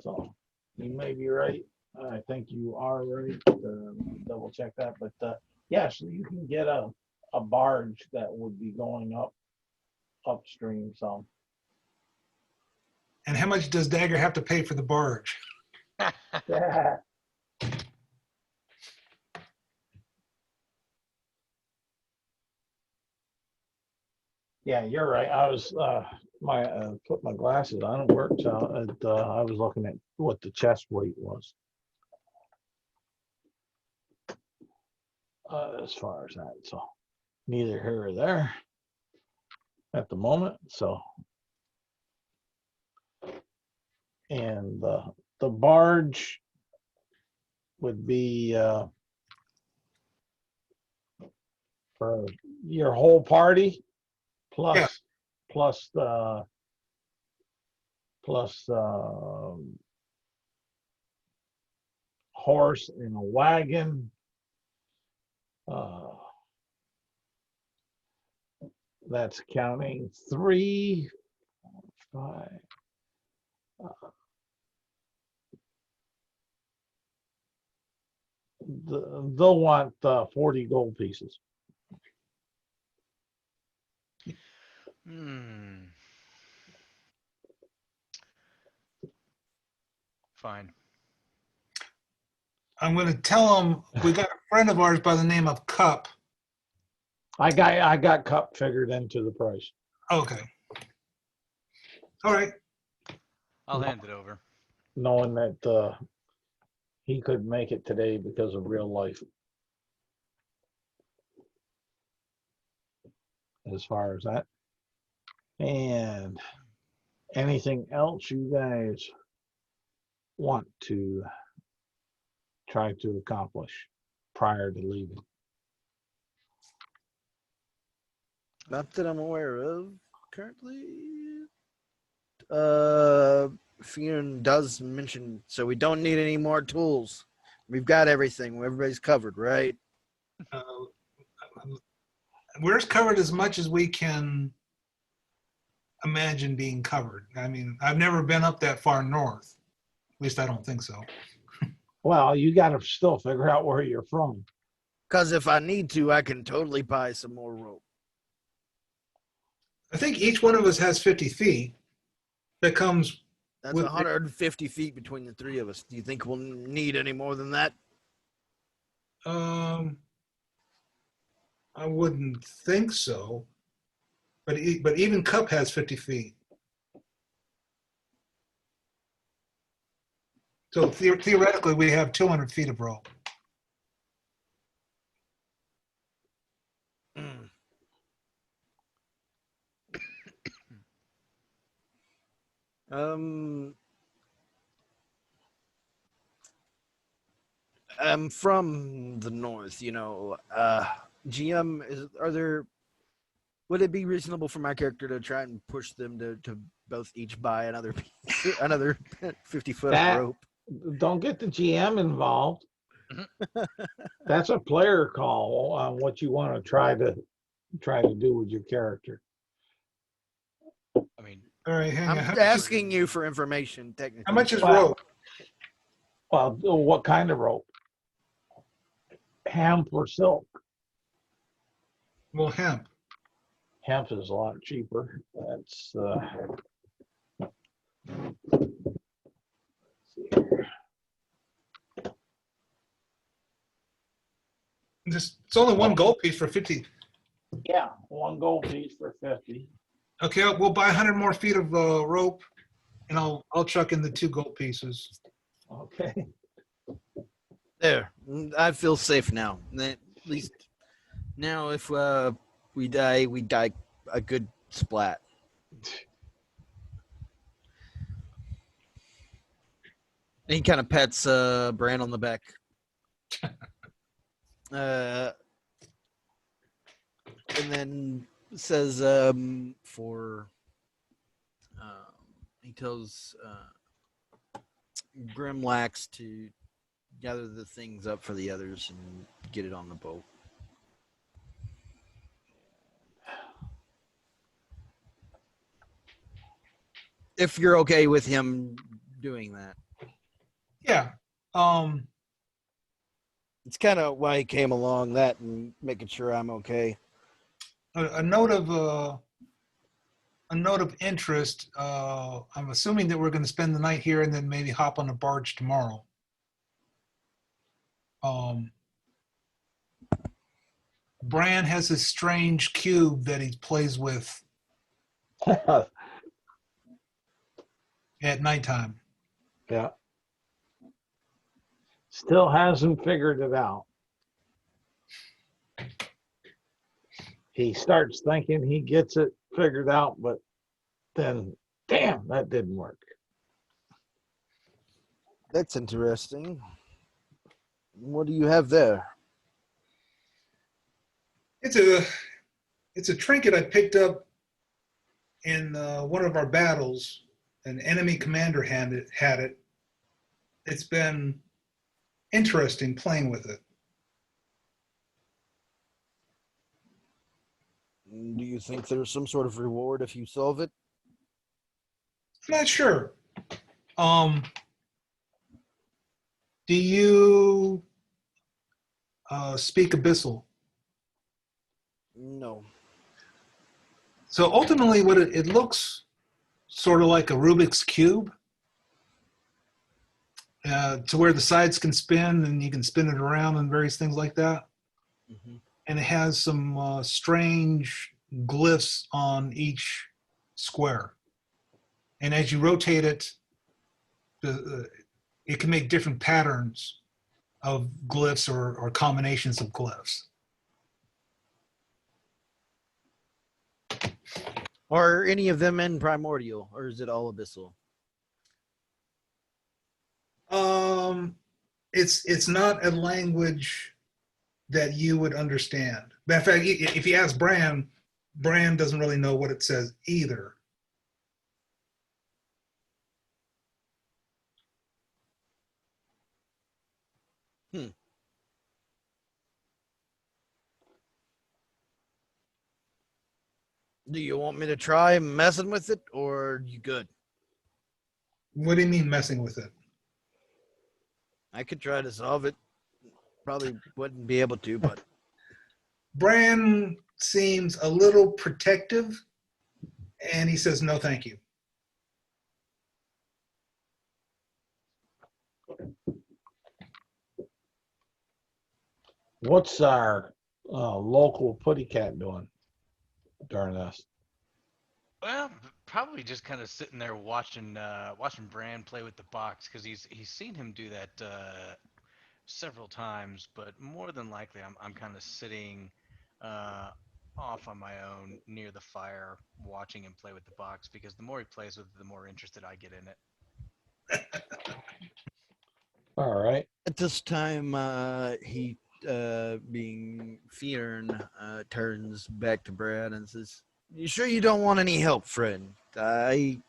So you may be right. I think you are right. Double check that. But yes, you can get a barge that would be going upstream. So And how much does Dagger have to pay for the barge? yeah. Yeah, you're right. I was put my glasses on. It worked out. I was looking at what the chest weight was. As far as that, so neither here or there at the moment. So, and the barge would be for your whole party plus Yeah. plus horse and a wagon. That's counting 3, 5. They'll want 40 gold pieces. Fine. I'm going to tell them we got a friend of ours by the name of Cup. I got cup figured into the price. Okay. All right. I'll hand it over. Knowing that he couldn't make it today because of real life. As far as that. And anything else you guys want to try to accomplish prior to leaving? Not that I'm aware of currently. Fion does mention, so we don't need any more tools. We've got everything. Everybody's covered, right? We're covered as much as we can imagine being covered. I mean, I've never been up that far north. At least I don't think so. Well, you got to still figure out where you're from. Because if I need to, I can totally buy some more rope. I think each one of us has 50 feet. That comes. That's with 150 feet between the three of us. Do you think we'll need any more than that? I wouldn't think so. But even Cup has 50 feet. So theoretically, we have 200 feet of rope. I'm from the north, you know. GM, would it be reasonable for my character to try and push them to both each buy another piece, another 50 foot of That rope? don't get the GM involved. Mhm. That's a player call on what you want to try to do with your character. I mean, All right, hang on. I'm How much is, asking you for information, how technically. much is Well- rope? Well, what kind of rope? Hemp or silk? Well, hemp. Hemp is a lot cheaper. That's It's only one gold piece for 50. yeah, one gold piece for 50. Okay, we'll buy 100 more feet of rope, and I'll chuck in the 2 gold pieces. Okay. There, I feel safe now. At least now, if we die a good splat. And he kind of pets Bran on the back. And then says he tells Grimlax to gather the things up for the others and get it on the boat. If you're okay with him doing that. Yeah. It's kind of why he came along, that and making sure I'm okay. A note of interest. I'm assuming that we're going to spend the night here and then maybe hop on a barge tomorrow. Bran has this strange cube that he plays with at nighttime. Yeah. Still hasn't figured it out. He starts thinking he gets it figured out, but then, damn, that didn't work. That's interesting. What do you have there? It's a trinket I picked up in one of our battles. An enemy commander had it. It's been interesting playing with it. Do you think there's some sort of reward if you solve it? I'm not sure. Do you speak Abyssal? No. So ultimately, what it looks sort of like a Rubik's Cube, to where the sides can spin and you can spin it around and various things like that. Mm-hmm. And it has some strange glyphs on each square. And as you rotate it, it can make different patterns of glyphs or combinations of glyphs. Are any of them in Primordial, or is it all Abyssal? It's not a language that you would understand. Matter of fact, if you ask Bran doesn't really know what it says either. Do you want me to try messing with it, or you good? What do you mean messing with it? I could try to solve it. Probably wouldn't be able to, but Bran seems a little protective, and he says, no, thank you. What's our local putty cat doing during this? well, probably just kind of sitting there watching Bran play with the box because he's seen him do that several times. But more than likely, I'm kind of sitting off on my own near the fire, watching him play with the box because the more he plays with it, the more interested I get in it. All right. At this time, he, being Fearn, turns back to Brad and says, "You sure you don't want any help, friend? I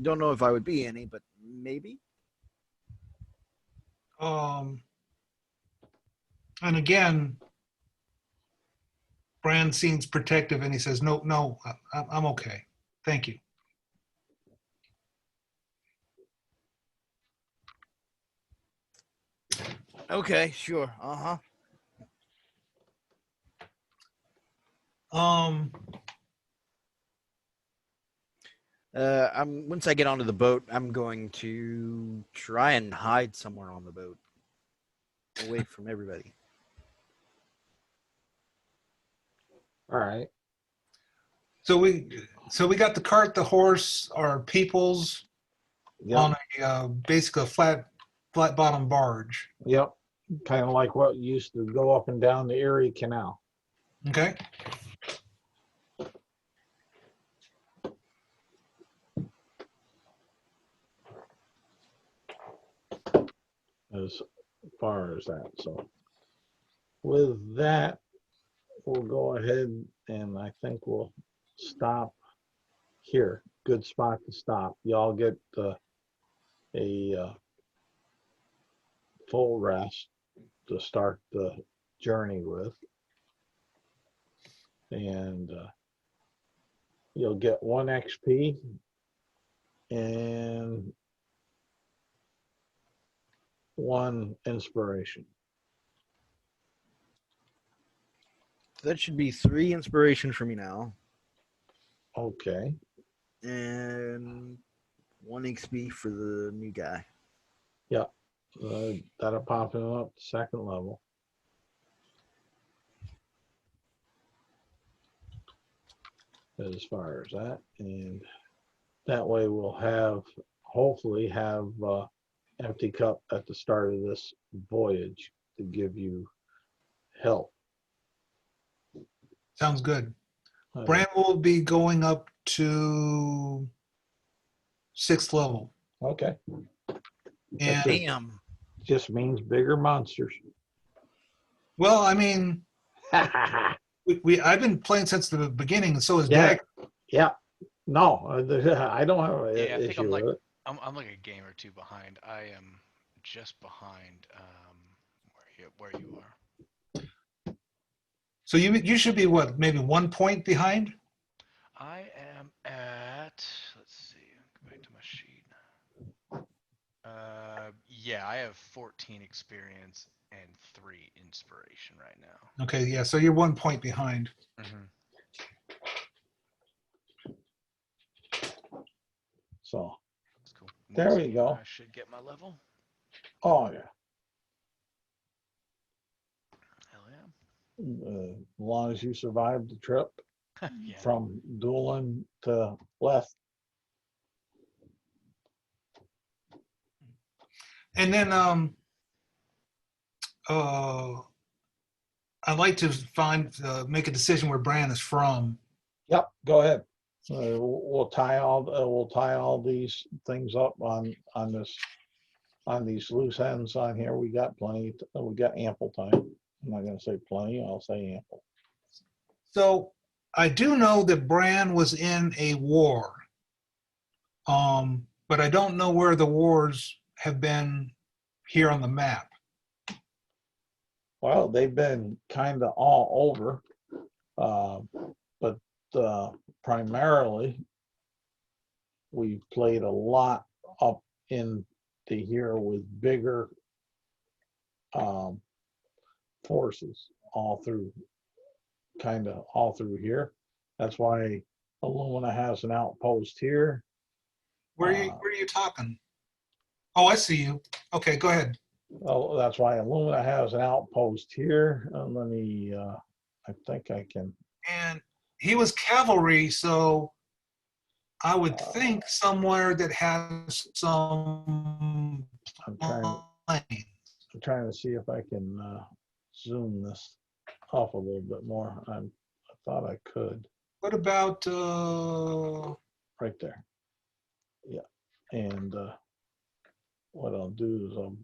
don't know if I would be any, but maybe." And again, Brand seems protective, and he says, "No, no, I'm okay. Thank you." Okay, sure. Um, I'm once I get onto the boat, I'm going to try and hide somewhere on the boat, away from everybody. All right. so we got the cart, the horse, our peoples Yep. on a basically a flat bottom barge. Yep. Kind of like what used to go up and down the Erie Canal. Okay. As far as that. So with that, we'll go ahead and I think we'll stop here. Good spot to stop. Y'all get a full rest to start the journey with. And you'll get 1 XP and 1 inspiration. That should be 3 inspiration for me now, Okay. and 1 XP for the new guy. Yep. That'll pop him up to 2nd level. As far as that, and that way we'll hopefully have empty cup at the start of this voyage to give you help. Sounds good. Uh, Brand will be going up to 6th level. Okay. And Just- Damn. Just means bigger monsters. well, I mean, I've been playing since the beginning, and so is Yeah. Dag. Yeah. No, I don't have an Yeah, I think issue with it. I'm like a game or two behind. I am just behind where you are. So you should be what, maybe 1 point behind? I am at, let's see, go back to my sheet. Yeah, I have 14 experience and 3 inspiration right now. Okay, yeah, so you're 1 point behind. So, That's cool. There Next we game, go. I should get my level. oh yeah. Hell yeah. As long as you survive the trip Yeah. from Dulin to Leth. And then I'd like to make a decision where Bran is from. Yep, go ahead. We'll tie all these things up on these loose ends on here. We got we got ample time. I'm not gonna say plenty, I'll say ample. So I do know that Bran was in a war, but I don't know where the wars have been here on the map. Well, they've been kind of all over, but primarily we've played a lot up in the here with bigger forces all through here. That's why Illumina has an outpost here. Where are you talking? Oh, I see you. Okay, go ahead. Oh, that's why Illumina has an outpost here. Let me, I think I can. And he was cavalry, so I would think somewhere that has some I'm planes. trying to see if I can zoom this up a little bit more. I thought I could. What about Right there. Yeah. And what I'll do is I'll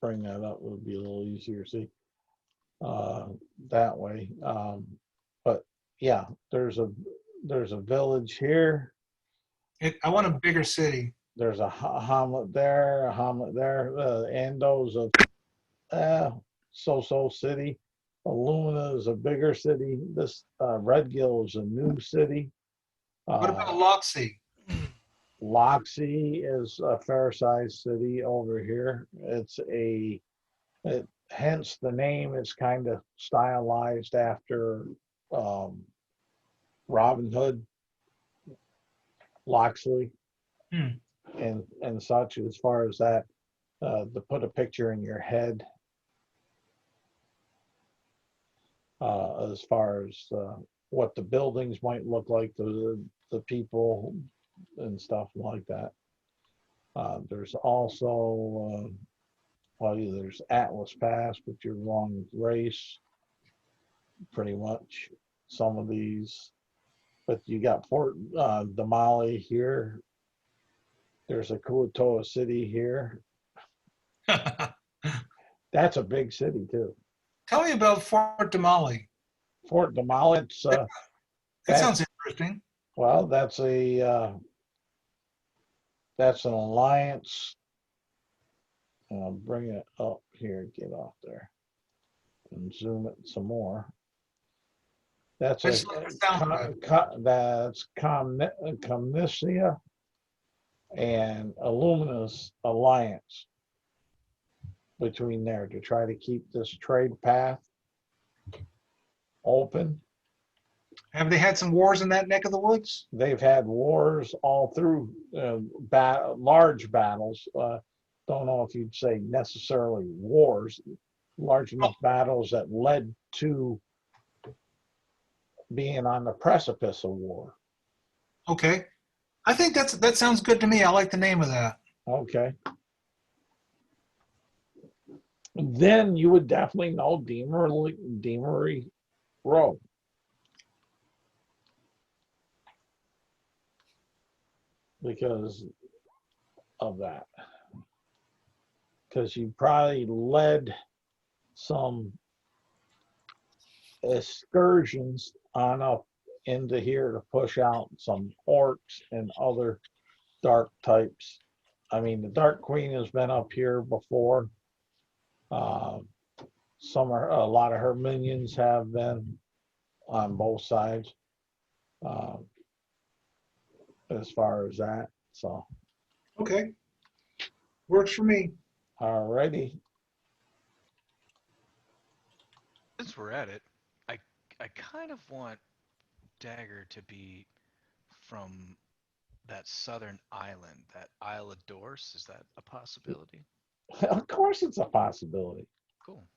bring that up, it would be a little easier to see that way. But yeah, there's a village here. I want a bigger city. There's a hamlet there, Ando's a so-so city. Illumina is a bigger city. This Redgill is a new city. What about Loxy? Loxy is a fair-sized city over here. Hence the name is kind of stylized after Robin Hood, Loxley, and such. As far as that, to put a picture in your head, as far as what the buildings might look like, the people and stuff like that. There's also, there's Atlas Pass, but you're wrong race, pretty much, some of these. But you got Fort Damali here. There's a Kuatoa City here. That's a big city, too. Tell me about Fort Damali. Fort Damali, That sounds interesting. well, that's an alliance. I'll bring it up here, get off there, and zoom it some more. That's That's Comnicia and Illumina's alliance between there to try to keep this trade path open. Have they had some wars in that neck of the woods? They've had wars all through, large battles. Don't know if you'd say necessarily wars, large enough battles that led to being on the precipice of war. Okay. I think that sounds good to me. I like the name of that. Okay. Then you would definitely know Deamery Row. Because of that. Because you probably led some excursions on up into here to push out some orcs and other dark types. I mean, the Dark Queen has been up here before. A lot of her minions have been on both sides. As far as that, so. Okay. Works for me. Alrighty. Since we're at it, I kind of want Dagger to be from that southern island, that Isle of Dorse. Is that a possibility? Of course it's a possibility. Cool.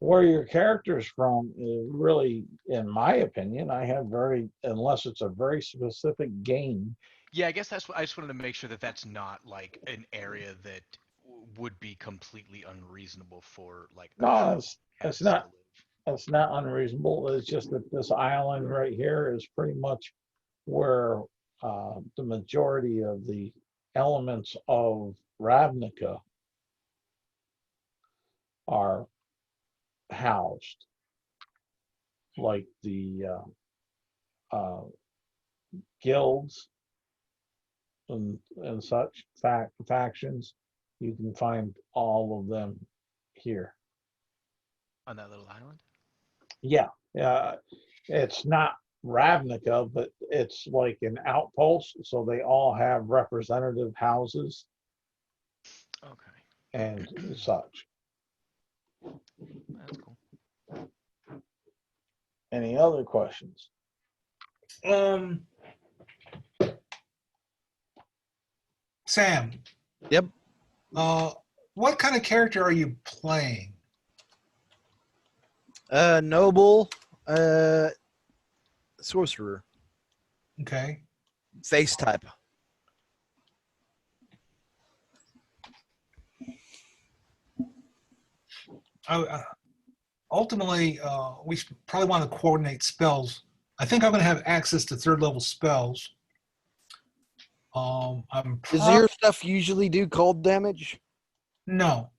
Where your character's from is really, in my opinion, unless it's a very specific game. Yeah, I guess that's what I just wanted to make sure that that's not like an area that would be completely unreasonable for like. No, it's not. It's not unreasonable. It's just that this island right here is pretty much where the majority of the elements of Ravnica are housed, like the guilds and such factions. You can find all of them here. On that little island? Yeah, it's not Ravnica, but it's like an outpost, so they all have representative houses Okay. and such. That's cool. Any other questions? Sam. Yep. What kind of character are you playing? Noble, sorcerer, Okay. face type. Ultimately, we probably want to coordinate spells. I think I'm going to have access to 3rd level spells. Does your stuff usually do cold damage? No.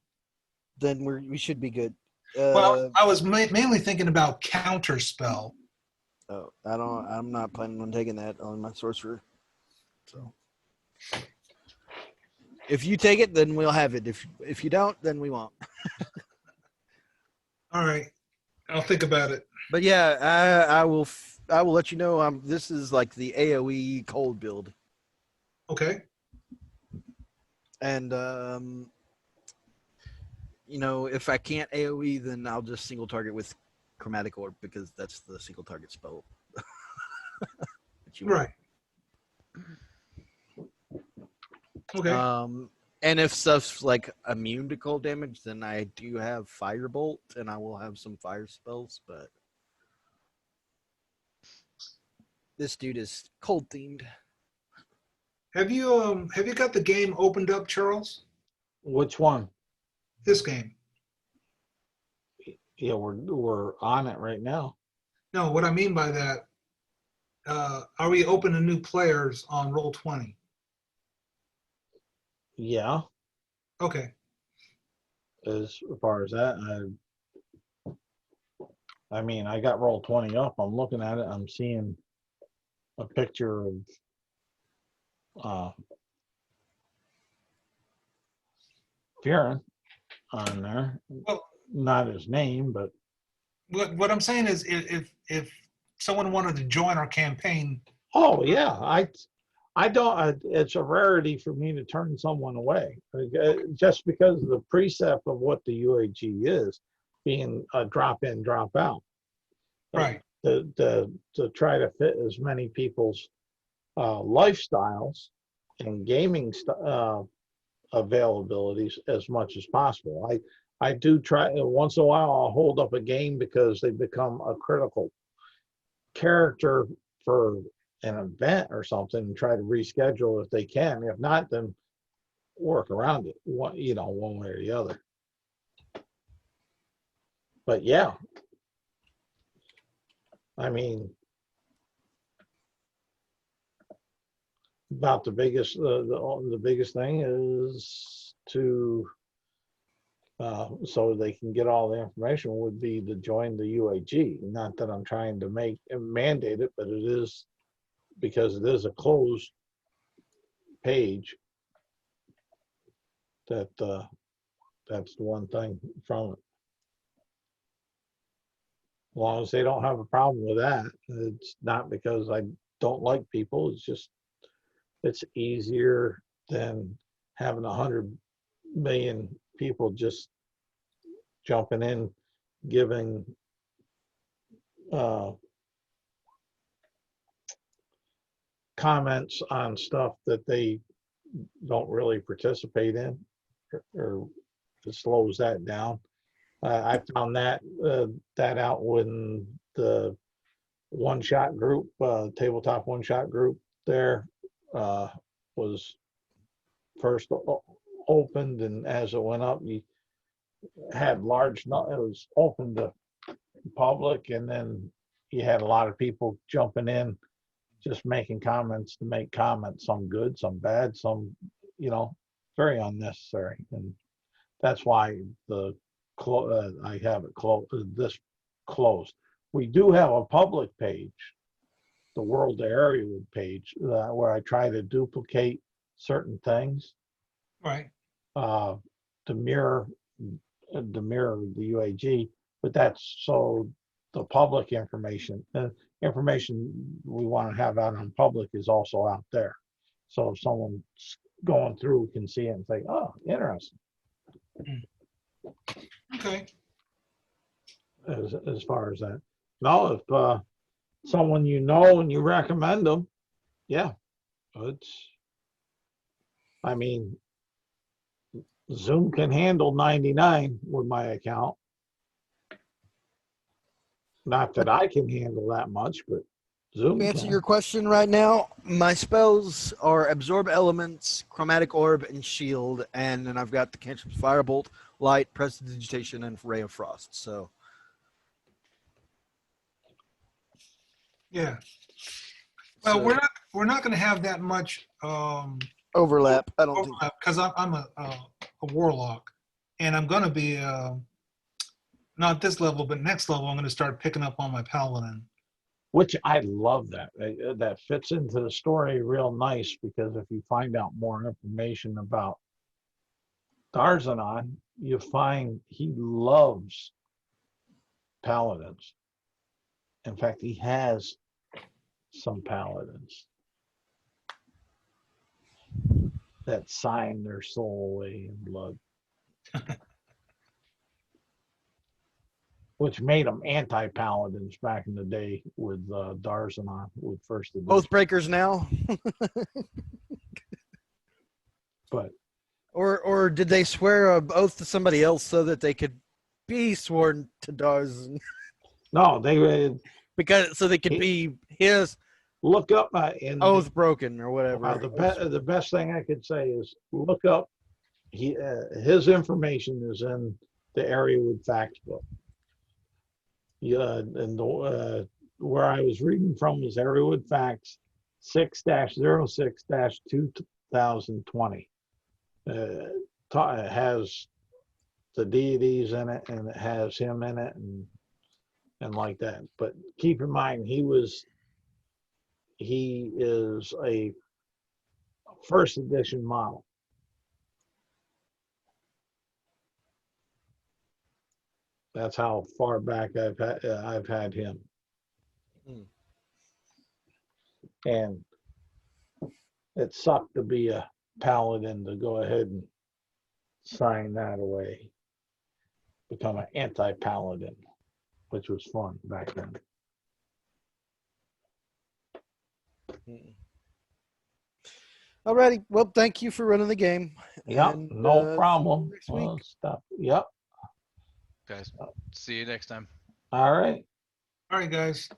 then we should be good. Well, I was mainly thinking about counter spell. Oh, I'm not planning on taking that on my sorcerer. So, if you take it, then we'll have it. If you don't, then we won't. All right, I'll think about it. But yeah, I will let you know. This is like the AOE cold build, Okay. and if I can't AOE, then I'll just single target with Chromatic Orb because that's the single target spell. that you want. Right. Okay. And if stuff's like immune to cold damage, then I do have Firebolt, and I will have some fire spells. But this dude is cold themed. Have you got the game opened up, Charles? Which one? This game. Yeah, we're on it right now. No, what I mean by that, are we open to new players on Roll20? Yeah, Okay. as far as that, I mean, I got Roll20 up. I'm looking at it. I'm seeing a picture of Fearon on there. Well, Not his name, but what I'm saying is, if someone wanted to join our campaign, oh yeah, I don't. It's a rarity for me to turn someone away, just because of the precept of what the UAG is, being a drop in, drop out. right? To try to fit as many people's lifestyles and gaming availabilities as much as possible. I do try once in a while. I'll hold up a game because they become a critical character for an event or something and try to reschedule if they can. If not, then work around it. One way or the other. But yeah, I mean, about the biggest the biggest thing is to so they can get all the information would be to join the UAG. Not that I'm trying to mandate it, but it is because it is a closed page. That's the one thing from it. As long as they don't have a problem with that, it's not because I don't like people. It's just it's easier than having 100 million people just jumping in, giving comments on stuff that they don't really participate in, or it slows that down. I found that out when the one-shot group, tabletop one-shot group there was first opened, and as it went up, you had it was open to public, and then you had a lot of people jumping in, just making comments to make comments, some good, some bad, some, very unnecessary. And that's why I have it this closed. We do have a public page, the World Area page, where I try to duplicate certain things Right. to mirror the UAG, but that's so the public information we want to have out on public is also out there. So if someone's going through can see it and say, oh, interesting. Okay. As far as that. No, if someone and you recommend them, yeah, I mean, Zoom can handle 99 with my account. Not that I can handle that much, but Zoom To answer can. your question right now, my spells are Absorb Elements, Chromatic Orb, and Shield, and then I've got the cantrips Firebolt, Light, Prestidigitation, and Ray of Frost. So Yeah. Well, so we're not going to have that much overlap. I don't think. because I'm a warlock. And I'm going to be, not this level, but next level, I'm going to start picking up on my paladin. Which I love that. That fits into the story real nice because if you find out more information about DARNIZHAAN, you find he loves paladins. In fact, he has some paladins that sign their soul away in blood. Which made them anti-paladins back in the day with DARNIZHAAN with first edition. Oath breakers now, But or did they swear an oath to somebody else so that they could be sworn to DARNIZHAAN no, they because so they could be his look up in oath broken or whatever. the best thing I could say is look up his information is in the Areawood Facts book. Yeah, and where I was reading from is Areawood Facts 6-06-2020. It has the deities in it, and it has him in it, and like that. But keep in mind, he is a first edition model. That's how far back I've had him. And it sucked to be a paladin to go ahead and sign that away, become an anti-paladin, which was fun back then. Alrighty, well, thank you for running the game. Yep, And, no problem. next week. Stuff. Yep. Guys, see you next time. All right. All right, guys.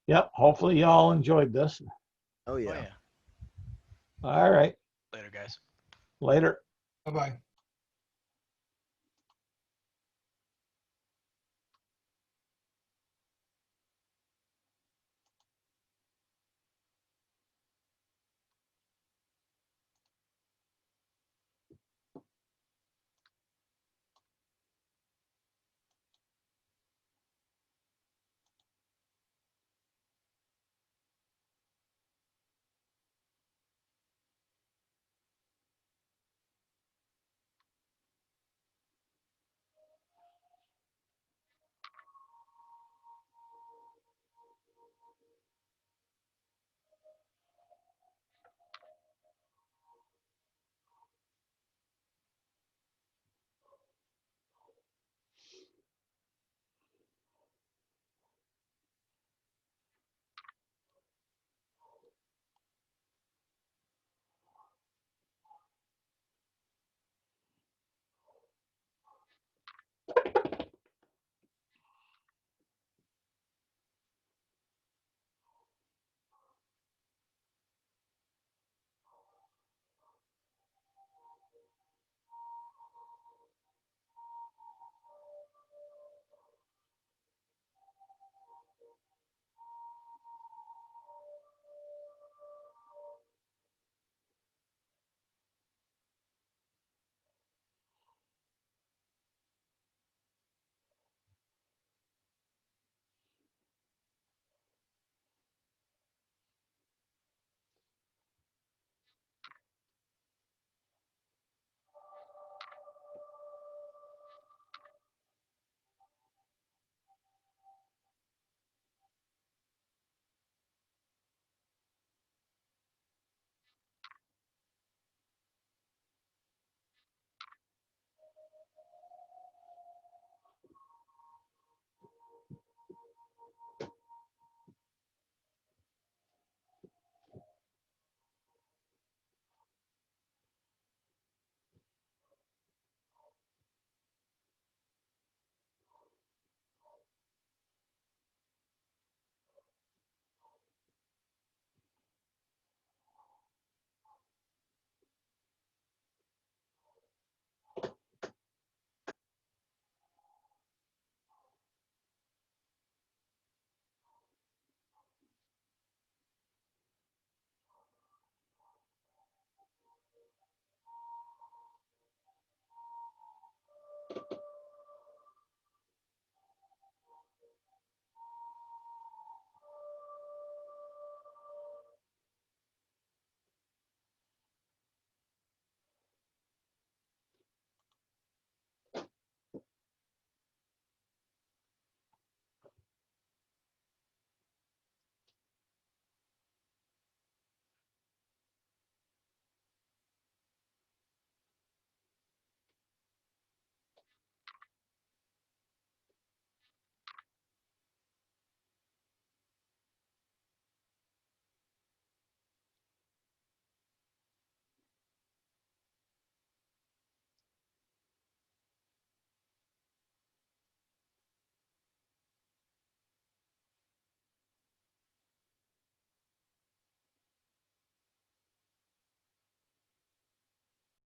Yep. Hopefully y'all enjoyed this. Oh Oh, yeah. yeah. All right. Later, guys. Later. Bye-bye.